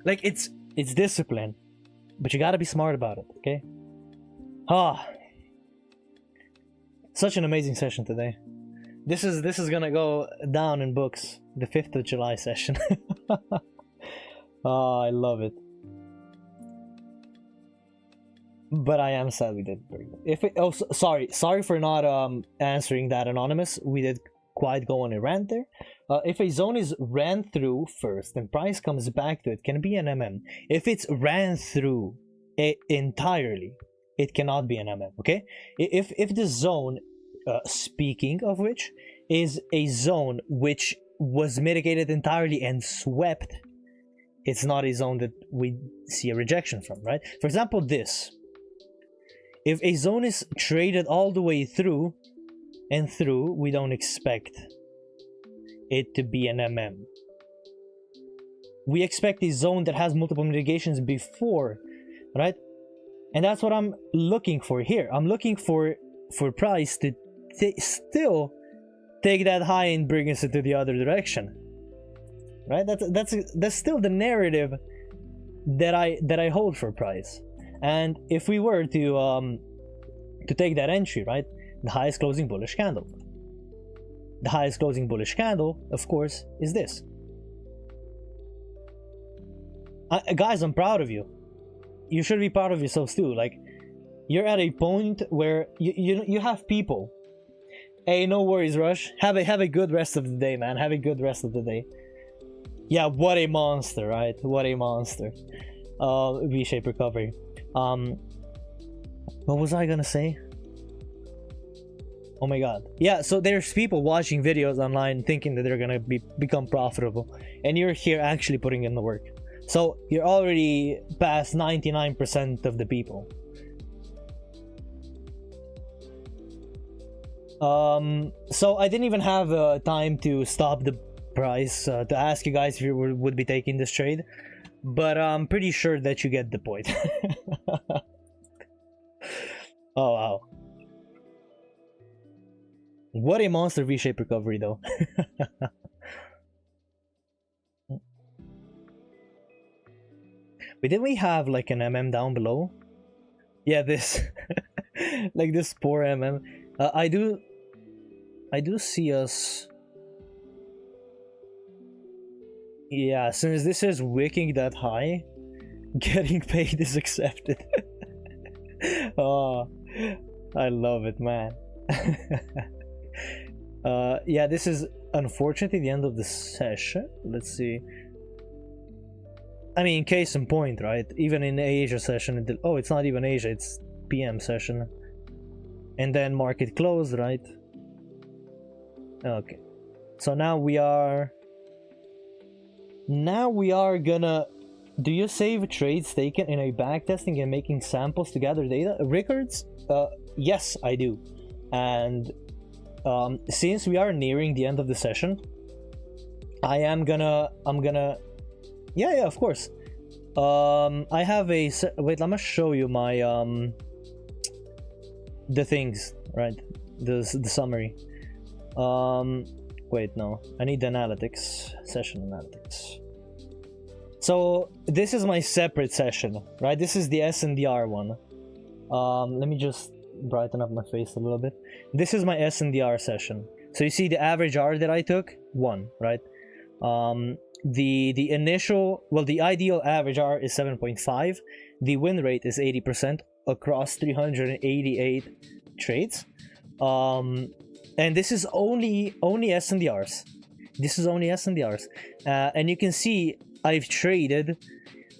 Like, it's discipline, but you gotta be smart about it, okay? Such an amazing session today. This is gonna go down in books. The 5th of July session. I love it. But I am sad we did very good. Sorry for not answering that, Anonymous. We did quite go on a rant there. If a zone is ran through first and price comes back to it, can be an MM. If it's ran through entirely, it cannot be an MM. Okay. If the zone, speaking of which, is a zone which was mitigated entirely and swept, it's not a zone that we see a rejection from, right? For example, this. If a zone is traded all the way through and through, we don't expect it to be an MM. We expect a zone that has multiple mitigations before, right? And that's what I'm looking for here. I'm looking for price to still take that high and bring us into the other direction, right? That's still the narrative that I hold for price. And if we were to take that entry, right, the highest closing bullish candle, of course, is this. Guys, I'm proud of you. You should be proud of yourselves too. Like, you're at a point where you have people. Hey, no worries, Rush. Have a good rest of the day, man. Have a good rest of the day. Yeah, what a monster, right? What a monster. V-shape recovery. What was I gonna say? Oh my god. Yeah, so there's people watching videos online thinking that they're gonna become profitable, and you're here actually putting in the work. So you're already past 99% of the people. So I didn't even have time to stop the price to ask you guys if you would be taking this trade, but I'm pretty sure that you get the point. Oh wow, what a monster V-shape recovery though. But didn't we have like an MM down below? Yeah, this like this poor MM. I do see us. Yeah, since this is wicking that high, Getting paid is accepted. Oh, I love it, man. Yeah, this is unfortunately the end of the session. Let's see. I mean, case in point, right? Even in the Asia session, oh, it's not even Asia, it's PM session. And then market closed, right? Okay. So now we are gonna... Do you save trades taken in a backtesting and making samples to gather data? Records? Yes, I do. And since we are nearing the end of the session, I'm gonna... Yeah, of course. I have a... Wait, let me show you my... the things, right? The summary. Wait, no. I need the analytics. Session analytics. So this is my separate session, right? This is the SNDR one. Let me just brighten up my face a little bit. This is my SNDR session. So you see the average R that I took, 1, right? The initial, well, the ideal average R is 7.5. The win rate is 80% across 388 trades. And this is only SNDRs. This is only SNDRs. And you can see I've traded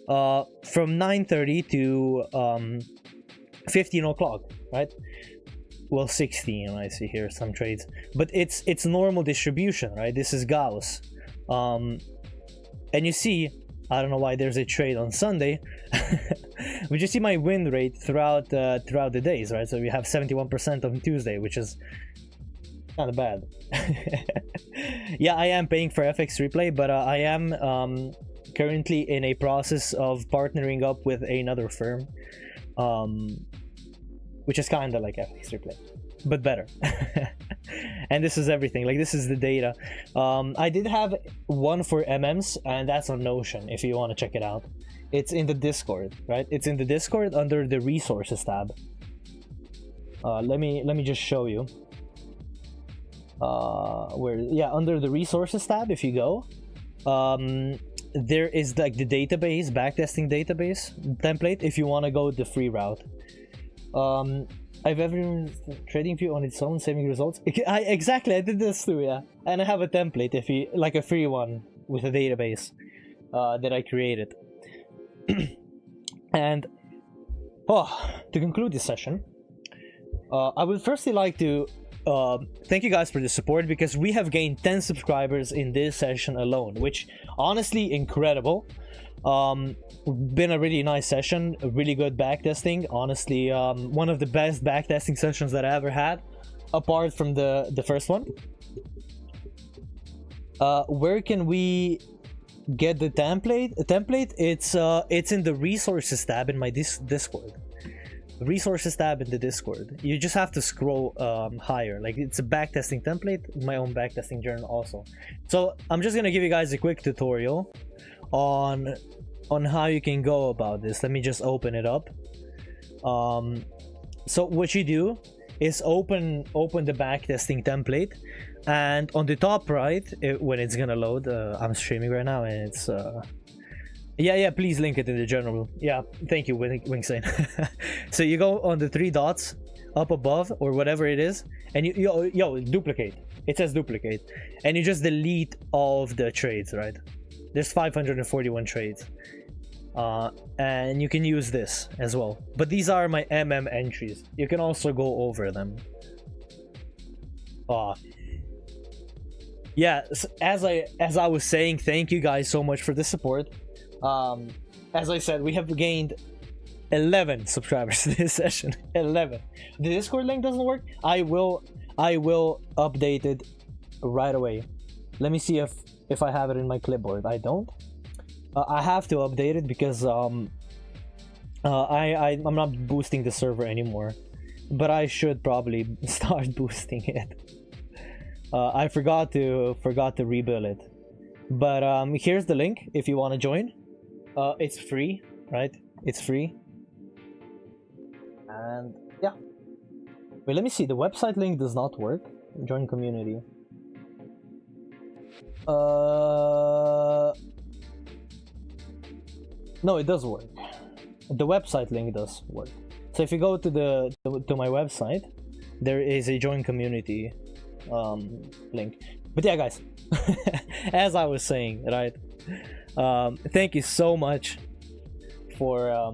from 9:30 to 15 o'clock, right? Well, 16, I see here some trades, but it's normal distribution, right? This is Gauss. And you see, I don't know why there's a trade on Sunday, but you see my win rate throughout the days, right? So we have 71% on Tuesday, which is kind of bad. Yeah, I am paying for FX replay, but I am currently in a process of partnering up with another firm, which is kind of like FX replay, but better. And this is everything, like this is the data. I did have one for MMs, and that's on Notion if you want to check it out. It's in the Discord, right? It's in the Discord under the resources tab. Let me just show you. Under the resources tab, if you go, there is like the database, backtesting database template if you want to go the free route. I've ever trading view on its own, saving results. Exactly, I did this too, yeah. And I have a template, if you like, a free one with a database that I created. And to conclude this session, I would firstly like to thank you guys for the support, because we have gained 10 subscribers in this session alone, which honestly incredible. Been a really nice session, a really good backtesting, honestly. One of the best backtesting sessions that I ever had, apart from the first one. Where can we get the template? It's in the resources tab in my Discord. Resources tab in the Discord. You just have to scroll higher. Like, it's a backtesting template, my own backtesting journal also. So I'm just gonna give you guys a quick tutorial on how you can go about this. Let me just open it up. So what you do is open the backtesting template, and on the top right, when it's gonna load, I'm streaming right now, and it's yeah, please link it in the journal. Yeah, thank you, Wingsane. So you go on the 3 dots up above, or whatever it is, and yo, duplicate. It says duplicate, and you just delete all of the trades, right? There's 541 trades, and you can use this as well. But these are my MM entries. You can also go over them. Yeah, as I was saying, thank you guys so much for the support. As I said, we have gained 11 subscribers this session. 11. The Discord link doesn't work. I will update it right away. Let me see if I have it in my clipboard. I don't. I have to update it because I'm not boosting the server anymore, but I should probably start boosting it. I forgot to rebuild it, but here's the link if you want to join. It's free, right? It's free. And yeah. Wait, let me see. The website link does not work. Join community. No, it does work. the website link does work. So if you go to my website, there is a join community link. But yeah, guys, as I was saying, right, thank you so much for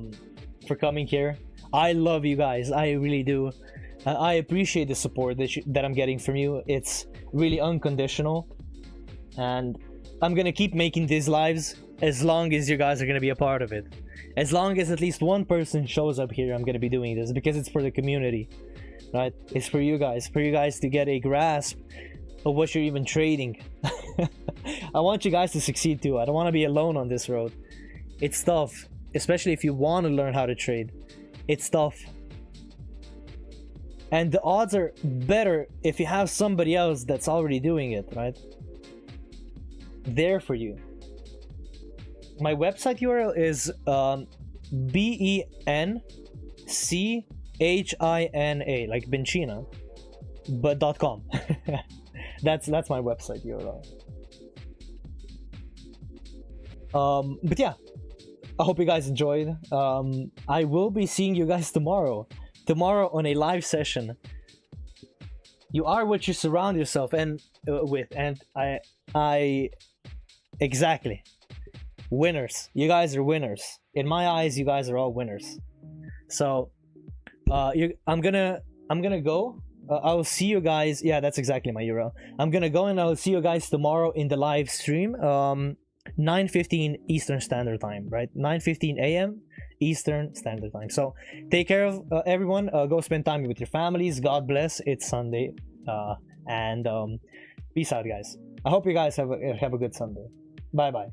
coming here. I love you guys, I really do. I appreciate the support that I'm getting from you. It's really unconditional, and I'm gonna keep making these lives as long as you guys are gonna be a part of it. As long as at least one person shows up here, I'm gonna be doing this, because it's for the community, right? It's for you guys to get a grasp of what you're even trading. I want you guys to succeed too. I don't want to be alone on this road. It's tough, especially if you want to learn how to trade. It's tough, and the odds are better if you have somebody else that's already doing it, right? There for you. My website URL is BENCHINA, like Benchina, but .com. that's my website URL. But yeah, I hope you guys enjoyed. I will be seeing you guys tomorrow on a live session. You are what you surround yourself with, and I exactly. Winners. You guys are winners. In my eyes, you guys are all winners. So I'm gonna go. I will see you guys. Yeah, that's exactly my URL. I'm gonna go, and I will see you guys tomorrow in the live stream, 9:15 Eastern Standard Time, right? 9:15 a.m. Eastern Standard Time. So take care of everyone. Go spend time with your families. God bless. It's Sunday, and peace out, guys. I hope you guys have a good Sunday. Bye bye.